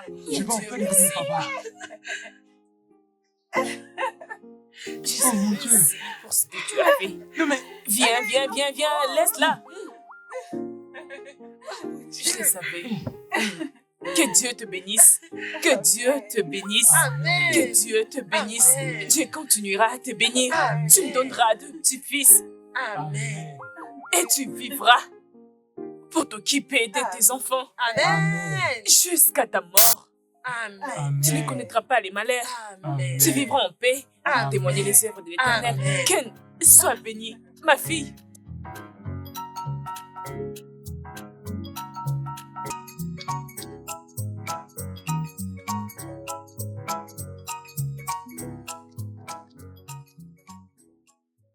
Je vais Dieu enfin devenir papa. Je Oh mon suis Dieu. merci pour ce que tu as fait. Non mais... Viens, laisse-la. Je le savais. Que Dieu te bénisse. Que Dieu te bénisse. Amen. Que Dieu te bénisse. Amen. Dieu continuera à te bénir. Amen. Tu me donneras deux petits-fils Amen. et tu vivras pour t'occuper de tes enfants Amen. jusqu'à ta mort. Amen. Tu ne connaîtras pas les malheurs. Amen. Tu vivras en paix à Amen. témoigner les œuvres de l'Éternel. Amen. Ken, sois béni, ma fille.